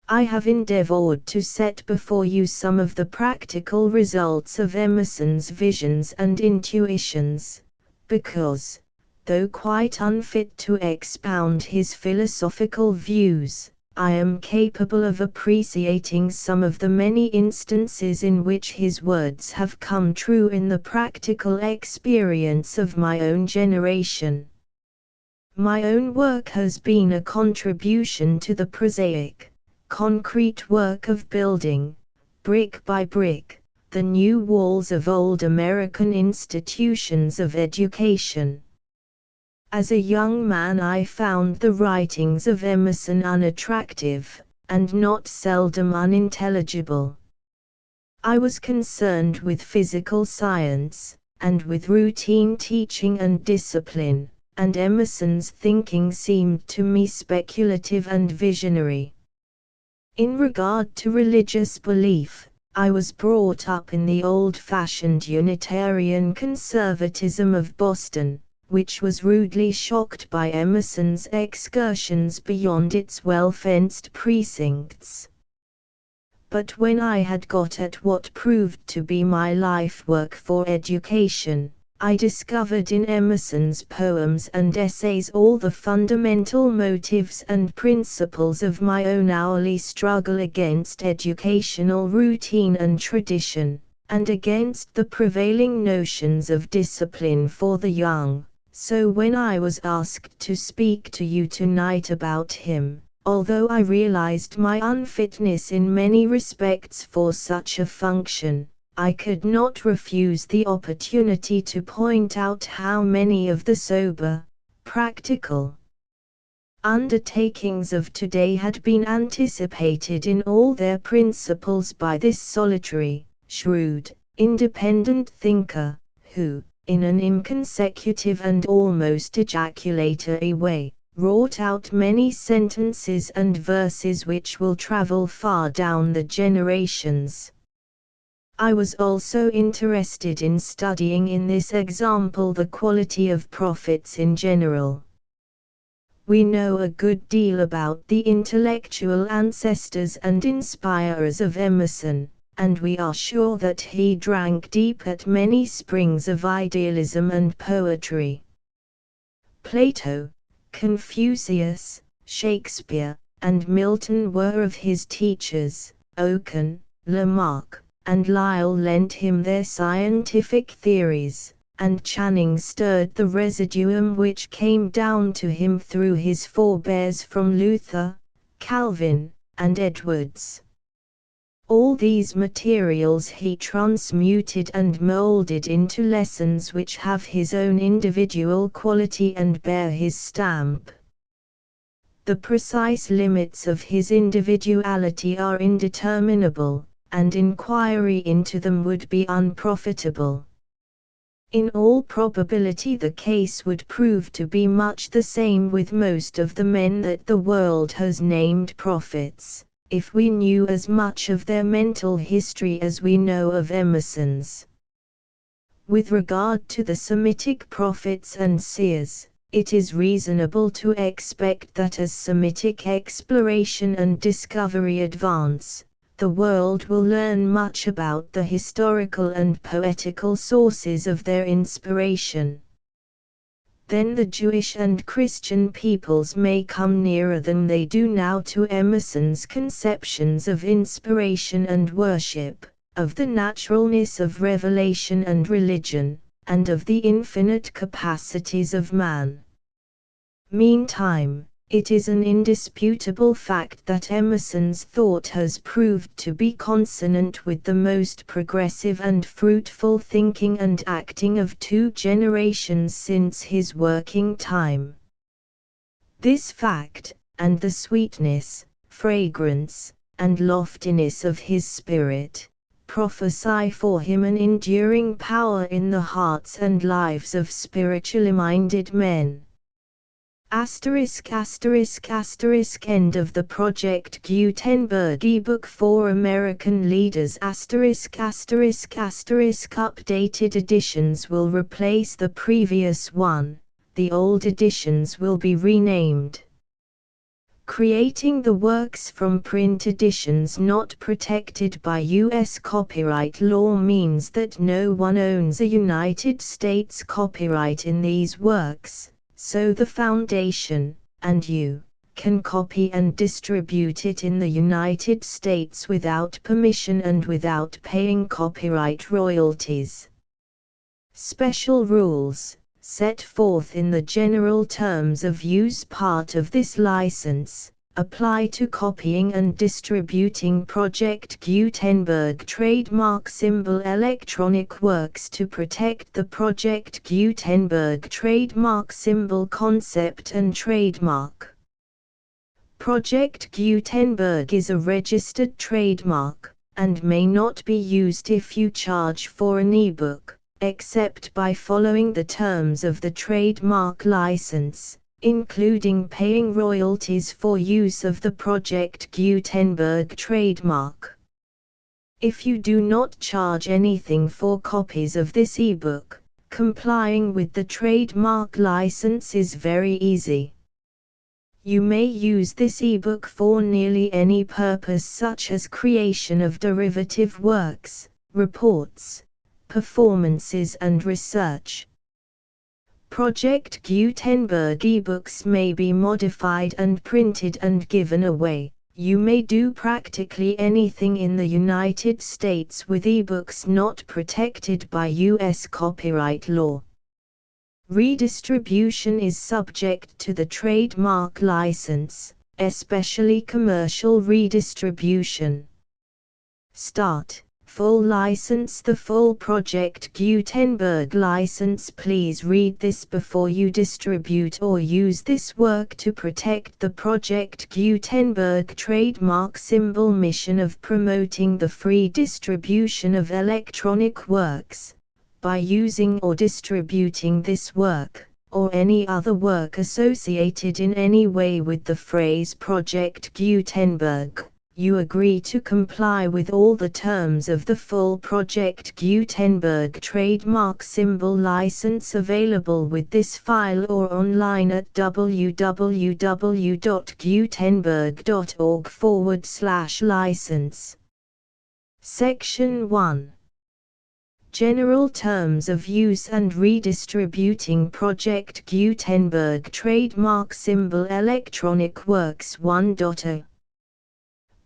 I have endeavored to set before you some of the practical results of Emerson's visions and intuitions, because, though quite unfit to expound his philosophical views, I am capable of appreciating some of the many instances in which his words have come true in the practical experience of my own generation. My own work has been a contribution to the prosaic, concrete work of building, brick by brick, the new walls of old American institutions of education. As a young man I found the writings of Emerson unattractive, and not seldom unintelligible. I was concerned with physical science, and with routine teaching and discipline, and Emerson's thinking seemed to me speculative and visionary. In regard to religious belief, I was brought up in the old-fashioned Unitarian conservatism of Boston, which was rudely shocked by Emerson's excursions beyond its well-fenced precincts. But when I had got at what proved to be my life work for education, I discovered in Emerson's poems and essays all the fundamental motives and principles of my own hourly struggle against educational routine and tradition, and against the prevailing notions of discipline for the young. So when I was asked to speak to you tonight about him, although I realized my unfitness in many respects for such a function, I could not refuse the opportunity to point out how many of the sober, practical undertakings of today had been anticipated in all their principles by this solitary, shrewd, independent thinker, who, in an inconsecutive and almost ejaculatory way, wrought out many sentences and verses which will travel far down the generations. I was also interested in studying in this example the quality of prophets in general. We know a good deal about the intellectual ancestors and inspirers of Emerson, and we are sure that he drank deep at many springs of idealism and poetry. Plato, Confucius, Shakespeare, and Milton were of his teachers. Oken, Lamarck, and Lyell lent him their scientific theories, and Channing stirred the residuum which came down to him through his forebears from Luther, Calvin, and Edwards. All these materials he transmuted and molded into lessons which have his own individual quality and bear his stamp. The precise limits of his individuality are indeterminable, and inquiry into them would be unprofitable. In all probability the case would prove to be much the same with most of the men that the world has named prophets, if we knew as much of their mental history as we know of Emerson's. With regard to the Semitic prophets and seers, it is reasonable to expect that as Semitic exploration and discovery advance, the world will learn much about the historical and poetical sources of their inspiration. Then the Jewish and Christian peoples may come nearer than they do now to Emerson's conceptions of inspiration and worship, of the naturalness of revelation and religion, and of the infinite capacities of man. Meantime, it is an indisputable fact that Emerson's thought has proved to be consonant with the most progressive and fruitful thinking and acting of 2 generations since his working time. This fact, and the sweetness, fragrance, and loftiness of his spirit, prophesy for him an enduring power in the hearts and lives of spiritually minded men. End of the Project Gutenberg ebook for American Leaders. Updated editions will replace the previous one, the old editions will be renamed. Creating the works from print editions not protected by U.S. copyright law means that no one owns a United States copyright in these works. So the Foundation, and you, can copy and distribute it in the United States without permission and without paying copyright royalties. Special rules, set forth in the general terms of use part of this license, apply to copying and distributing Project Gutenberg trademark symbol electronic works to protect the Project Gutenberg trademark symbol concept and trademark. Project Gutenberg is a registered trademark, and may not be used if you charge for an ebook, except by following the terms of the trademark license, including paying royalties for use of the Project Gutenberg trademark. If you do not charge anything for copies of this ebook, complying with the trademark license is very easy. You may use this ebook for nearly any purpose, such as creation of derivative works, reports, performances and research. Project Gutenberg ebooks may be modified and printed and given away. You may do practically anything in the United States with ebooks not protected by U.S. copyright law. Redistribution is subject to the trademark license, especially commercial redistribution. Start. Full license. The full Project Gutenberg license. Please read this before you distribute or use this work to protect the Project Gutenberg trademark symbol mission of promoting the free distribution of electronic works. By using or distributing this work, or any other work associated in any way with the phrase Project Gutenberg, you agree to comply with all the terms of the full Project Gutenberg trademark symbol license available with this file or online at www.gutenberg.org/license. Section 1. General Terms of Use and Redistributing Project Gutenberg Trademark Symbol Electronic Works 1.0.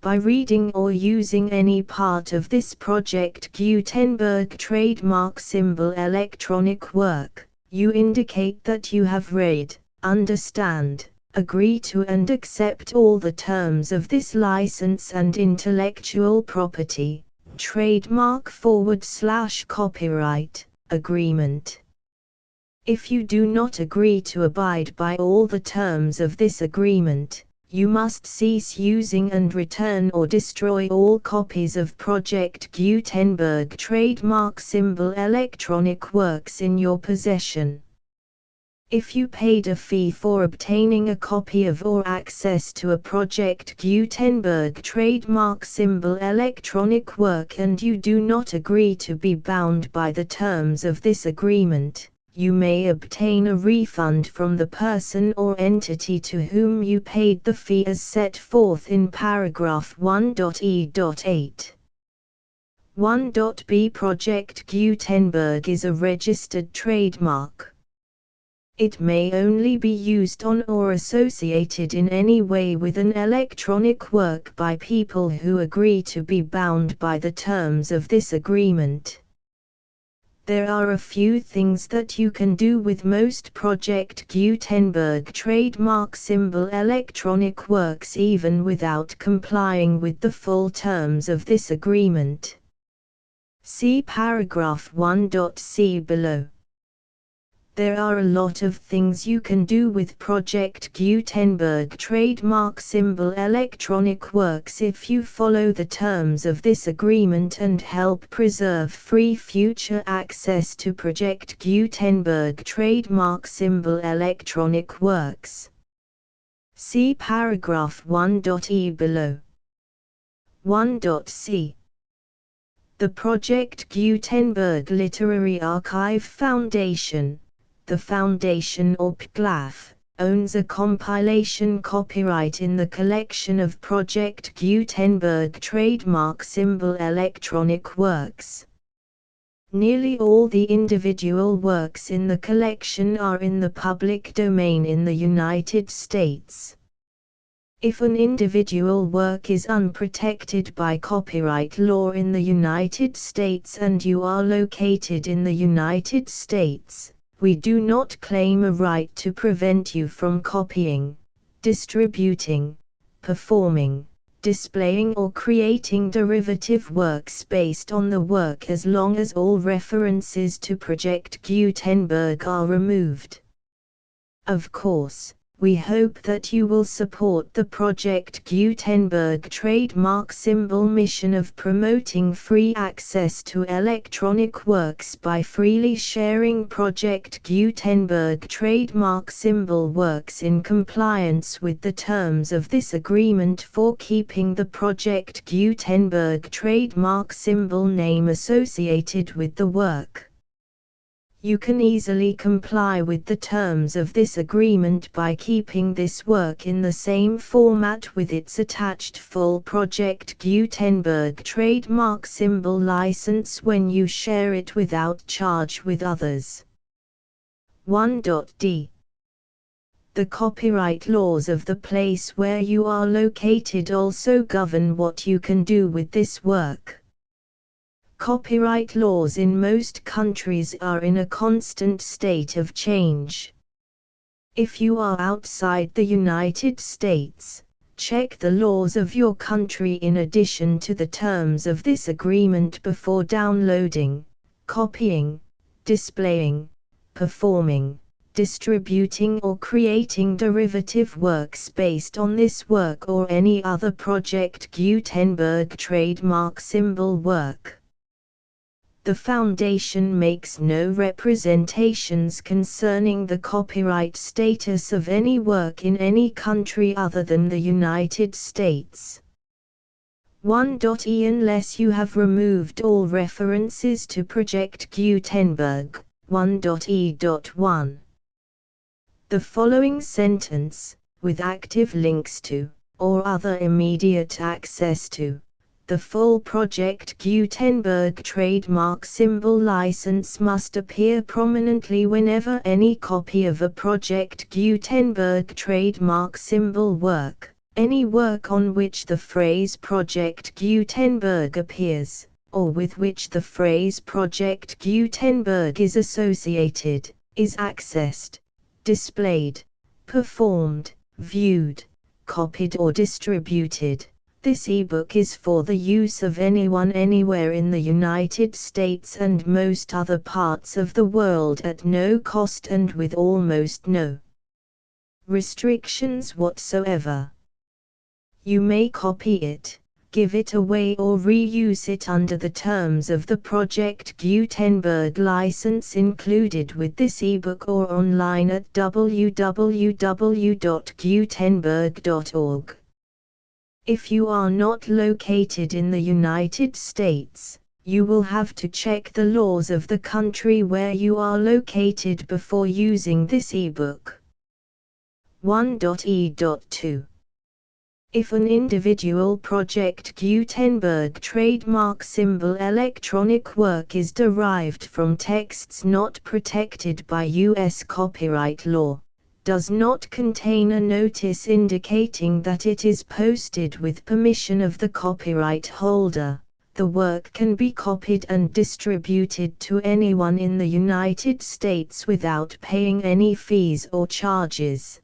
By reading or using any part of this Project Gutenberg trademark symbol electronic work, you indicate that you have read, understand, agree to and accept all the terms of this license and intellectual property, trademark/copyright, agreement. If you do not agree to abide by all the terms of this agreement, you must cease using and return or destroy all copies of Project Gutenberg trademark symbol electronic works in your possession. If you paid a fee for obtaining a copy of or access to a Project Gutenberg trademark symbol electronic work and you do not agree to be bound by the terms of this agreement, you may obtain a refund from the person or entity to whom you paid the fee as set forth in paragraph 1.e.8. 1.b. Project Gutenberg is a registered trademark. It may only be used on or associated in any way with an electronic work by people who agree to be bound by the terms of this agreement. There are a few things that you can do with most Project Gutenberg trademark symbol electronic works even without complying with the full terms of this agreement. See paragraph 1.c below. There are a lot of things you can do with Project Gutenberg trademark symbol electronic works if you follow the terms of this agreement and help preserve free future access to Project Gutenberg trademark symbol electronic works. See paragraph 1.e below. 1.c. The Project Gutenberg Literary Archive Foundation, the Foundation or PGLAF, owns a compilation copyright in the collection of Project Gutenberg trademark symbol electronic works. Nearly all the individual works in the collection are in the public domain in the United States. If an individual work is unprotected by copyright law in the United States and you are located in the United States, we do not claim a right to prevent you from copying, distributing, performing, displaying or creating derivative works based on the work as long as all references to Project Gutenberg are removed. Of course, we hope that you will support the Project Gutenberg trademark symbol mission of promoting free access to electronic works by freely sharing Project Gutenberg trademark symbol works in compliance with the terms of this agreement for keeping the Project Gutenberg trademark symbol name associated with the work. You can easily comply with the terms of this agreement by keeping this work in the same format with its attached full Project Gutenberg trademark symbol license when you share it without charge with others. 1.d. The copyright laws of the place where you are located also govern what you can do with this work. Copyright laws in most countries are in a constant state of change. If you are outside the United States, check the laws of your country in addition to the terms of this agreement before downloading, copying, displaying, performing, distributing or creating derivative works based on this work or any other Project Gutenberg trademark symbol work. The Foundation makes no representations concerning the copyright status of any work in any country other than the United States. 1.e Unless you have removed all references to Project Gutenberg, 1.e.1. The following sentence, with active links to, or other immediate access to, the full Project Gutenberg trademark symbol license must appear prominently whenever any copy of a Project Gutenberg trademark symbol work, any work on which the phrase Project Gutenberg appears, or with which the phrase Project Gutenberg is associated, is accessed, displayed, performed, viewed, copied or distributed. This ebook is for the use of anyone anywhere in the United States and most other parts of the world at no cost and with almost no restrictions whatsoever. You may copy it, give it away or reuse it under the terms of the Project Gutenberg license included with this ebook or online at www.gutenberg.org. If you are not located in the United States, you will have to check the laws of the country where you are located before using this ebook. 1.e.2. If an individual Project Gutenberg trademark symbol electronic work is derived from texts not protected by U.S. copyright law, does not contain a notice indicating that it is posted with permission of the copyright holder, the work can be copied and distributed to anyone in the United States without paying any fees or charges.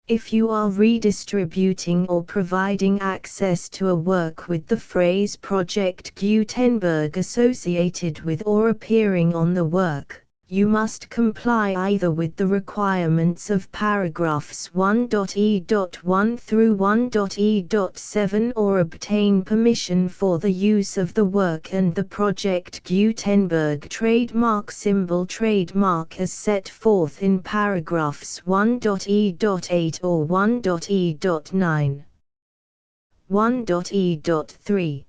If you are redistributing or providing access to a work with the phrase Project Gutenberg associated with or appearing on the work, you must comply either with the requirements of paragraphs 1.e.1 through 1.e.7 or obtain permission for the use of the work and the Project Gutenberg trademark symbol trademark as set forth in paragraphs 1.e.8 or 1.e.9. 1.e.3.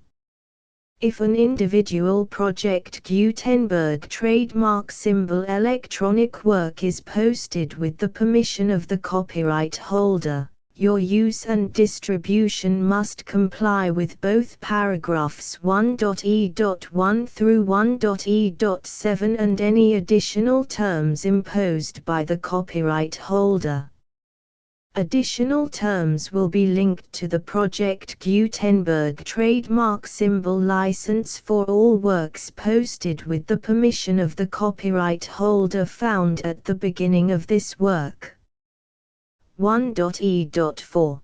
If an individual Project Gutenberg trademark symbol electronic work is posted with the permission of the copyright holder, your use and distribution must comply with both paragraphs 1.e.1 through 1.e.7 and any additional terms imposed by the copyright holder. Additional terms will be linked to the Project Gutenberg trademark symbol license for all works posted with the permission of the copyright holder found at the beginning of this work. 1.e.4.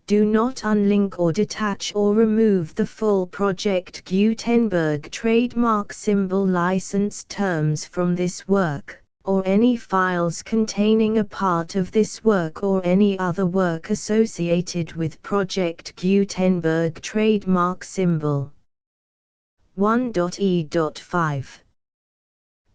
Do not unlink or detach or remove the full Project Gutenberg trademark symbol license terms from this work, or any files containing a part of this work or any other work associated with Project Gutenberg trademark symbol. 1.e.5.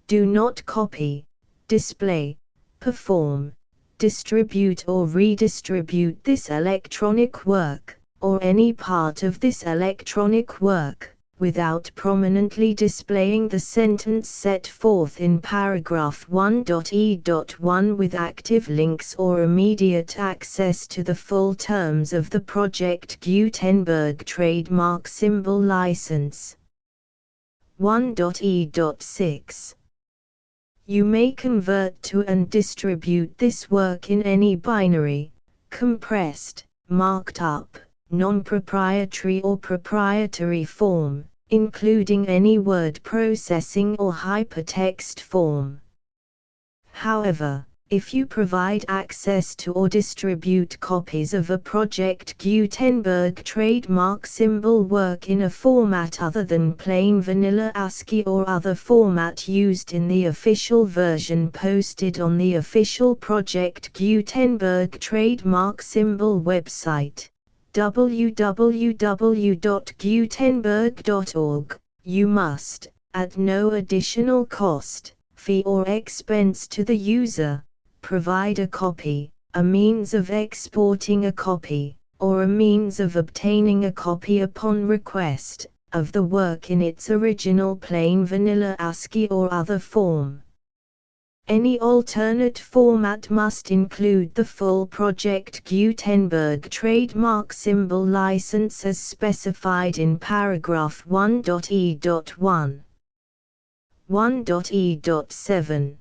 Do not copy, display, perform, distribute or redistribute this electronic work, or any part of this electronic work, without prominently displaying the sentence set forth in paragraph 1.e.1 with active links or immediate access to the full terms of the Project Gutenberg trademark symbol license. 1.e.6. You may convert to and distribute this work in any binary, compressed, marked up, non-proprietary or proprietary form, including any word processing or hypertext form. However, if you provide access to or distribute copies of a Project Gutenberg trademark symbol work in a format other than plain vanilla ASCII or other format used in the official version posted on the official Project Gutenberg trademark symbol website, www.gutenberg.org, you must, at no additional cost, fee or expense to the user, provide a copy, a means of exporting a copy, or a means of obtaining a copy upon request, of the work in its original plain vanilla ASCII or other form. Any alternate format must include the full Project Gutenberg trademark symbol license as specified in paragraph 1.e.1. 1.e.7.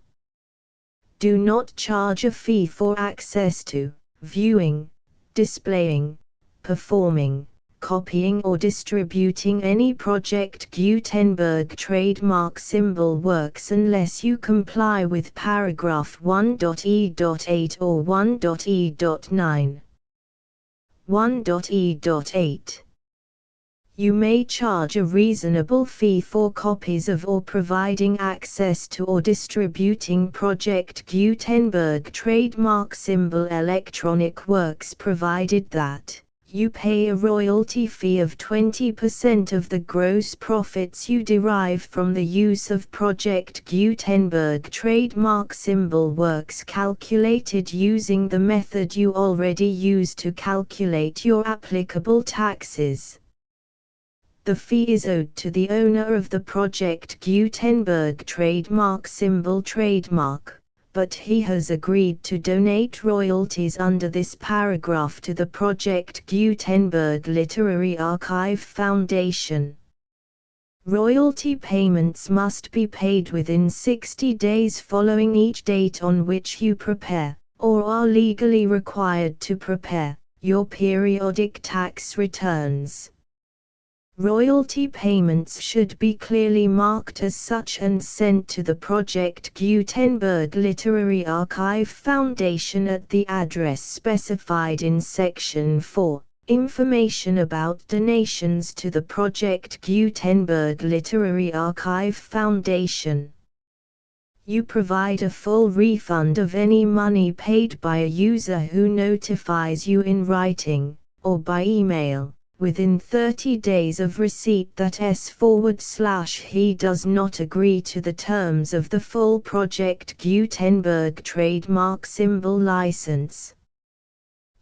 Do not charge a fee for access to, viewing, displaying, performing, copying or distributing any Project Gutenberg trademark symbol works unless you comply with paragraph 1.e.8 or 1.e.9. 1.e.8. You may charge a reasonable fee for copies of or providing access to or distributing Project Gutenberg trademark symbol electronic works provided that you pay a royalty fee of 20% of the gross profits you derive from the use of Project Gutenberg trademark symbol works calculated using the method you already use to calculate your applicable taxes. The fee is owed to the owner of the Project Gutenberg trademark symbol trademark, but he has agreed to donate royalties under this paragraph to the Project Gutenberg Literary Archive Foundation. Royalty payments must be paid within 60 days following each date on which you prepare, or are legally required to prepare, your periodic tax returns. Royalty payments should be clearly marked as such and sent to the Project Gutenberg Literary Archive Foundation at the address specified in Section 4, Information about donations to the Project Gutenberg Literary Archive Foundation. You provide a full refund of any money paid by a user who notifies you in writing, or by email, within 30 days of receipt that he does not agree to the terms of the full Project Gutenberg trademark symbol license.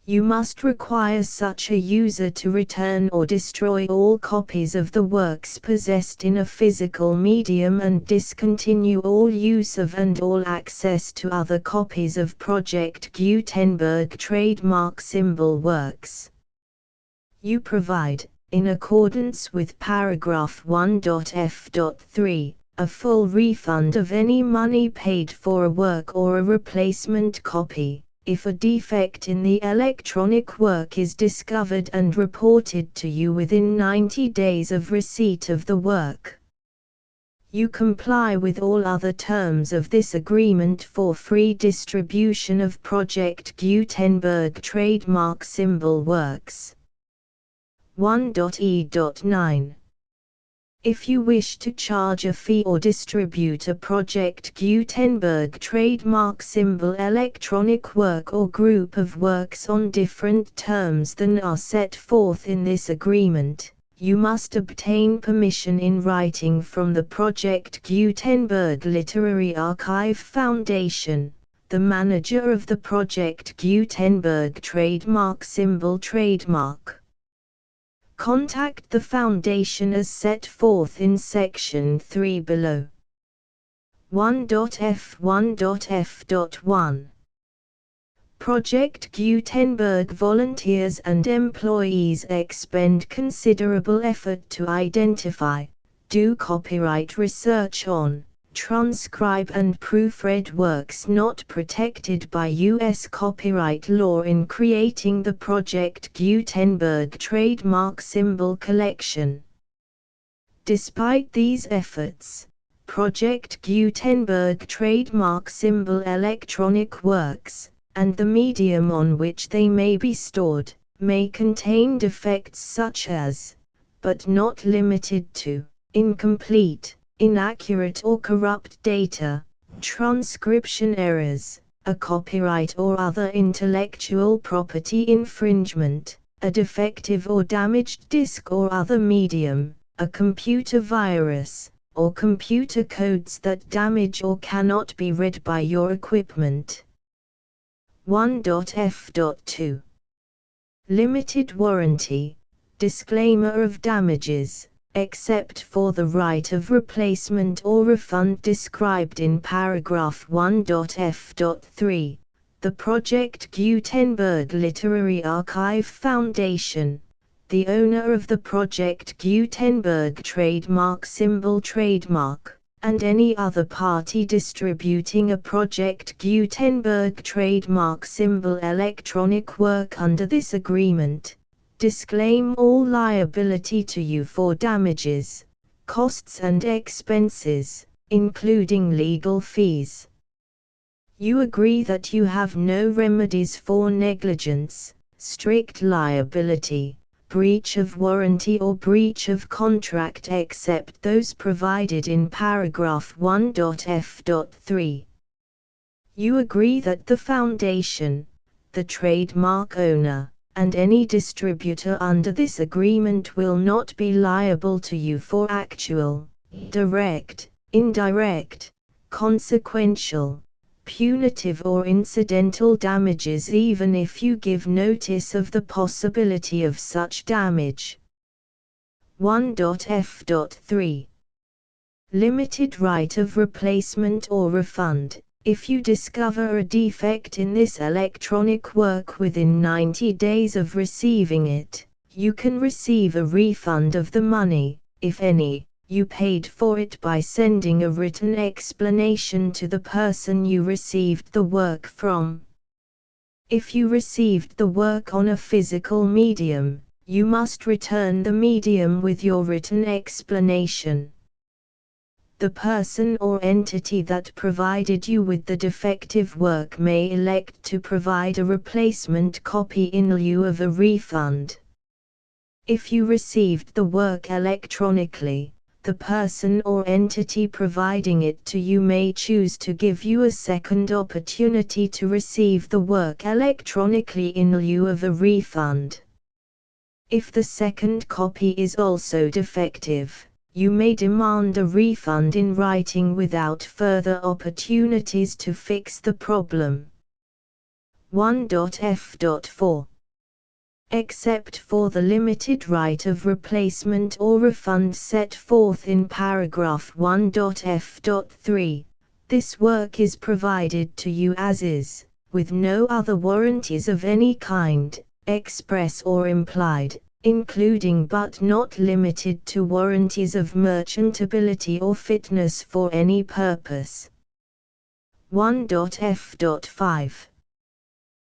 You must require such a user to return or destroy all copies of the works possessed in a physical medium and discontinue all use of and all access to other copies of Project Gutenberg trademark symbol works. You provide, in accordance with paragraph 1.f.3, a full refund of any money paid for a work or a replacement copy, if a defect in the electronic work is discovered and reported to you within 90 days of receipt of the work. You comply with all other terms of this agreement for free distribution of Project Gutenberg trademark symbol works. 1.e.9. If you wish to charge a fee or distribute a Project Gutenberg trademark symbol electronic work or group of works on different terms than are set forth in this agreement, you must obtain permission in writing from the Project Gutenberg Literary Archive Foundation, the manager of the Project Gutenberg trademark symbol trademark. Contact the Foundation as set forth in Section 3 below. 1.f1.f.1 Project Gutenberg volunteers and employees expend considerable effort to identify, do copyright research on, transcribe and proofread works not protected by U.S. copyright law in creating the Project Gutenberg trademark symbol collection. Despite these efforts, Project Gutenberg trademark symbol electronic works, and the medium on which they may be stored, may contain defects such as, but not limited to, incomplete, inaccurate or corrupt data, transcription errors, a copyright or other intellectual property infringement, a defective or damaged disk or other medium, a computer virus, or computer codes that damage or cannot be read by your equipment. 1.f.2 Limited warranty, disclaimer of damages, except for the right of replacement or refund described in paragraph 1.f.3, the Project Gutenberg Literary Archive Foundation, the owner of the Project Gutenberg trademark symbol trademark, and any other party distributing a Project Gutenberg trademark symbol electronic work under this agreement, disclaim all liability to you for damages, costs and expenses, including legal fees. You agree that you have no remedies for negligence, strict liability, breach of warranty or breach of contract except those provided in paragraph 1.f.3. You agree that the Foundation, the trademark owner, and any distributor under this agreement will not be liable to you for actual, direct, indirect, consequential, punitive or incidental damages even if you give notice of the possibility of such damage. 1.f.3 Limited right of replacement or refund. If you discover a defect in this electronic work within 90 days of receiving it, you can receive a refund of the money, if any, you paid for it by sending a written explanation to the person you received the work from. If you received the work on a physical medium, you must return the medium with your written explanation. The person or entity that provided you with the defective work may elect to provide a replacement copy in lieu of a refund. If you received the work electronically, the person or entity providing it to you may choose to give you a second opportunity to receive the work electronically in lieu of a refund. If the second copy is also defective, you may demand a refund in writing without further opportunities to fix the problem. 1.f.4 Except for the limited right of replacement or refund set forth in paragraph 1.f.3, this work is provided to you as is, with no other warranties of any kind, express or implied, including but not limited to warranties of merchantability or fitness for any purpose. 1.f.5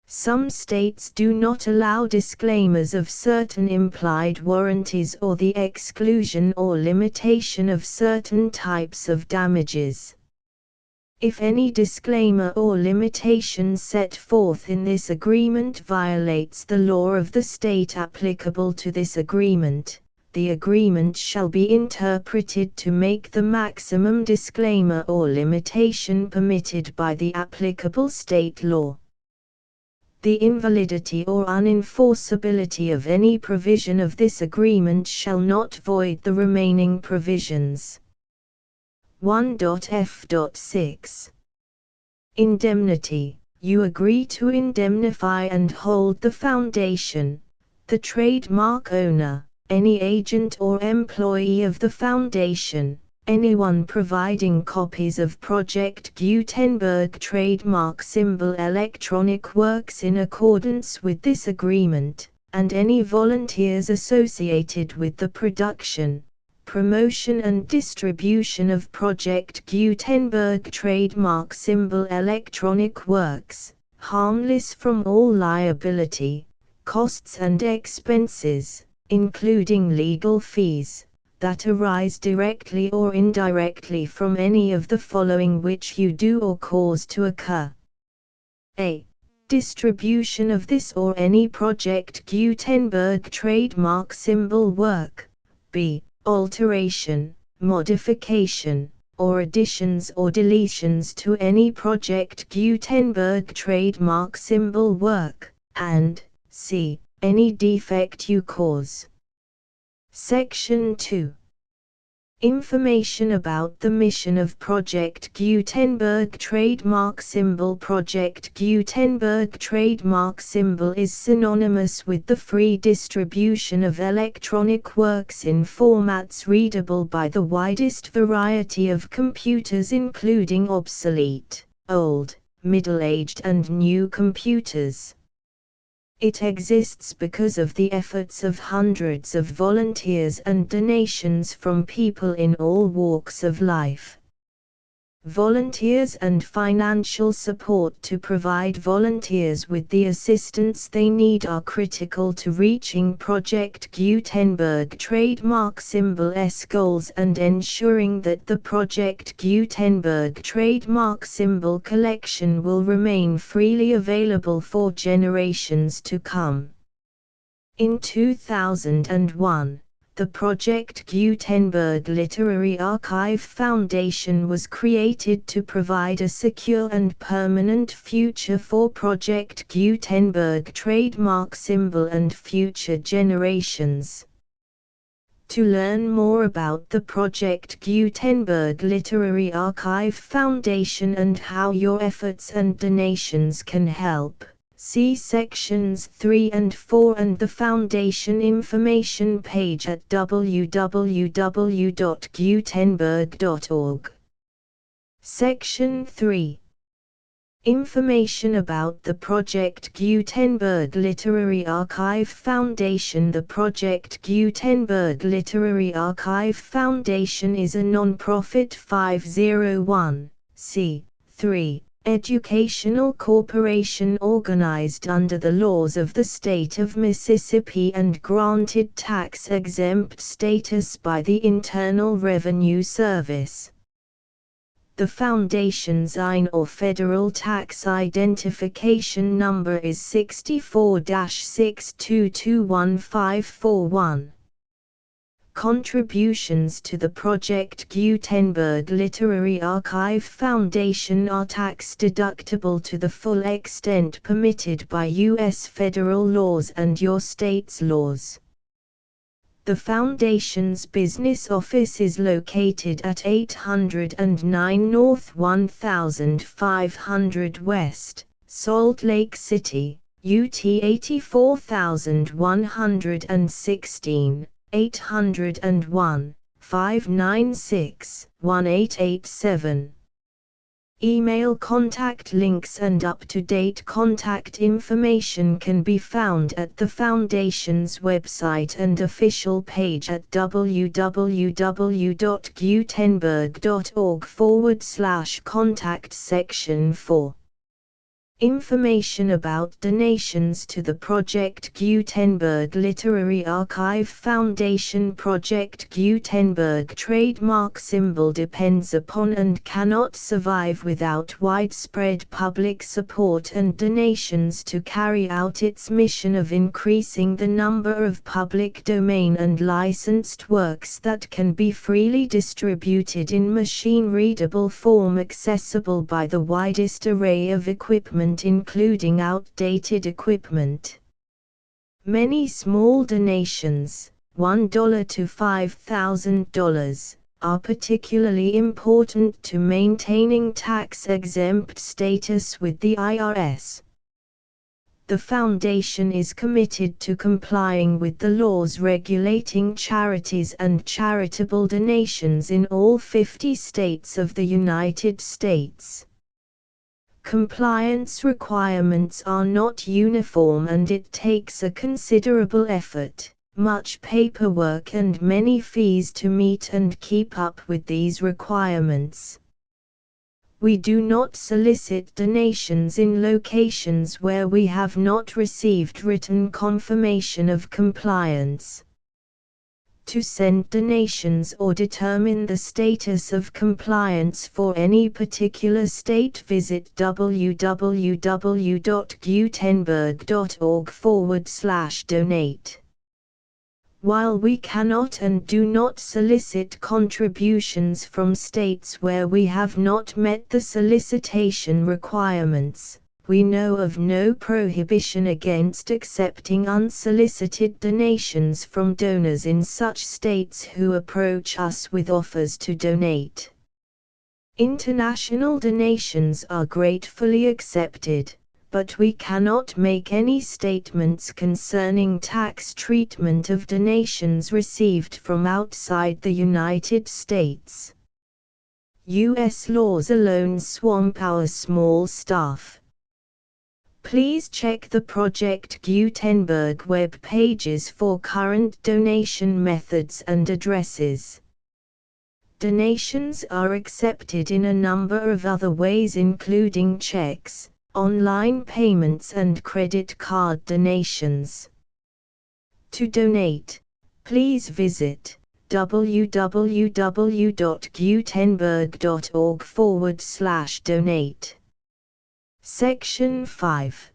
Some states do not allow disclaimers of certain implied warranties or the exclusion or limitation of certain types of damages. If any disclaimer or limitation set forth in this agreement violates the law of the state applicable to this agreement, the agreement shall be interpreted to make the maximum disclaimer or limitation permitted by the applicable state law. The invalidity or unenforceability of any provision of this agreement shall not void the remaining provisions. 1.f.6 Indemnity. You agree to indemnify and hold the foundation, the trademark owner, any agent or employee of the foundation, anyone providing copies of Project Gutenberg trademark symbol electronic works in accordance with this agreement, and any volunteers associated with the production, promotion and distribution of Project Gutenberg trademark symbol electronic works, harmless from all liability, costs and expenses, including legal fees, that arise directly or indirectly from any of the following which you do or cause to occur. A. Distribution of this or any Project Gutenberg trademark symbol work. B. Alteration, modification, or additions or deletions to any Project Gutenberg trademark symbol work, and C. Any defect you cause. Section 2. Information about the mission of Project Gutenberg trademark symbol. Project Gutenberg trademark symbol is synonymous with the free distribution of electronic works in formats readable by the widest variety of computers, including obsolete, old, middle-aged and new computers. It exists because of the efforts of hundreds of volunteers and donations from people in all walks of life. Volunteers and financial support to provide volunteers with the assistance they need are critical to reaching Project Gutenberg trademark symbol's goals and ensuring that the Project Gutenberg trademark symbol collection will remain freely available for generations to come. In 2001, the Project Gutenberg Literary Archive Foundation was created to provide a secure and permanent future for Project Gutenberg trademark symbol and future generations. To learn more about the Project Gutenberg Literary Archive Foundation and how your efforts and donations can help, see sections 3 and 4 and the Foundation information page at www.gutenberg.org. Section 3. Information about the Project Gutenberg Literary Archive Foundation. The Project Gutenberg Literary Archive Foundation is a non-profit 501(c)(3) educational corporation organized under the laws of the state of Mississippi and granted tax-exempt status by the Internal Revenue Service. The Foundation's IN or Federal Tax Identification Number is 64-6221541. Contributions to the Project Gutenberg Literary Archive Foundation are tax-deductible to the full extent permitted by U.S. federal laws and your state's laws. The Foundation's business office is located at 809 North 1500 West, Salt Lake City, UT 84116. 801-596-1887. Email contact links and up-to-date contact information can be found at the Foundation's website and official page at www.gutenberg.org/contact section 4. Information about donations to the Project Gutenberg Literary Archive Foundation. Project Gutenberg trademark symbol depends upon and cannot survive without widespread public support and donations to carry out its mission of increasing the number of public domain and licensed works that can be freely distributed in machine-readable form accessible by the widest array of equipment including outdated equipment. Many small donations, $1 to $5,000, are particularly important to maintaining tax-exempt status with the IRS. The Foundation is committed to complying with the laws regulating charities and charitable donations in all 50 states of the United States. Compliance requirements are not uniform and it takes a considerable effort, much paperwork and many fees to meet and keep up with these requirements. We do not solicit donations in locations where we have not received written confirmation of compliance. To send donations or determine the status of compliance for any particular state, visit www.gutenberg.org/donate. While we cannot and do not solicit contributions from states where we have not met the solicitation requirements, we know of no prohibition against accepting unsolicited donations from donors in such states who approach us with offers to donate. International donations are gratefully accepted, but we cannot make any statements concerning tax treatment of donations received from outside the United States. U.S. laws alone swamp our small staff. Please check the Project Gutenberg web pages for current donation methods and addresses. Donations are accepted in a number of other ways including checks, online payments and credit card donations. To donate, please visit www.gutenberg.org/donate. Section 5.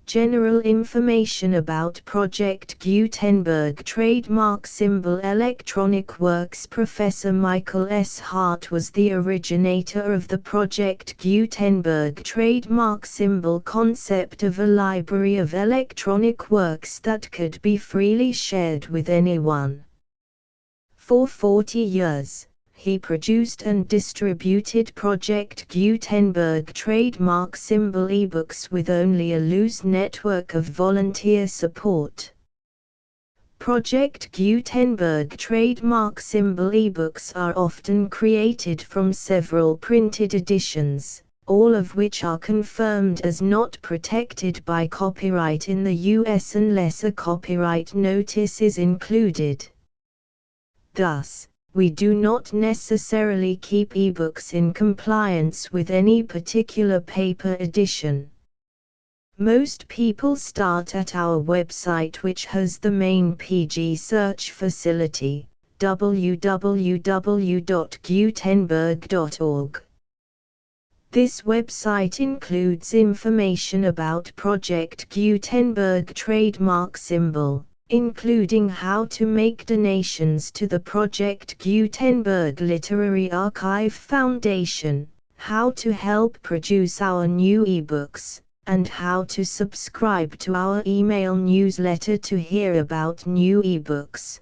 General information about Project Gutenberg trademark symbol electronic works. Professor Michael S. Hart was the originator of the Project Gutenberg trademark symbol concept of a library of electronic works that could be freely shared with anyone. For 40 years, he produced and distributed Project Gutenberg trademark symbol ebooks with only a loose network of volunteer support. Project Gutenberg trademark symbol ebooks are often created from several printed editions, all of which are confirmed as not protected by copyright in the US unless a copyright notice is included. Thus, we do not necessarily keep ebooks in compliance with any particular paper edition. Most people start at our website, which has the main PG search facility, www.gutenberg.org. This website includes information about Project Gutenberg trademark symbol, including how to make donations to the Project Gutenberg Literary Archive Foundation, how to help produce our new ebooks, and how to subscribe to our email newsletter to hear about new ebooks.